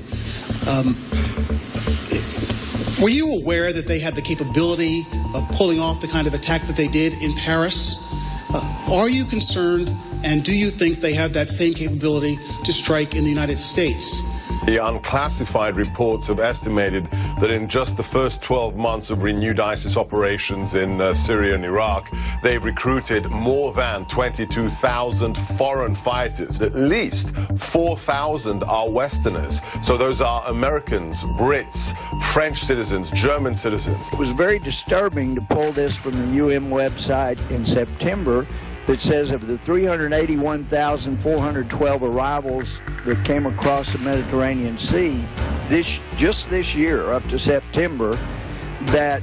Were you aware that they had the capability of pulling off the kind of attack that they did in Paris? Are you concerned, and do you think they have that same capability to strike in the United States? The unclassified reports have estimated that in just the first 12 months of renewed ISIS operations in Syria and Iraq, they've recruited more than 22,000 foreign fighters. At least 4,000 are Westerners. So those are Americans, Brits, French citizens, German citizens. It was very disturbing to pull this from the UM website in September that says of the 381,412 arrivals that came across the Mediterranean Sea just this year up to September, that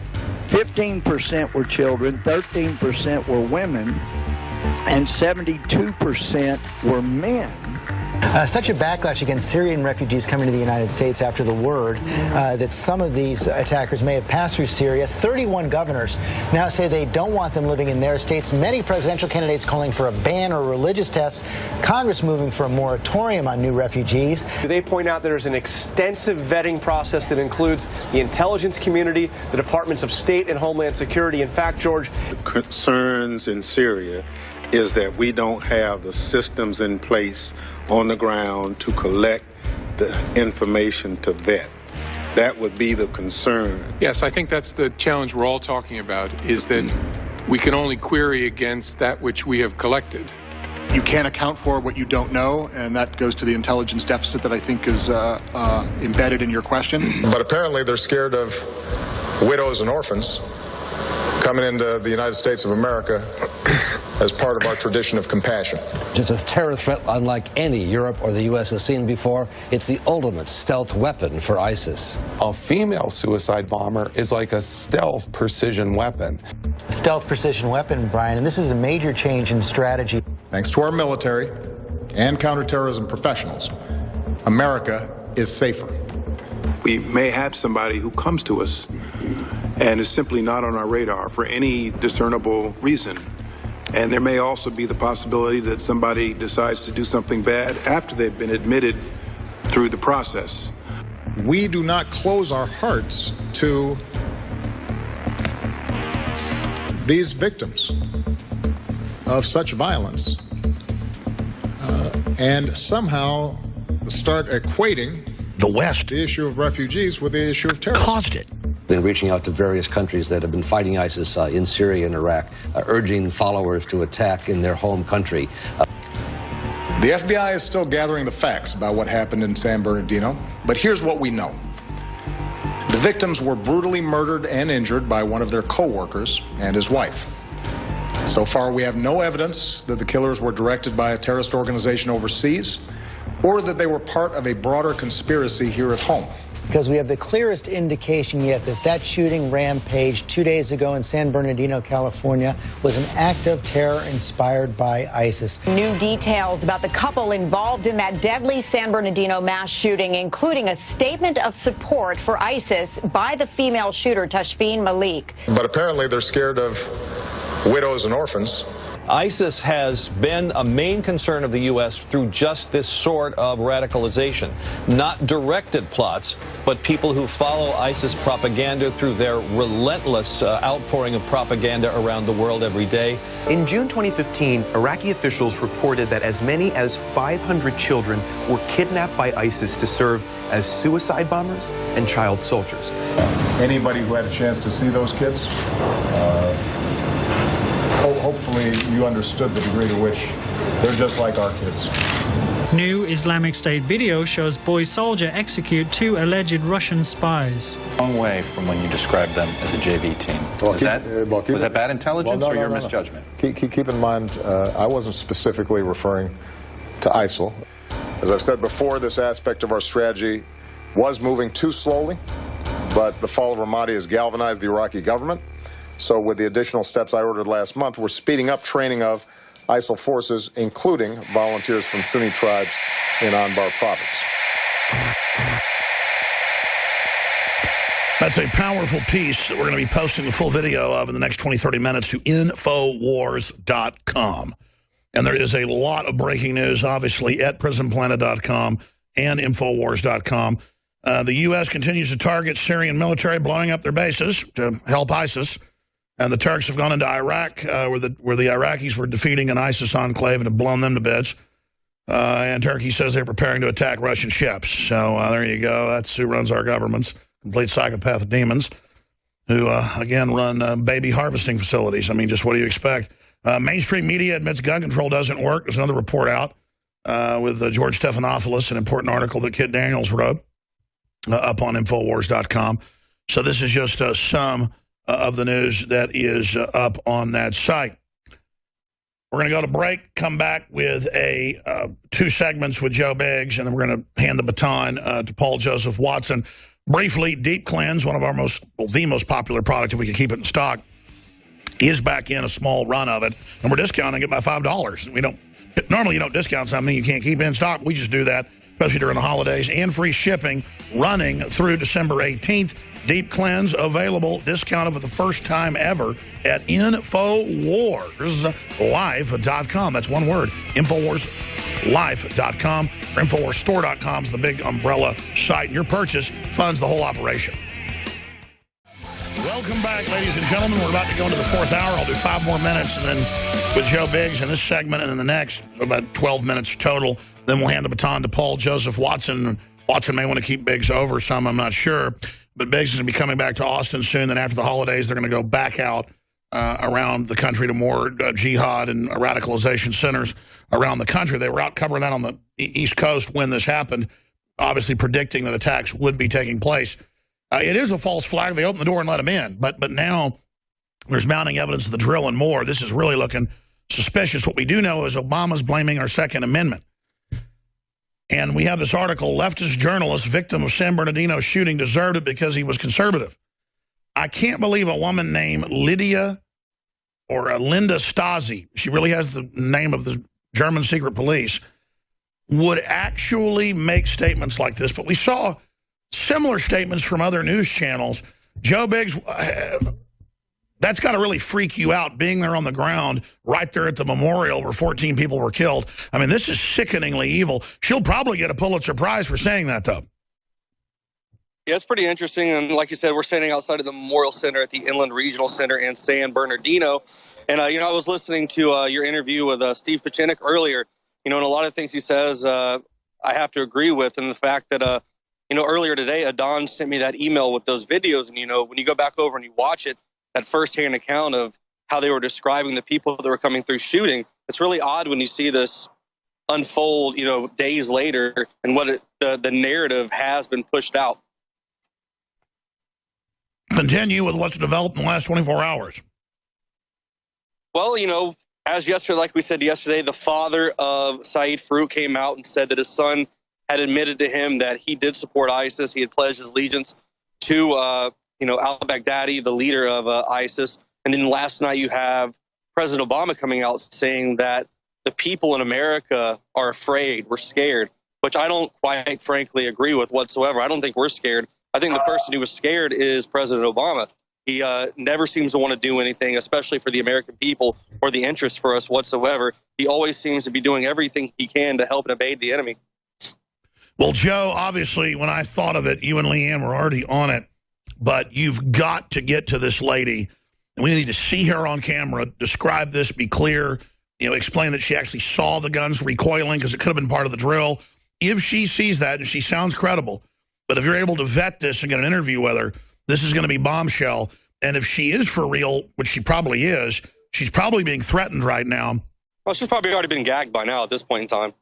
15% were children, 13% were women, and 72% were men. Such a backlash against Syrian refugees coming to the United States after the word that some of these attackers may have passed through Syria. 31 governors now say they don't want them living in their states. Many presidential candidates calling for a ban or religious tests. Congress moving for a moratorium on new refugees. They point out there's an extensive vetting process that includes the intelligence community, the Departments of State and Homeland Security. In fact, George, concerns in Syria is that we don't have the systems in place on the ground to collect the information to vet. That would be the concern. Yes, I think that's the challenge we're all talking about, is that we can only query against that which we have collected. You can't account for what you don't know, and that goes to the intelligence deficit that I think is embedded in your question. But apparently they're scared of widows and orphans coming into the United States of America as part of our tradition of compassion. It's a terror threat unlike any Europe or the U.S. has seen before. It's the ultimate stealth weapon for ISIS. A female suicide bomber is like a stealth precision weapon. A stealth precision weapon, Brian, and this is a major change in strategy. Thanks to our military and counterterrorism professionals, America is safer. We may have somebody who comes to us and is simply not on our radar for any discernible reason. And there may also be the possibility that somebody decides to do something bad after they've been admitted through the process. We do not close our hearts to these victims of such violence and somehow start equating the West, the issue of refugees, with the issue of terror. Caused it. Been reaching out to various countries that have been fighting ISIS in Syria and Iraq, urging followers to attack in their home country. The FBI is still gathering the facts about what happened in San Bernardino, but here's what we know. The victims were brutally murdered and injured by one of their co-workers and his wife. So far, we have no evidence that the killers were directed by a terrorist organization overseas or that they were part of a broader conspiracy here at home. Because we have the clearest indication yet that that shooting rampage 2 days ago in San Bernardino, California, was an act of terror inspired by ISIS. New details about the couple involved in that deadly San Bernardino mass shooting, including a statement of support for ISIS by the female shooter, Tashfeen Malik. But apparently they're scared of widows and orphans. ISIS has been a main concern of the U.S. through just this sort of radicalization. Not directed plots, but people who follow ISIS propaganda through their relentless outpouring of propaganda around the world every day. In June 2015, Iraqi officials reported that as many as 500 children were kidnapped by ISIS to serve as suicide bombers and child soldiers. Anybody who had a chance to see those kids, hopefully you understood the degree to which they're just like our kids. New Islamic State video shows boy soldier execute 2 alleged Russian spies. Long way from when you described them as a JV team. Was that bad intelligence or your misjudgment? Keep in mind, I wasn't specifically referring to ISIL. As I've said before, this aspect of our strategy was moving too slowly, but the fall of Ramadi has galvanized the Iraqi government. So with the additional steps I ordered last month, we're speeding up training of ISIL forces, including volunteers from Sunni tribes in Anbar province. That's a powerful piece that we're going to be posting the full video of in the next 20-30 minutes to Infowars.com. And there is a lot of breaking news, obviously, at PrisonPlanet.com and Infowars.com. The U.S. continues to target Syrian military, blowing up their bases to help ISIS. And the Turks have gone into Iraq, where the Iraqis were defeating an ISIS enclave and have blown them to bits. And Turkey says they're preparing to attack Russian ships. So there you go. That's who runs our governments. Complete psychopath demons who, again, run baby harvesting facilities. I mean, just what do you expect? Mainstream media admits gun control doesn't work. There's another report out with George Stephanopoulos, an important article that Kit Daniels wrote up on Infowars.com. So this is just some of the news that is up on that site. We're going to go to break, come back with 2 segments with Joe Biggs, and then we're going to hand the baton to Paul Joseph Watson. Briefly, Deep Cleanse, one of our the most popular product, if we can keep it in stock, is back in a small run of it, and we're discounting it by $5. Normally you don't discount something you can't keep in stock. We just do that, especially during the holidays, and free shipping running through December 18th. Deep Cleanse available, discounted for the first time ever at InfoWarsLife.com. That's one word, InfoWarsLife.com. Or InfoWarsStore.com is the big umbrella site. Your purchase funds the whole operation. Welcome back, ladies and gentlemen. We're about to go into the 4th hour. I'll do 5 more minutes, and then with Joe Biggs in this segment, and then the next, about 12 minutes total. Then we'll hand the baton to Paul Joseph Watson. Watson may want to keep Biggs over some, I'm not sure. But Biggs is going to be coming back to Austin soon. Then after the holidays, they're going to go back out around the country to more jihad and radicalization centers around the country. They were out covering that on the East Coast when this happened, obviously predicting that attacks would be taking place. It is a false flag. They opened the door and let them in. But now there's mounting evidence of the drill and more. This is really looking suspicious. What we do know is Obama's blaming our Second Amendment. And we have this article, leftist journalist, victim of San Bernardino shooting, deserved it because he was conservative. I can't believe a woman named Linda Stasi, she really has the name of the German secret police, would actually make statements like this. But we saw similar statements from other news channels. Joe Biggs, That's got to really freak you out, being there on the ground, right there at the memorial where 14 people were killed. I mean, this is sickeningly evil. She'll probably get a Pulitzer Prize for saying that, though. Yeah, it's pretty interesting. And like you said, we're standing outside of the Memorial Center at the Inland Regional Center in San Bernardino. And, I was listening to your interview with Steve Pieczenik earlier, and a lot of things he says I have to agree with. And the fact that, earlier today, Adon sent me that email with those videos. And, when you go back over and you watch it, that firsthand account of how they were describing the people that were coming through shooting, it's really odd when you see this unfold, days later, and what the narrative has been pushed out. Continue with what's developed in the last 24 hours. Well, as yesterday, like we said yesterday, the father of Saeed Farouk came out and said that his son had admitted to him that he did support ISIS. He had pledged his allegiance to, al-Baghdadi, the leader of ISIS. And then last night you have President Obama coming out saying that the people in America are afraid, we're scared, which I don't quite frankly agree with whatsoever. I don't think we're scared. I think the person who was scared is President Obama. He never seems to want to do anything, especially for the American people or the interest for us whatsoever. He always seems to be doing everything he can to help and evade the enemy. Well, Joe, obviously, when I thought of it, you and Leanne were already on it, but you've got to get to this lady. We need to see her on camera, describe this, be clear, explain that she actually saw the guns recoiling because it could have been part of the drill. If she sees that, and she sounds credible, but if you're able to vet this and get an interview with her, this is going to be bombshell. And if she is for real, which she probably is, she's probably being threatened right now. Well, she's probably already been gagged by now at this point in time.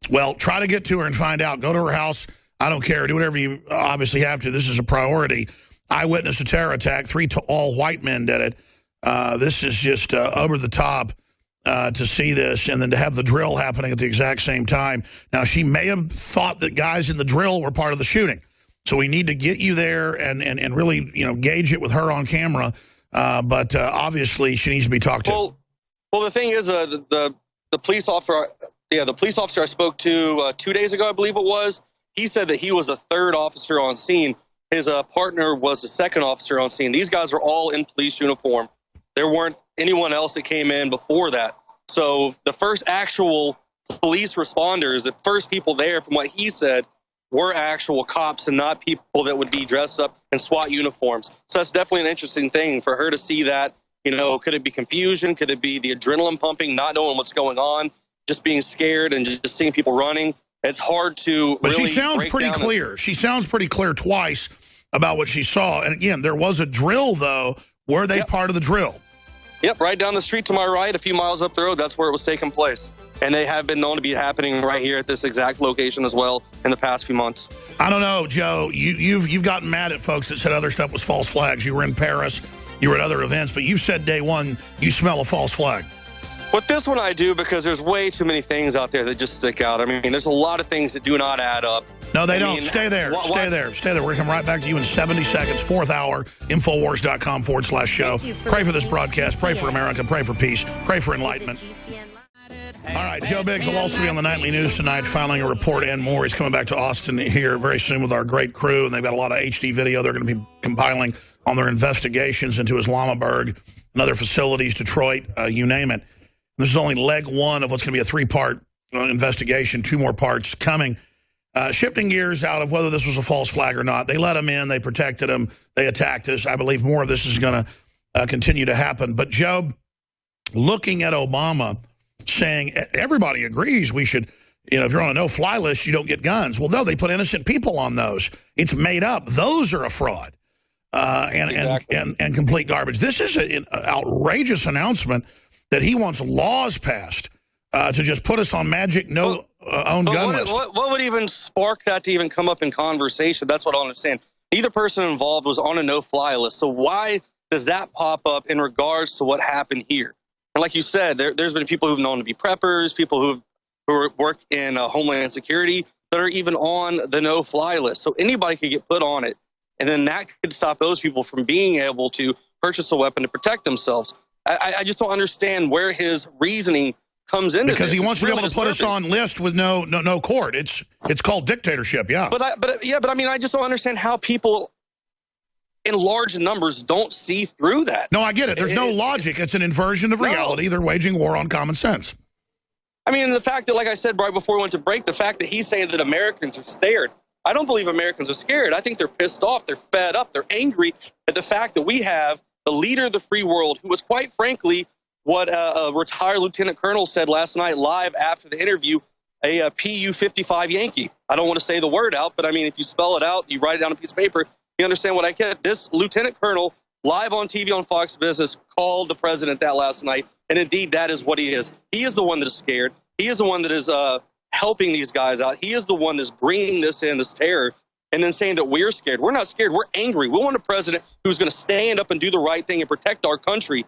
Well, try to get to her and find out. Go to her house. I don't care. Do whatever you obviously have to. This is a priority. I witnessed a terror attack. 3 all-white men did it. This is just over the top to see this and then to have the drill happening at the exact same time. Now, she may have thought that guys in the drill were part of the shooting. So we need to get you there and really, gauge it with her on camera. But obviously, she needs to be talked to. Well, the thing is, the police officer, the police officer I spoke to 2 days ago, I believe it was, he said that he was a third officer on scene. His partner was the second officer on scene. These guys were all in police uniform. There weren't anyone else that came in before that. So the first actual police responders, the first people there, from what he said, were actual cops and not people that would be dressed up in SWAT uniforms. So that's definitely an interesting thing for her to see that. Could it be confusion? Could it be the adrenaline pumping, not knowing what's going on, just being scared and just seeing people running? It's hard to But really she sounds pretty clear. She sounds pretty clear twice about what she saw. And again, there was a drill, though. Were they part of the drill? Yep, right down the street to my right, a few miles up the road, that's where it was taking place. And they have been known to be happening right here at this exact location as well in the past few months. I don't know, Joe. You've gotten mad at folks that said other stuff was false flags. You were in Paris, you were at other events, but you said day one you smell a false flag. With this one I do, because there's way too many things out there that just stick out. I mean, there's a lot of things that do not add up. No, they don't. Stay there. Stay there. Stay there. We're going to come right back to you in 70 seconds. 4th hour, Infowars.com/show. Pray for this broadcast. Pray for America. Pray for peace. Pray for enlightenment. All right, Joe Biggs will also be on the nightly news tonight, filing a report and more. He's coming back to Austin here very soon with our great crew, and they've got a lot of HD video they're going to be compiling on their investigations into Islamabad and other facilities, Detroit, you name it. This is only leg one of what's going to be a 3-part investigation, 2 more parts coming. Shifting gears out of whether this was a false flag or not. They let him in. They protected him. They attacked us. I believe more of this is going to continue to happen. But, Joe, looking at Obama saying everybody agrees we should, if you're on a no-fly list, you don't get guns. Well, no, they put innocent people on those. It's made up. Those are a fraud and complete garbage. This is an outrageous announcement that he wants laws passed to just put us on magic own gun list. What would even spark that to even come up in conversation? That's what I don't understand. Neither person involved was on a no-fly list. So why does that pop up in regards to what happened here? And like you said, there's been people who've known to be preppers, people who work in Homeland Security that are even on the no-fly list. So anybody could get put on it. And then that could stop those people from being able to purchase a weapon to protect themselves. I just don't understand where his reasoning comes into because this. He wants to be able to put us on list with no court. It's called dictatorship, yeah. But I mean, I just don't understand how people in large numbers don't see through that. No, I get it. There's no logic. It's an inversion of reality. They're waging war on common sense. I mean, the fact that, like I said right before we went to break, the fact that he's saying that Americans are scared. I don't believe Americans are scared. I think they're pissed off. They're fed up. They're angry at the fact that we have the leader of the free world, who was, quite frankly, what a retired lieutenant colonel said last night live after the interview, a PU-55 Yankee. I don't want to say the word out, but I mean, if you spell it out, you write it down on a piece of paper, you understand what I get. This lieutenant colonel, live on TV on Fox Business, called the president that last night, and indeed, that is what he is. He is the one that is scared. He is the one that is helping these guys out. He is the one that's bringing this in, this terror, and then saying that we're scared. We're not scared. We're angry. We want a president who's going to stand up and do the right thing and protect our country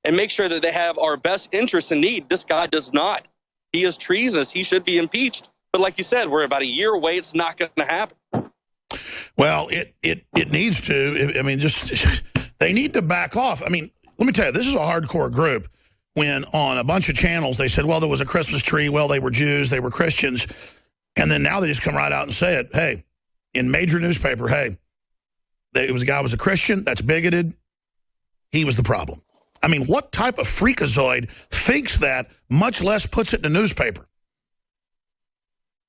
and make sure that they have our best interests in need. This guy does not. He is treasonous. He should be impeached. But like you said, we're about a year away. It's not going to happen. Well, it needs to. I mean, just they need to back off. I mean, let me tell you, this is a hardcore group. When on a bunch of channels they said, well, there was a Christmas tree, well, they were Jews, they were Christians, and then now they just come right out and say it. Hey, in major newspaper, hey, it was a guy was a Christian, that's bigoted, he was the problem. I mean, what type of freakazoid thinks that, much less puts it in a newspaper?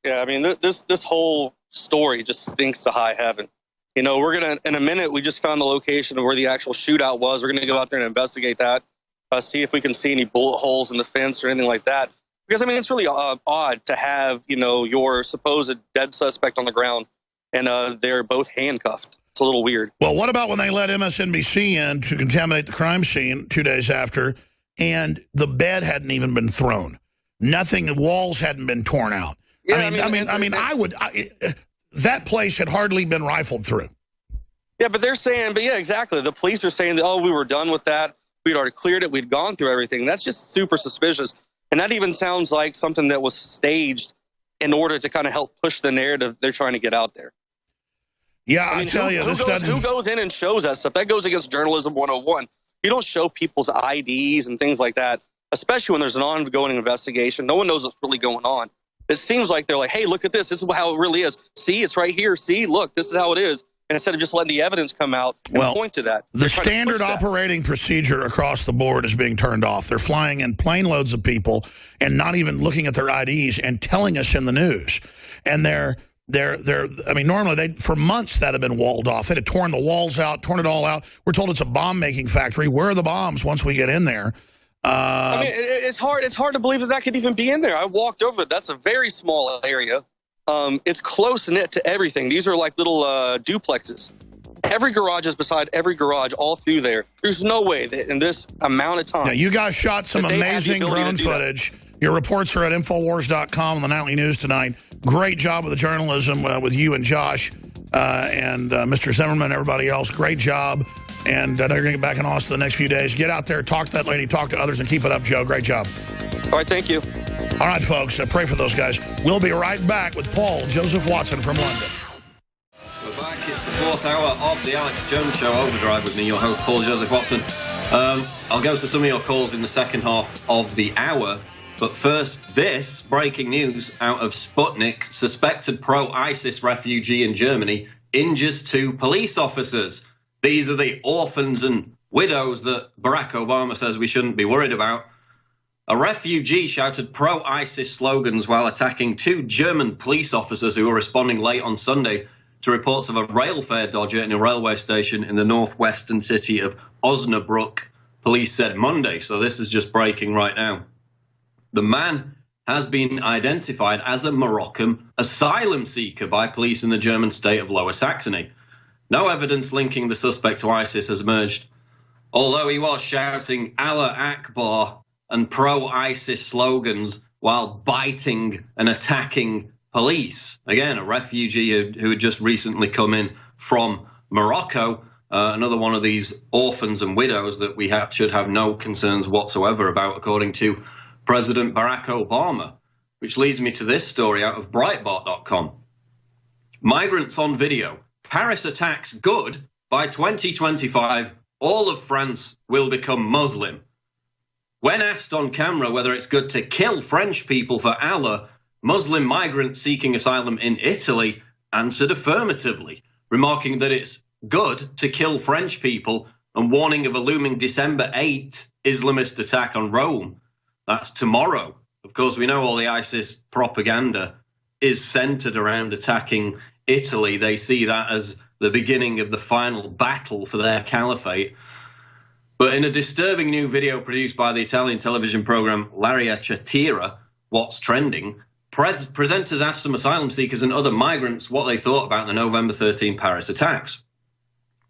Yeah, I mean, this whole story just stinks to high heaven. You know, we're going to, in a minute, we just found the location of where the actual shootout was. We're going to go out there and investigate that. See if we can see any bullet holes in the fence or anything like that. Because, I mean, it's really odd to have, you know, your supposed dead suspect on the ground and they're both handcuffed. It's a little weird. Well, what about when they let MSNBC in to contaminate the crime scene 2 days after and the bed hadn't even been thrown? Nothing, walls hadn't been torn out. Yeah, that place had hardly been rifled through. Yeah, but they're saying, but yeah, exactly. The police are saying that, oh, we were done with that. We'd already cleared it. We'd gone through everything. That's just super suspicious. And that even sounds like something that was staged in order to kind of help push the narrative they're trying to get out there. Yeah, I tell you, who goes in and shows that stuff? That goes against journalism 101. You don't show people's IDs and things like that, especially when there's an ongoing investigation. No one knows what's really going on. It seems like they're like, hey, look at this. This is how it really is. See, it's right here. See, look, this is how it is. And instead of just letting the evidence come out and point to that. The standard operating procedure across the board is being turned off. They're flying in plane loads of people and not even looking at their IDs and telling us in the news. And they're I mean, normally for months that had been walled off. They'd have torn the walls out, torn it all out. We're told it's a bomb-making factory. Where are the bombs once we get in there? I mean, it's hard to believe that could even be in there. I walked over it. That's a very small area. It's close-knit to everything. These are like little duplexes. Every garage is beside every garage all through there. There's no way that in this amount of time... Now, you guys shot some amazing drone footage. Your reports are at Infowars.com on the Nightly News tonight. Great job with the journalism with you and Josh and Mr. Zimmerman and everybody else. Great job. And I know you're going to get back in Austin the next few days. Get out there, talk to that lady, talk to others, and keep it up, Joe. Great job. All right, thank you. All right, folks, pray for those guys. We'll be right back with Paul Joseph Watson from London. We're back. It's the 4th hour of the Alex Jones Show Overdrive with me, your host, Paul Joseph Watson. I'll go to some of your calls in the second half of the hour. But first, this breaking news out of Sputnik. Suspected pro-ISIS refugee in Germany injures 2 police officers. These are the orphans and widows that Barack Obama says we shouldn't be worried about. A refugee shouted pro-ISIS slogans while attacking 2 German police officers who were responding late on Sunday to reports of a rail fare dodger in a railway station in the northwestern city of Osnabrück, police said Monday. So this is just breaking right now. The man has been identified as a Moroccan asylum seeker by police in the German state of Lower Saxony. No evidence linking the suspect to ISIS has emerged, although he was shouting Allah Akbar and pro-ISIS slogans while biting and attacking police. Again, a refugee who had just recently come in from Morocco, another one of these orphans and widows that we should have no concerns whatsoever about, according to President Barack Obama, which leads me to this story out of Breitbart.com. Migrants on video. Paris attacks good. By 2025, all of France will become Muslim. When asked on camera whether it's good to kill French people for Allah, Muslim migrants seeking asylum in Italy answered affirmatively, remarking that it's good to kill French people and warning of a looming December 8th Islamist attack on Rome. That's tomorrow. Of course, we know all the ISIS propaganda is centered around attacking Italy. They see that as the beginning of the final battle for their caliphate. But in a disturbing new video produced by the Italian television program L'aria Chatira, What's Trending, presenters asked some asylum seekers and other migrants what they thought about the November 13 Paris attacks.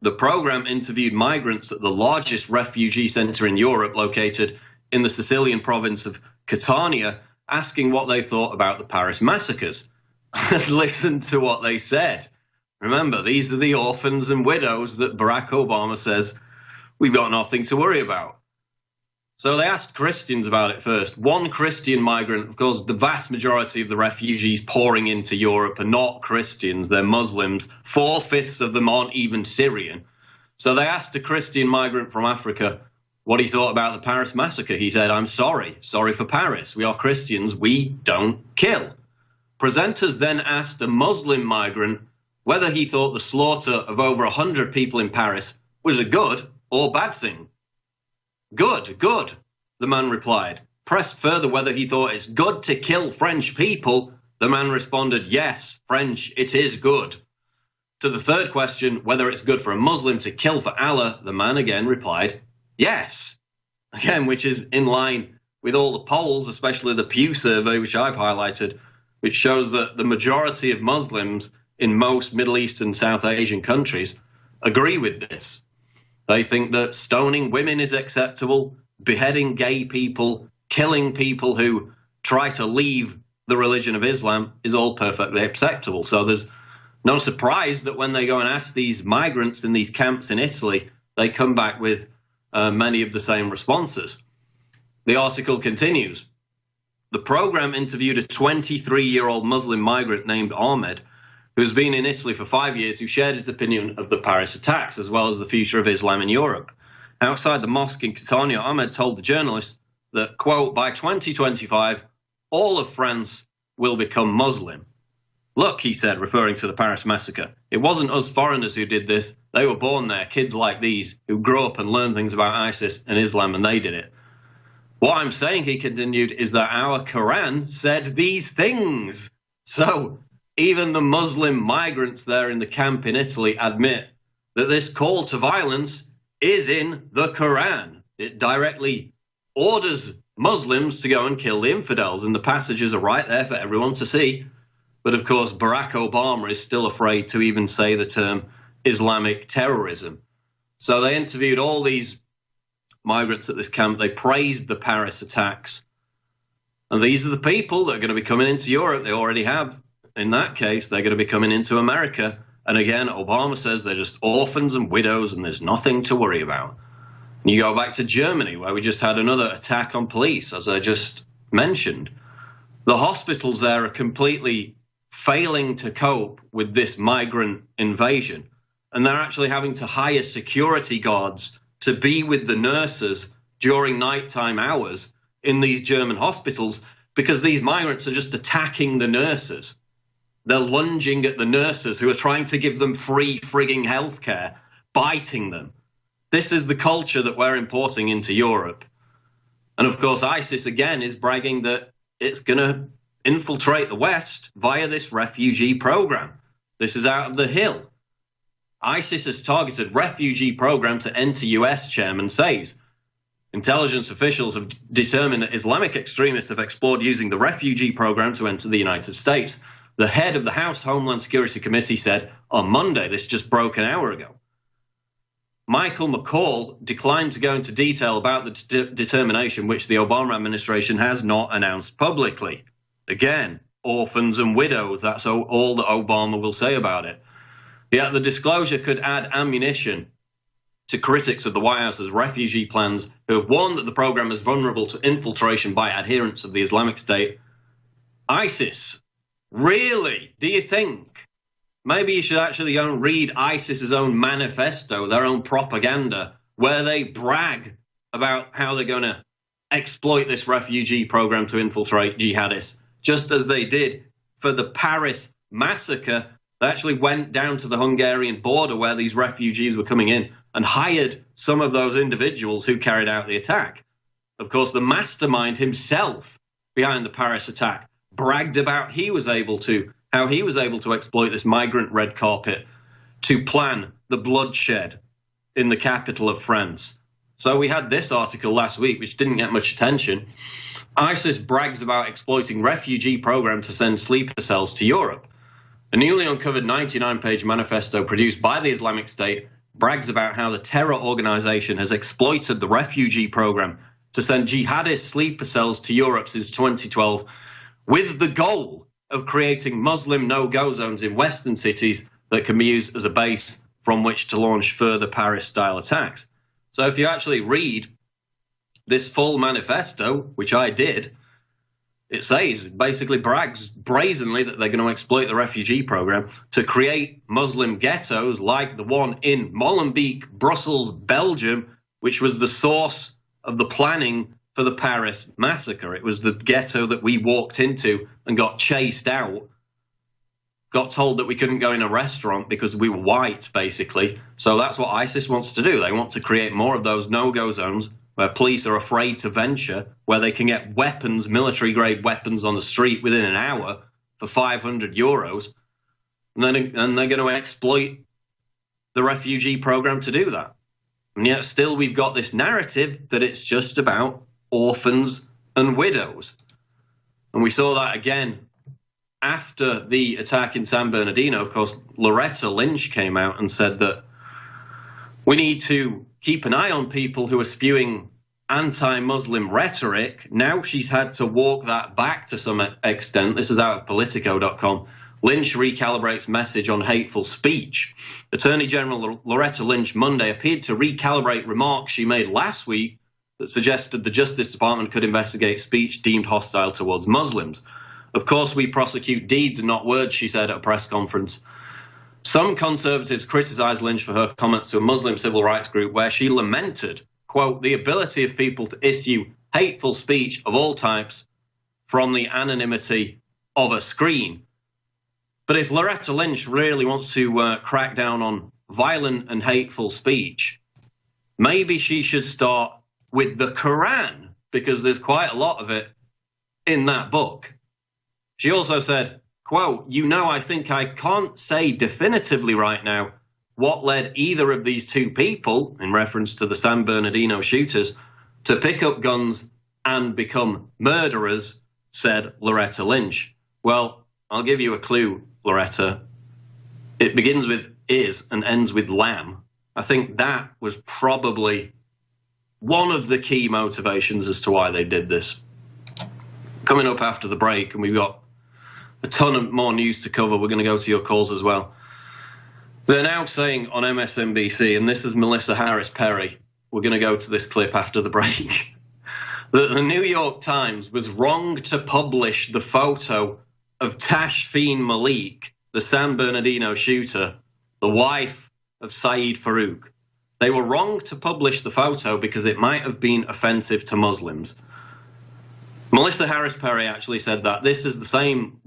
The program interviewed migrants at the largest refugee center in Europe, located in the Sicilian province of Catania, asking what they thought about the Paris massacres. Listen to what they said. Remember, these are the orphans and widows that Barack Obama says we've got nothing to worry about. So they asked Christians about it first. One Christian migrant, of course, the vast majority of the refugees pouring into Europe are not Christians, they're Muslims. 4/5 of them aren't even Syrian. So they asked a Christian migrant from Africa what he thought about the Paris massacre. He said, I'm sorry for Paris. We are Christians, we don't kill. Presenters then asked a Muslim migrant whether he thought the slaughter of over 100 people in Paris was a good or bad thing. Good, the man replied. Pressed further whether he thought it's good to kill French people, the man responded, yes, French, it is good. To the third question, whether it's good for a Muslim to kill for Allah, the man again replied, yes. Again, which is in line with all the polls, especially the Pew survey, which I've highlighted, which shows that the majority of Muslims in most Middle East and South Asian countries agree with this. They think that stoning women is acceptable, beheading gay people, killing people who try to leave the religion of Islam is all perfectly acceptable. So there's no surprise that when they go and ask these migrants in these camps in Italy, they come back with many of the same responses. The article continues. The program interviewed a 23-year-old Muslim migrant named Ahmed, who's been in Italy for 5 years, who shared his opinion of the Paris attacks, as well as the future of Islam in Europe. Outside the mosque in Catania, Ahmed told the journalist that, quote, by 2025, all of France will become Muslim. Look, he said, referring to the Paris massacre, it wasn't us foreigners who did this. They were born there, kids like these, who grew up and learned things about ISIS and Islam, and they did it. What I'm saying, he continued, is that our Quran said these things. So even the Muslim migrants there in the camp in Italy admit that this call to violence is in the Quran. It directly orders Muslims to go and kill the infidels, and the passages are right there for everyone to see. But of course, Barack Obama is still afraid to even say the term Islamic terrorism. So they interviewed all these migrants at this camp. They praised the Paris attacks. And these are the people that are going to be coming into Europe. They already have. In that case, they're going to be coming into America. And again, Obama says they're just orphans and widows and there's nothing to worry about. And you go back to Germany, where we just had another attack on police, as I just mentioned. The hospitals there are completely failing to cope with this migrant invasion. And they're actually having to hire security guards to be with the nurses during nighttime hours in these German hospitals because these migrants are just attacking the nurses. They're lunging at the nurses who are trying to give them free frigging healthcare, biting them. This is the culture that we're importing into Europe. And of course, ISIS again is bragging that it's going to infiltrate the West via this refugee program. This is out of the hill. ISIS has targeted refugee program to enter US, chairman says. Intelligence officials have determined that Islamic extremists have explored using the refugee program to enter the United States. The head of the House Homeland Security Committee said on Monday, this just broke an hour ago. Michael McCall declined to go into detail about the determination, which the Obama administration has not announced publicly. Again, orphans and widows, that's all that Obama will say about it. Yet the disclosure could add ammunition to critics of the White House's refugee plans, who have warned that the program is vulnerable to infiltration by adherents of the Islamic State. ISIS, really? Do you think? Maybe you should actually go and read ISIS's own manifesto, their own propaganda, where they brag about how they're going to exploit this refugee program to infiltrate jihadists, just as they did for the Paris massacre. They actually went down to the Hungarian border where these refugees were coming in and hired some of those individuals who carried out the attack. Of course, the mastermind himself behind the Paris attack bragged about how he was able to exploit this migrant red carpet to plan the bloodshed in the capital of France. So we had this article last week, which didn't get much attention. ISIS brags about exploiting refugee program to send sleeper cells to Europe. A newly uncovered 99-page manifesto produced by the Islamic State brags about how the terror organization has exploited the refugee program to send jihadist sleeper cells to Europe since 2012, with the goal of creating Muslim no-go zones in Western cities that can be used as a base from which to launch further Paris-style attacks. So if you actually read this full manifesto, which I did, it says, basically brags brazenly that they're going to exploit the refugee program to create Muslim ghettos like the one in Molenbeek, Brussels, Belgium, which was the source of the planning for the Paris massacre. It was the ghetto that we walked into and got chased out, got told that we couldn't go in a restaurant because we were white, basically. So that's what ISIS wants to do. They want to create more of those no-go zones where police are afraid to venture, where they can get weapons, military-grade weapons on the street within an hour for €500, and they're going to exploit the refugee program to do that. And yet still we've got this narrative that it's just about orphans and widows. And we saw that again after the attack in San Bernardino. Of course, Loretta Lynch came out and said that we need to keep an eye on people who are spewing anti-Muslim rhetoric. Now she's had to walk that back to some extent. This is out of Politico.com. Lynch recalibrates message on hateful speech. Attorney General Loretta Lynch Monday appeared to recalibrate remarks she made last week that suggested the Justice Department could investigate speech deemed hostile towards Muslims. Of course, we prosecute deeds and not words, she said at a press conference. Some conservatives criticized Lynch for her comments to a Muslim civil rights group where she lamented, quote, the ability of people to issue hateful speech of all types from the anonymity of a screen. But if Loretta Lynch really wants to crack down on violent and hateful speech, maybe she should start with the Quran, because there's quite a lot of it in that book. She also said, quote, I think I can't say definitively right now what led either of these two people, in reference to the San Bernardino shooters, to pick up guns and become murderers, said Loretta Lynch. Well, I'll give you a clue, Loretta. It begins with is and ends with lamb. I think that was probably one of the key motivations as to why they did this. Coming up after the break, and we've got a ton of more news to cover. We're going to go to your calls as well. They're now saying on MSNBC, and this is Melissa Harris Perry, we're going to go to this clip after the break, that the New York Times was wrong to publish the photo of Tashfeen Malik, the San Bernardino shooter, the wife of Saeed Farouk. They were wrong to publish the photo because it might have been offensive to Muslims. Melissa Harris Perry actually said that. This is the same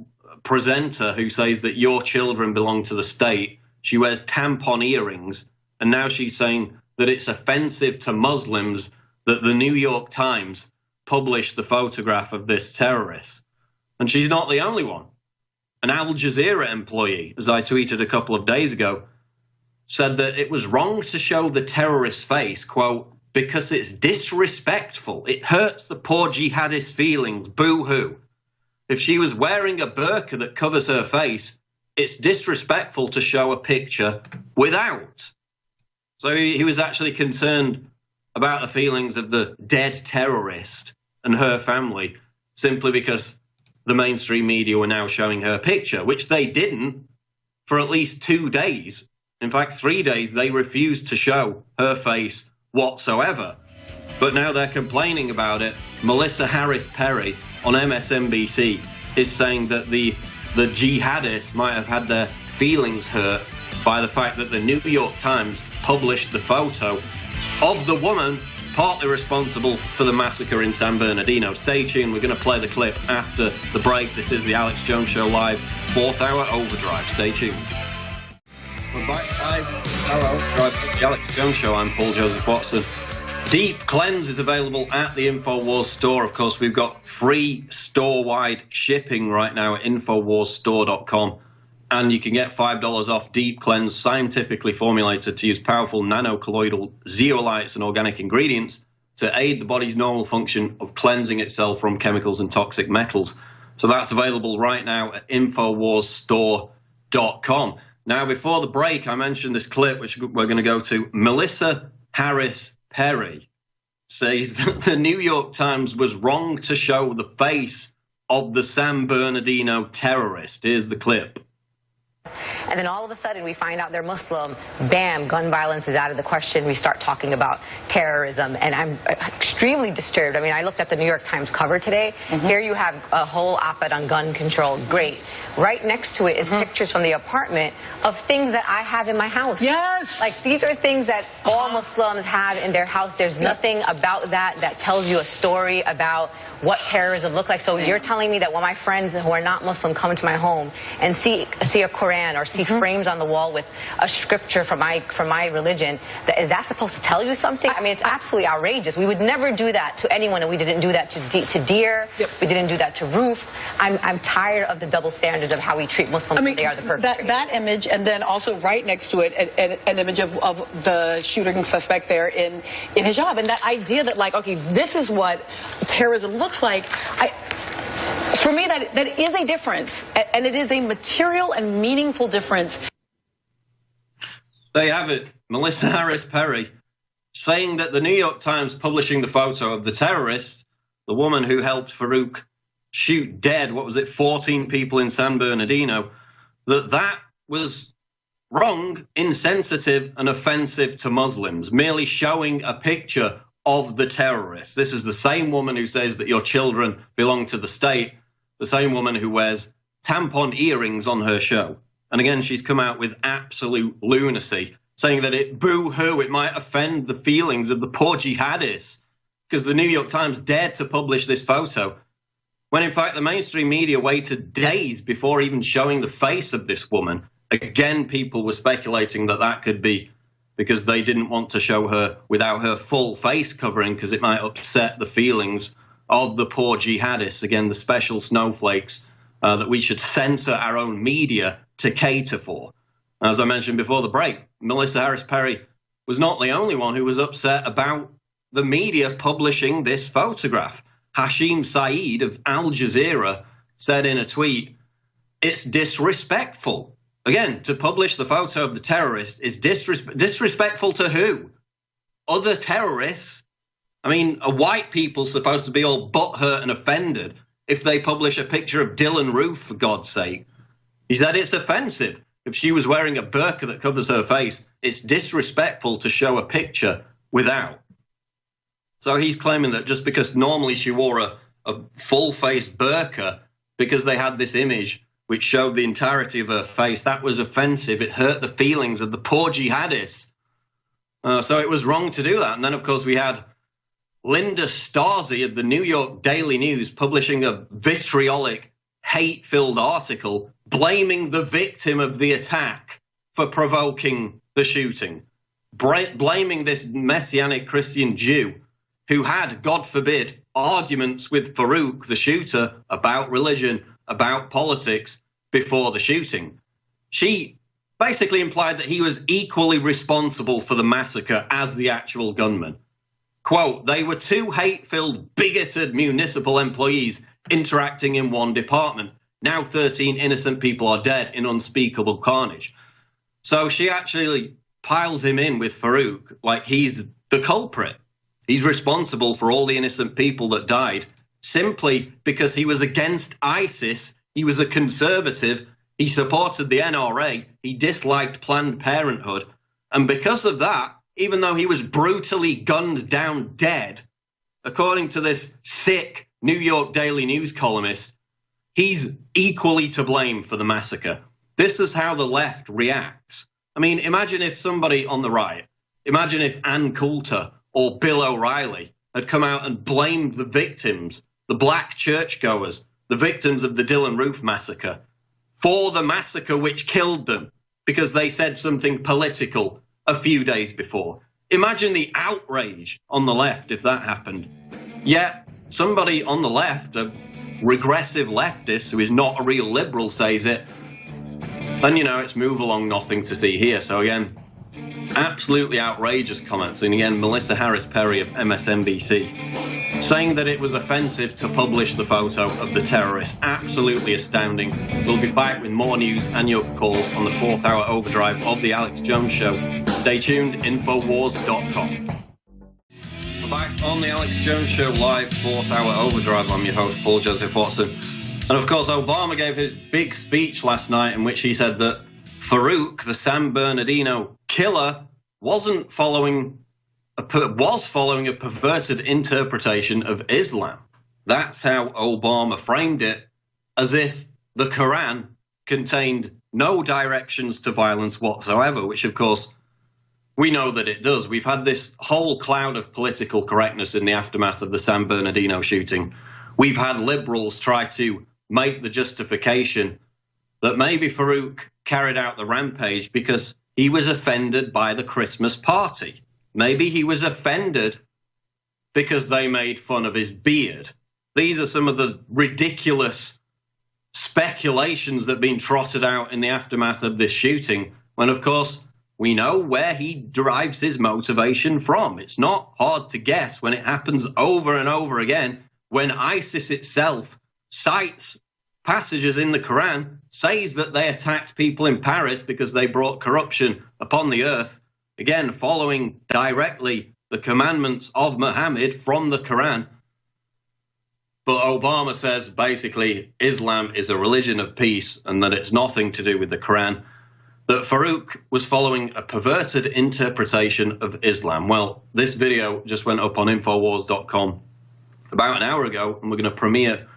presenter who says that your children belong to the state. She wears tampon earrings, and now she's saying that it's offensive to Muslims that the New York Times published the photograph of this terrorist. And she's not the only one. An Al Jazeera employee, as I tweeted a couple of days ago, said that it was wrong to show the terrorist's face, quote, because it's disrespectful. It hurts the poor jihadist's feelings, boo-hoo. If she was wearing a burqa that covers her face, it's disrespectful to show a picture without. So he was actually concerned about the feelings of the dead terrorist and her family simply because the mainstream media were now showing her picture, which they didn't for at least 2 days. In fact, 3 days, they refused to show her face whatsoever. But now they're complaining about it. Melissa Harris Perry on MSNBC is saying that the jihadists might have had their feelings hurt by the fact that the New York Times published the photo of the woman partly responsible for the massacre in San Bernardino. Stay tuned. We're going to play the clip after the break. This is the Alex Jones Show Live 4th Hour Overdrive. Stay tuned. We're back live. Hello. Drive the Alex Jones Show. I'm Paul Joseph Watson. Deep Cleanse is available at the InfoWars store. Of course, we've got free store-wide shipping right now at InfoWarsStore.com. And you can get $5 off Deep Cleanse, scientifically formulated to use powerful nanocolloidal zeolites and organic ingredients to aid the body's normal function of cleansing itself from chemicals and toxic metals. So that's available right now at InfoWarsStore.com. Now, before the break, I mentioned this clip, which we're going to go to. Melissa Harris Perry says that the New York Times was wrong to show the face of the San Bernardino terrorist. Here's the clip. And then all of a sudden we find out they're Muslim. Bam, gun violence is out of the question. We start talking about terrorism, and I'm extremely disturbed. I mean, I looked at the New York Times cover today. Here you have a whole op-ed on gun control. Great. Right next to it is pictures from the apartment of things that I have in my house. Yes! Like, these are things that all Muslims have in their house. There's nothing about that tells you a story about what terrorism looks like. So you're telling me that when my friends who are not Muslim come into my home and see a Quran or see frames on the wall with a scripture from my religion, is that supposed to tell you something? I mean, it's absolutely outrageous. We would never do that to anyone, and we didn't do that to Deer. We didn't do that to Roof. I'm tired of the double standards of how we treat Muslims. I mean, they are the perpetrators. That image, and then also right next to it, an image of the shooting suspect there in hijab, and that idea that, like, okay, this is what terrorism looks like. For me, that is a difference, and it is a material and meaningful difference. There you have it. Melissa Harris Perry saying that the New York Times publishing the photo of the terrorist, the woman who helped Farouk shoot dead, 14 people in San Bernardino, that was wrong, insensitive, and offensive to Muslims, merely showing a picture of the terrorist. This is the same woman who says that your children belong to the state, the same woman who wears tampon earrings on her show. And again, she's come out with absolute lunacy, saying that it boo-hoo, it might offend the feelings of the poor jihadists, because the New York Times dared to publish this photo, when in fact the mainstream media waited days before even showing the face of this woman. Again, people were speculating that could be because they didn't want to show her without her full face covering, because it might upset the feelings of the poor jihadists. Again, the special snowflakes that we should censor our own media to cater for. As I mentioned before the break, Melissa Harris Perry was not the only one who was upset about the media publishing this photograph. Hashim Saeed of Al Jazeera said in a tweet, "It's disrespectful." Again, to publish the photo of the terrorist is disrespectful to who? Other terrorists? I mean, are white people supposed to be all butthurt and offended if they publish a picture of Dylan Roof, for God's sake? He said it's offensive. If she was wearing a burqa that covers her face, it's disrespectful to show a picture without. So he's claiming that just because normally she wore a full-face burqa, because they had this image which showed the entirety of her face, that was offensive. It hurt the feelings of the poor jihadists. So it was wrong to do that. And then, of course, we had Linda Stasi of the New York Daily News publishing a vitriolic, hate-filled article blaming the victim of the attack for provoking the shooting, blaming this Messianic Christian Jew who had, God forbid, arguments with Farouk, the shooter, about religion, about politics before the shooting. She basically implied that he was equally responsible for the massacre as the actual gunman. Quote, "They were two hate-filled, bigoted municipal employees interacting in one department. Now 13 innocent people are dead in unspeakable carnage." So she actually piles him in with Farouk like he's the culprit. He's responsible for all the innocent people that died simply because he was against ISIS, he was a conservative, he supported the NRA, he disliked Planned Parenthood, and because of that, even though he was brutally gunned down dead, according to this sick New York Daily News columnist, he's equally to blame for the massacre. This is how the left reacts. I mean, imagine if somebody on the right, imagine if Ann Coulter or Bill O'Reilly had come out and blamed the victims, the black churchgoers, the victims of the Dylan Roof massacre, for the massacre which killed them, because they said something political a few days before. Imagine the outrage on the left if that happened. Yet somebody on the left, a regressive leftist who is not a real liberal, says it, and, you know, it's move along, nothing to see here. So again, absolutely outrageous comments. And again, Melissa Harris Perry of MSNBC saying that it was offensive to publish the photo of the terrorist. Absolutely astounding. We'll be back with more news and your calls on the 4th hour overdrive of the Alex Jones Show. Stay tuned, Infowars.com. We're back on the Alex Jones Show live 4th hour overdrive. I'm your host, Paul Joseph Watson. And of course, Obama gave his big speech last night in which he said that Farouk, the San Bernardino killer, was following a perverted interpretation of Islam. That's how Obama framed it, as if the Quran contained no directions to violence whatsoever, which of course we know that it does. We've had this whole cloud of political correctness in the aftermath of the San Bernardino shooting. We've had liberals try to make the justification that maybe Farouk carried out the rampage because he was offended by the Christmas party. Maybe he was offended because they made fun of his beard. These are some of the ridiculous speculations that have been trotted out in the aftermath of this shooting, when, of course, we know where he derives his motivation from. It's not hard to guess when it happens over and over again, when ISIS itself cites passages in the Quran, says that they attacked people in Paris because they brought corruption upon the earth, again, following directly the commandments of Muhammad from the Quran. But Obama says basically Islam is a religion of peace and that it's nothing to do with the Quran, that Farouk was following a perverted interpretation of Islam. Well, this video just went up on Infowars.com about an hour ago, and we're going to premiere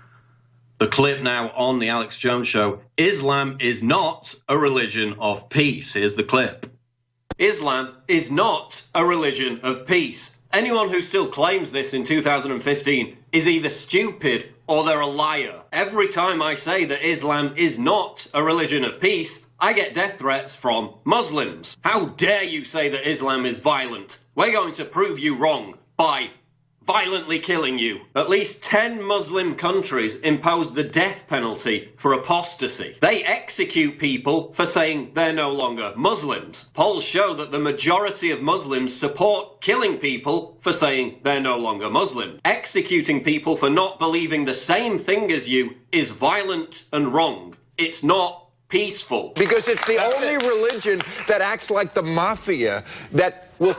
the clip now on the Alex Jones Show. Islam is not a religion of peace. Here's the clip. Islam is not a religion of peace. Anyone who still claims this in 2015 is either stupid or they're a liar. Every time I say that Islam is not a religion of peace, I get death threats from Muslims. How dare you say that Islam is violent? We're going to prove you wrong by violently killing you. At least 10 Muslim countries impose the death penalty for apostasy. They execute people for saying they're no longer Muslims. Polls show that the majority of Muslims support killing people for saying they're no longer Muslim. Executing people for not believing the same thing as you is violent and wrong. It's not peaceful. Because it's the only religion that acts like the mafia, that will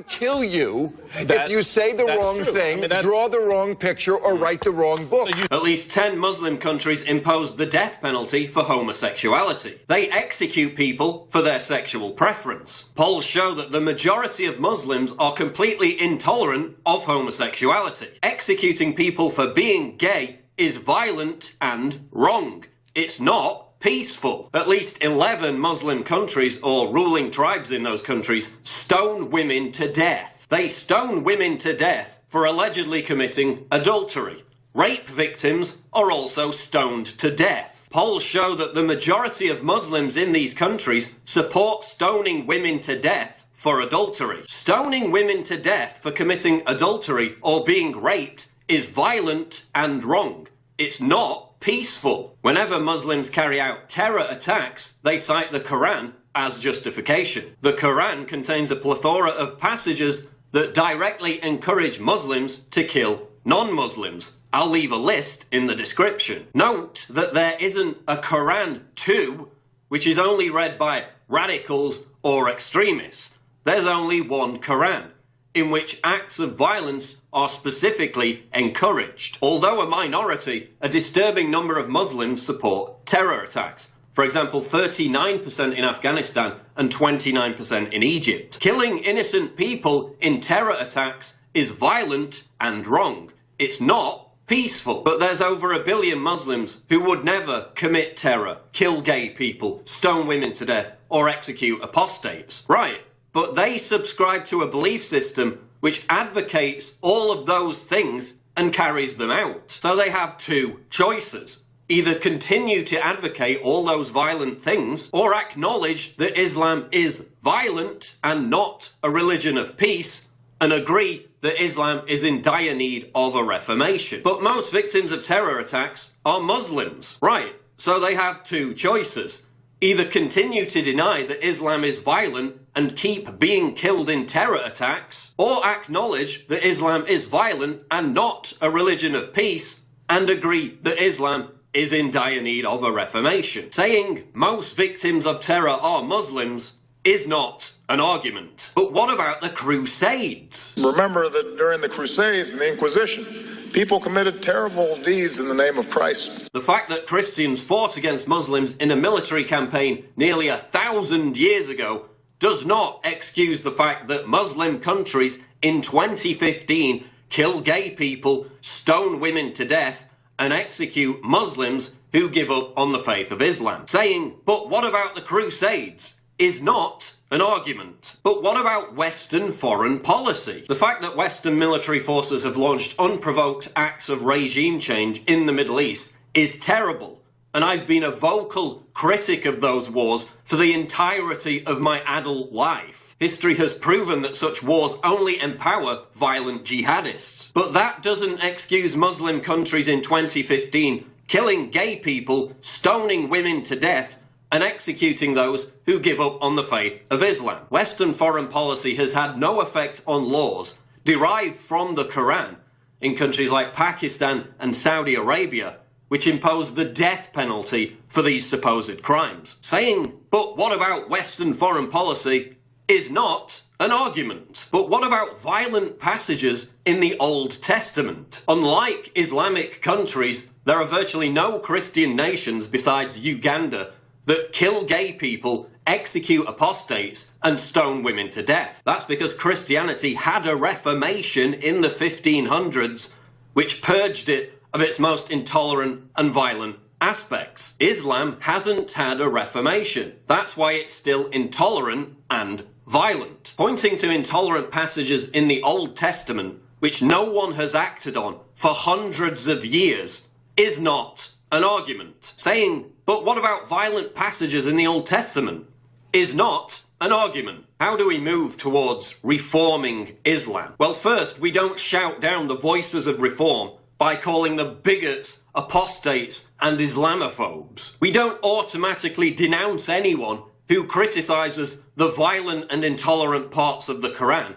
kill you if you say the wrong thing, draw the wrong picture, or write the wrong book. At least 10 Muslim countries impose the death penalty for homosexuality. They execute people for their sexual preference. Polls show that the majority of Muslims are completely intolerant of homosexuality. Executing people for being gay is violent and wrong. It's not peaceful. At least 11 Muslim countries, or ruling tribes in those countries, stone women to death. They stone women to death for allegedly committing adultery. Rape victims are also stoned to death. Polls show that the majority of Muslims in these countries support stoning women to death for adultery. Stoning women to death for committing adultery or being raped is violent and wrong. It's not peaceful. Whenever Muslims carry out terror attacks, they cite the Quran as justification. The Quran contains a plethora of passages that directly encourage Muslims to kill non-Muslims. I'll leave a list in the description. Note that there isn't a Quran 2, which is only read by radicals or extremists. There's only one Quran, in which acts of violence are specifically encouraged. Although a minority, a disturbing number of Muslims support terror attacks. For example, 39% in Afghanistan and 29% in Egypt. Killing innocent people in terror attacks is violent and wrong. It's not peaceful. But there's over 1 billion Muslims who would never commit terror, kill gay people, stone women to death, or execute apostates. Right. But they subscribe to a belief system which advocates all of those things and carries them out. So they have two choices. either continue to advocate all those violent things or acknowledge that Islam is violent and not a religion of peace and agree that Islam is in dire need of a reformation. But most victims of terror attacks are Muslims. Right, so they have two choices. Either continue to deny that Islam is violent and keep being killed in terror attacks, or acknowledge that Islam is violent and not a religion of peace and agree that Islam is in dire need of a reformation. Saying most victims of terror are Muslims is not an argument. But what about the Crusades? Remember that during the Crusades and the Inquisition, people committed terrible deeds in the name of Christ. The fact that Christians fought against Muslims in a military campaign nearly 1,000 years ago does not excuse the fact that Muslim countries in 2015 kill gay people, stone women to death, and execute Muslims who give up on the faith of Islam. Saying, but what about the Crusades, is not an argument. But what about Western foreign policy? The fact that Western military forces have launched unprovoked acts of regime change in the Middle East is terrible, and I've been a vocal critic of those wars for the entirety of my adult life. History has proven that such wars only empower violent jihadists. But that doesn't excuse Muslim countries in 2015 killing gay people, stoning women to death, and executing those who give up on the faith of Islam. Western foreign policy has had no effect on laws derived from the Quran in countries like Pakistan and Saudi Arabia, which impose the death penalty for these supposed crimes. Saying, but what about Western foreign policy, is not an argument. But what about violent passages in the Old Testament? Unlike Islamic countries, there are virtually no Christian nations besides Uganda that kill gay people, execute apostates, and stone women to death. That's because Christianity had a reformation in the 1500s, which purged it of its most intolerant and violent aspects. Islam hasn't had a reformation. That's why it's still intolerant and violent. Pointing to intolerant passages in the Old Testament, which no one has acted on for hundreds of years, is not an argument. Saying, but what about violent passages in the Old Testament, is not an argument. How do we move towards reforming Islam? Well, first, we don't shout down the voices of reform by calling them bigots, apostates, and Islamophobes. We don't automatically denounce anyone who criticises the violent and intolerant parts of the Quran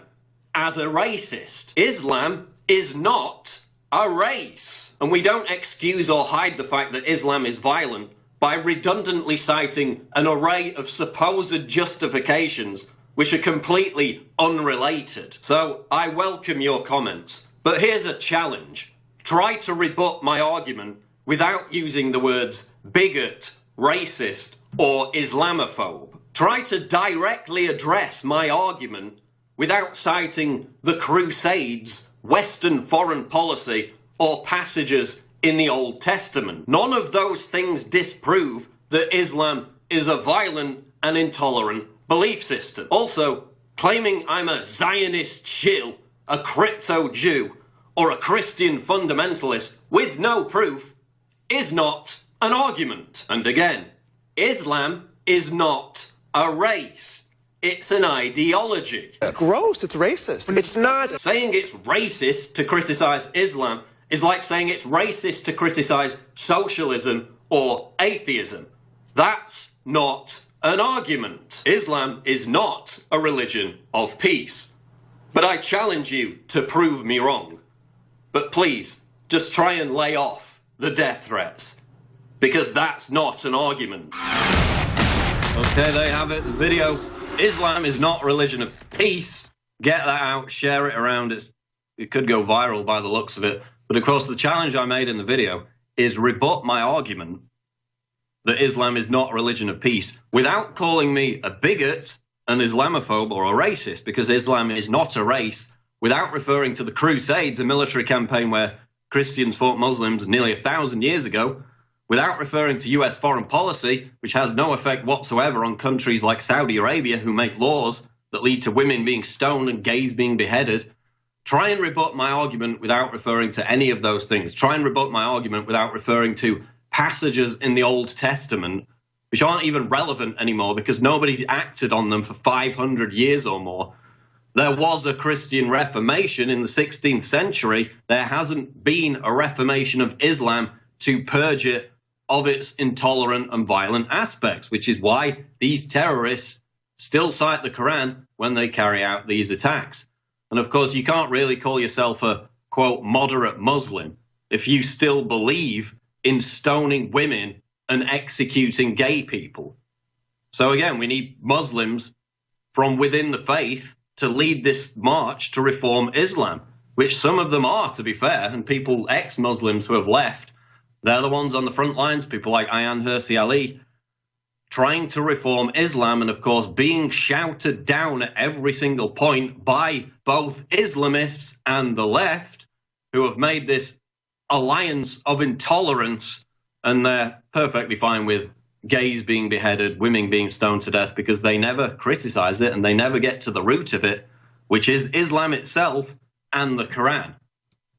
as a racist. Islam is not a race. And we don't excuse or hide the fact that Islam is violent by redundantly citing an array of supposed justifications which are completely unrelated. So I welcome your comments, but here's a challenge. Try to rebut my argument without using the words bigot, racist, or Islamophobe. Try to directly address my argument without citing the Crusades, Western foreign policy, or passages in the Old Testament. None of those things disprove that Islam is a violent and intolerant belief system. Also, claiming I'm a Zionist shill, a crypto Jew, or a Christian fundamentalist with no proof is not an argument. And again, Islam is not a race. It's an ideology. It's gross. It's racist. It's not. Saying it's racist to criticize Islam is like saying it's racist to criticize socialism or atheism. That's not an argument. Islam is not a religion of peace. But I challenge you to prove me wrong. But please, just try and lay off the death threats, because that's not an argument. Okay, there you have it, the video. Islam is not a religion of peace. Get that out, share it around. It could go viral by the looks of it. But of course, the challenge I made in the video is rebut my argument that Islam is not a religion of peace without calling me a bigot, an Islamophobe, or a racist, because Islam is not a race, without referring to the Crusades, a military campaign where Christians fought Muslims nearly 1,000 years ago, without referring to US foreign policy, which has no effect whatsoever on countries like Saudi Arabia, who make laws that lead to women being stoned and gays being beheaded. Try and rebut my argument without referring to any of those things. Try and rebut my argument without referring to passages in the Old Testament which aren't even relevant anymore because nobody's acted on them for 500 years or more. There was a Christian Reformation in the 16th century. There hasn't been a Reformation of Islam to purge it of its intolerant and violent aspects, which is why these terrorists still cite the Quran when they carry out these attacks. And of course, you can't really call yourself a, quote, moderate Muslim if you still believe in stoning women and executing gay people. So again, we need Muslims from within the faith to lead this march to reform Islam, which some of them are, to be fair, and people, ex-Muslims who have left, they're the ones on the front lines, people like Ayaan Hirsi Ali, trying to reform Islam and, of course, being shouted down at every single point by both Islamists and the left, who have made this alliance of intolerance, and they're perfectly fine with gays being beheaded, women being stoned to death, because they never criticize it and they never get to the root of it, which is Islam itself and the Quran.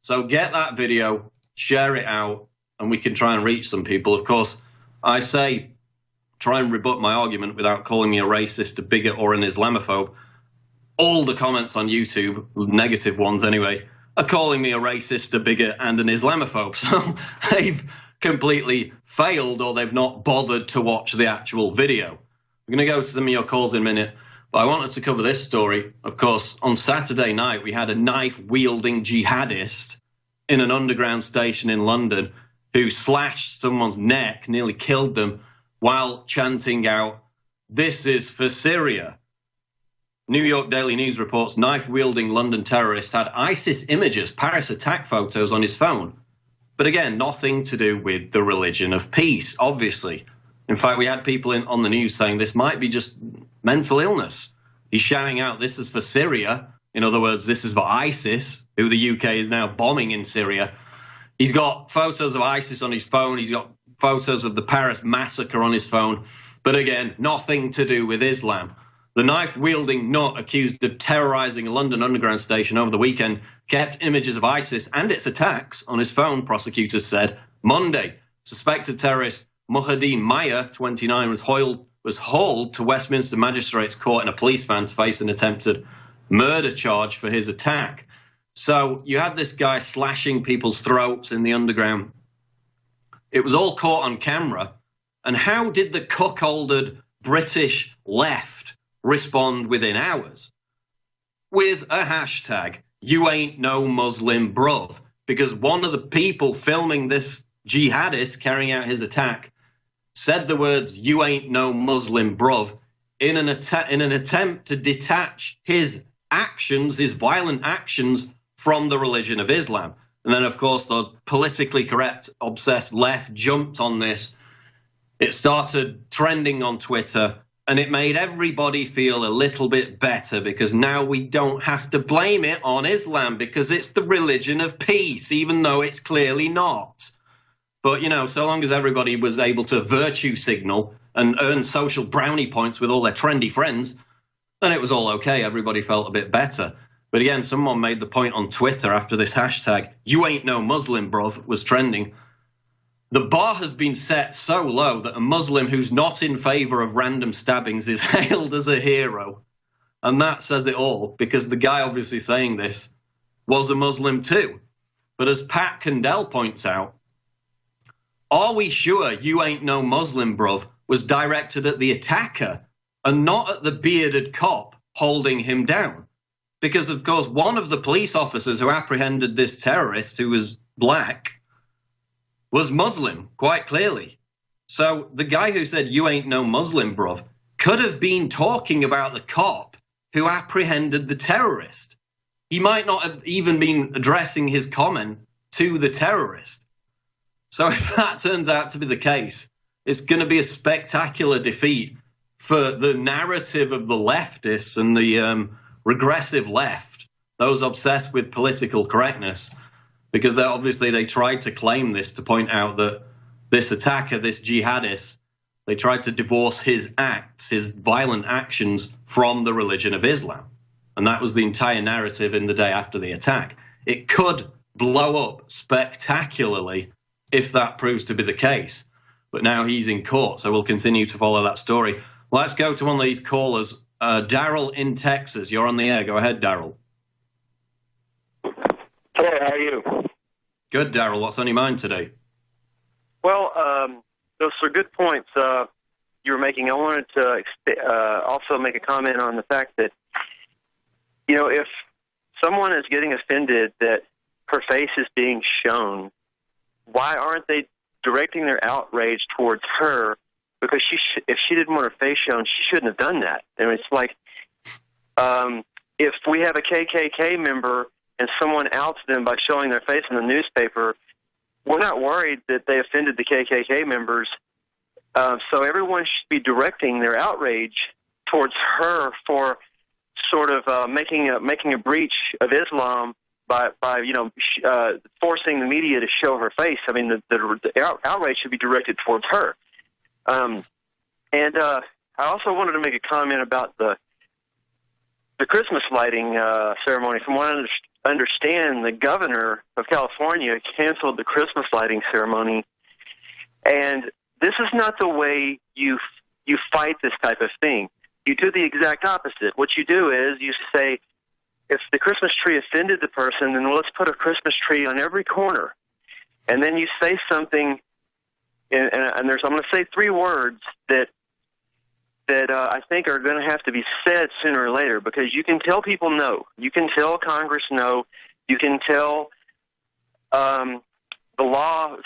So get that video, share it out, and we can try and reach some people. Of course, I say try and rebut my argument without calling me a racist, a bigot, or an Islamophobe. All the comments on YouTube, negative ones anyway, are calling me a racist, a bigot, and an Islamophobe. So they've completely failed, or they've not bothered to watch the actual video. We're going to go to some of your calls in a minute, but I wanted to cover this story. Of course, on Saturday night, we had a knife-wielding jihadist in an underground station in London who slashed someone's neck, nearly killed them, while chanting out, "This is for Syria." New York Daily News reports knife-wielding London terrorist had ISIS images, Paris attack photos on his phone. But again, nothing to do with the religion of peace, obviously. In fact, we had people on the news saying this might be just mental illness. He's shouting out, "This is for Syria." In other words, this is for ISIS, who the UK is now bombing in Syria. He's got photos of ISIS on his phone. He's got photos of the Paris massacre on his phone. But again, nothing to do with Islam. The knife-wielding nut accused of terrorizing a London underground station over the weekend kept images of ISIS and its attacks on his phone, prosecutors said Monday. Suspected terrorist Muhaddin Maya, 29, was hauled to Westminster Magistrates Court in a police van to face an attempted murder charge for his attack. So you had this guy slashing people's throats in the underground. It was all caught on camera. And how did the cuckolded British left respond within hours? With a hashtag, "You ain't no Muslim bruv," because one of the people filming this jihadist carrying out his attack said the words "You ain't no Muslim bruv" in an attempt to detach his actions, his violent actions, from the religion of Islam. And then, of course, the politically correct, obsessed left jumped on this. It started trending on Twitter, and it made everybody feel a little bit better because now we don't have to blame it on Islam because it's the religion of peace, even though it's clearly not. But, you know, so long as everybody was able to virtue signal and earn social brownie points with all their trendy friends, then it was all okay. Everybody felt a bit better. But again, someone made the point on Twitter after this hashtag, "You ain't no Muslim, bruv," was trending. The bar has been set so low that a Muslim who's not in favor of random stabbings is hailed as a hero. And that says it all, because the guy obviously saying this was a Muslim too. But as Pat Condell points out, are we sure "You ain't no Muslim, bruv" was directed at the attacker and not at the bearded cop holding him down? Because, of course, one of the police officers who apprehended this terrorist, who was black, was Muslim, quite clearly. So the guy who said "You ain't no Muslim, bruv" could have been talking about the cop who apprehended the terrorist. He might not have even been addressing his comment to the terrorist. So if that turns out to be the case, it's going to be a spectacular defeat for the narrative of the leftists and the regressive left, those obsessed with political correctness, because they tried to claim this to point out that this attacker, this jihadist, they tried to divorce his acts, his violent actions, from the religion of Islam. And that was the entire narrative in the day after the attack. It could blow up spectacularly if that proves to be the case. But now he's in court, so we'll continue to follow that story. Let's go to one of these callers. Daryl in Texas, you're on the air. Go ahead, Daryl. Hello, how are you? Good, Daryl. What's on your mind today? Well, those are good points you were making. I wanted to also make a comment on the fact that, you know, if someone is getting offended that her face is being shown, why aren't they directing their outrage towards her? Because if she didn't want her face shown, she shouldn't have done that. And it's like, if we have a KKK member and someone outs them by showing their face in the newspaper, we're not worried that they offended the KKK members. So everyone should be directing their outrage towards her for sort of making a breach of Islam by forcing the media to show her face. I mean, the outrage should be directed towards her. And I also wanted to make a comment about the Christmas lighting ceremony. From what I understand, the governor of California canceled the Christmas lighting ceremony, and this is not the way you fight this type of thing. You do the exact opposite. What you do is you say, if the Christmas tree offended the person, then let's put a Christmas tree on every corner. And then you say something, and I'm going to say 3 words that I think are going to have to be said sooner or later, because you can tell people no. You can tell Congress no. You can tell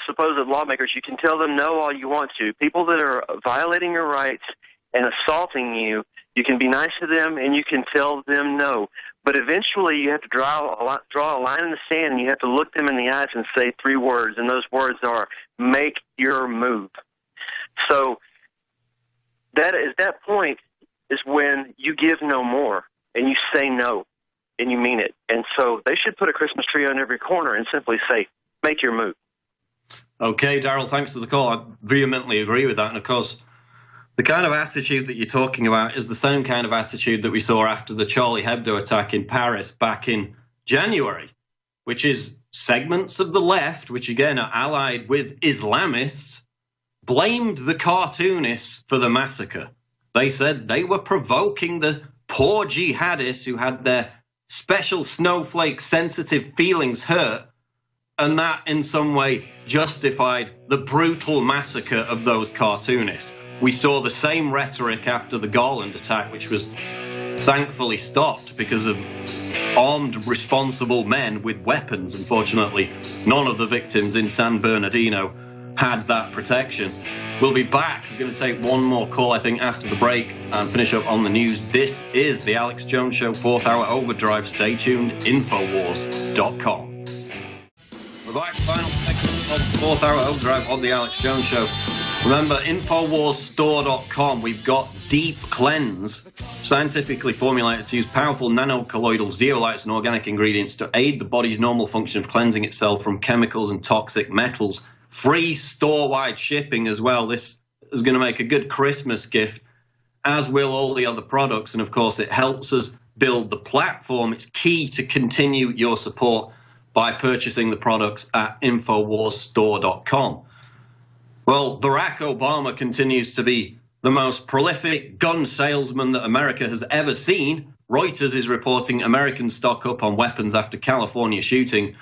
supposed lawmakers, you can tell them no all you want to. People that are violating your rights and assaulting you, you can be nice to them and you can tell them no. But eventually you have to draw a line in the sand, and you have to look them in the eyes and say 3 words, and those words are, make your move. So that point is when you give no more and you say no and you mean it. And so they should put a Christmas tree on every corner and simply say, make your move. Okay, Daryl, thanks for the call. I vehemently agree with that. And of course, the kind of attitude that you're talking about is the same kind of attitude that we saw after the Charlie Hebdo attack in Paris back in January, which is segments of the left, which again are allied with Islamists, blamed the cartoonists for the massacre. They said they were provoking the poor jihadists who had their special snowflake sensitive feelings hurt, and that in some way justified the brutal massacre of those cartoonists. We saw the same rhetoric after the Garland attack, which was thankfully stopped because of armed, responsible men with weapons. Unfortunately, none of the victims in San Bernardino had that protection. We'll be back. We're going to take one more call, I think, after the break and finish up on the news. This is the Alex Jones Show 4th Hour Overdrive. Stay tuned. Infowars.com. We're back. Final segment of the 4th Hour Overdrive on the Alex Jones Show. Remember, InfoWarsStore.com. We've got Deep Cleanse, scientifically formulated to use powerful nanocolloidal zeolites and organic ingredients to aid the body's normal function of cleansing itself from chemicals and toxic metals. Free store-wide shipping as well. This is going to make a good Christmas gift, as will all the other products. And, of course, it helps us build the platform. It's key to continue your support by purchasing the products at InfoWarsStore.com. Well, Barack Obama continues to be the most prolific gun salesman that America has ever seen. Reuters is reporting Americans stock up on weapons after California shooting.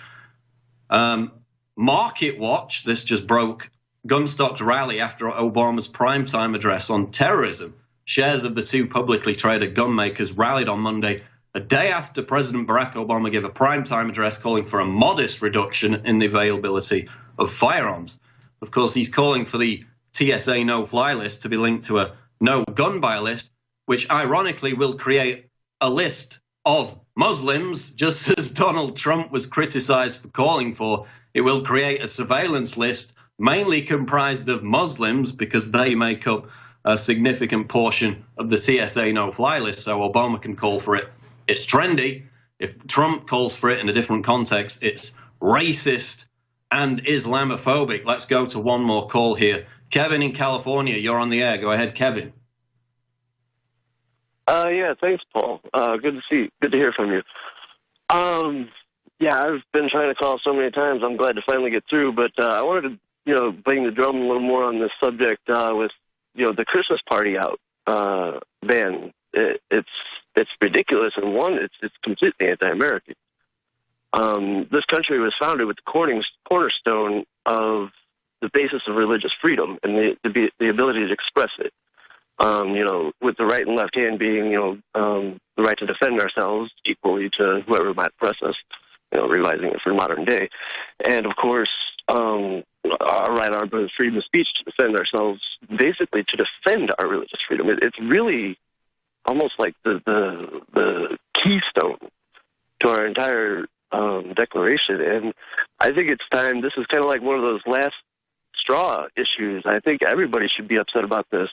Market Watch, this just broke, gun stocks rally after Obama's primetime address on terrorism. Shares of the 2 publicly traded gun makers rallied on Monday, a day after President Barack Obama gave a primetime address calling for a modest reduction in the availability of firearms. Of course, he's calling for the TSA no-fly list to be linked to a no-gun buy list, which ironically will create a list of Muslims, just as Donald Trump was criticized for calling for. It will create a surveillance list mainly comprised of Muslims because they make up a significant portion of the TSA no-fly list, so Obama can call for it. It's trendy. If Trump calls for it in a different context, it's racist and Islamophobic. Let's go to one more call here. Kevin in California, you're on the air. Go ahead, Kevin. Yeah, thanks, Paul. Good to hear from you. Yeah, I've been trying to call so many times. I'm glad to finally get through, but I wanted to bang the drum a little more on this subject with, the Christmas party out ban. It's ridiculous, and one, it's completely anti-American. This country was founded with the cornerstone of the basis of religious freedom and the ability to express it. With the right and left hand being, the right to defend ourselves equally to whoever might oppress us, revising it for modern day. And, of course, our right arm for freedom of speech to defend ourselves, basically to defend our religious freedom. It's really almost like the keystone to our entire declaration. And I think it's time, this is kind of like one of those last straw issues. I think everybody should be upset about this.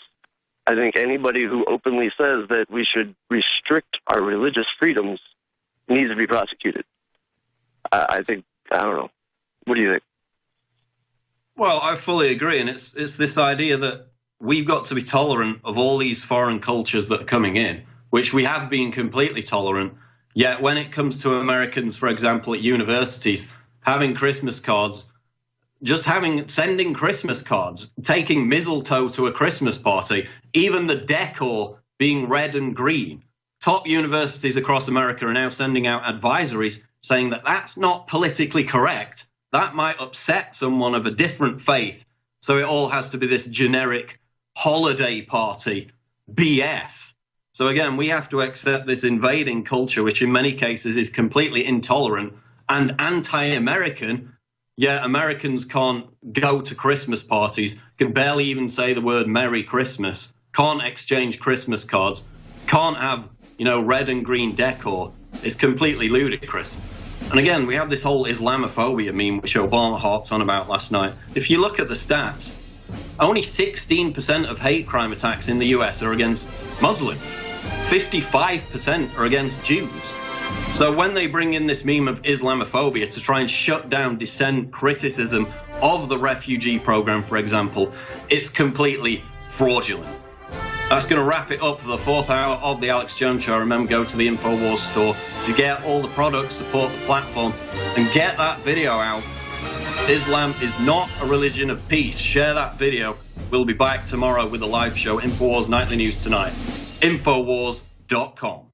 I think anybody who openly says that we should restrict our religious freedoms needs to be prosecuted. I don't know. What do you think? Well, I fully agree, and it's this idea that we've got to be tolerant of all these foreign cultures that are coming in, which we have been completely tolerant. Yet when it comes to Americans, for example, at universities, having Christmas cards, sending Christmas cards, taking mistletoe to a Christmas party, even the decor being red and green. Top universities across America are now sending out advisories saying that that's not politically correct. That might upset someone of a different faith. So it all has to be this generic holiday party BS. So again, we have to accept this invading culture, which in many cases is completely intolerant and anti-American. Yeah, Americans can't go to Christmas parties, can barely even say the word Merry Christmas, can't exchange Christmas cards, can't have, red and green decor. It's completely ludicrous. And again, we have this whole Islamophobia meme, which Obama harped on about last night. If you look at the stats, only 16% of hate crime attacks in the US are against Muslims. 55% are against Jews. So when they bring in this meme of Islamophobia to try and shut down dissent, criticism of the refugee program, for example, it's completely fraudulent. That's going to wrap it up for the 4th hour of the Alex Jones Show. Remember, go to the InfoWars store to get all the products, support the platform, and get that video out. Islam is not a religion of peace. Share that video. We'll be back tomorrow with a live show. InfoWars Nightly News tonight. InfoWars.com.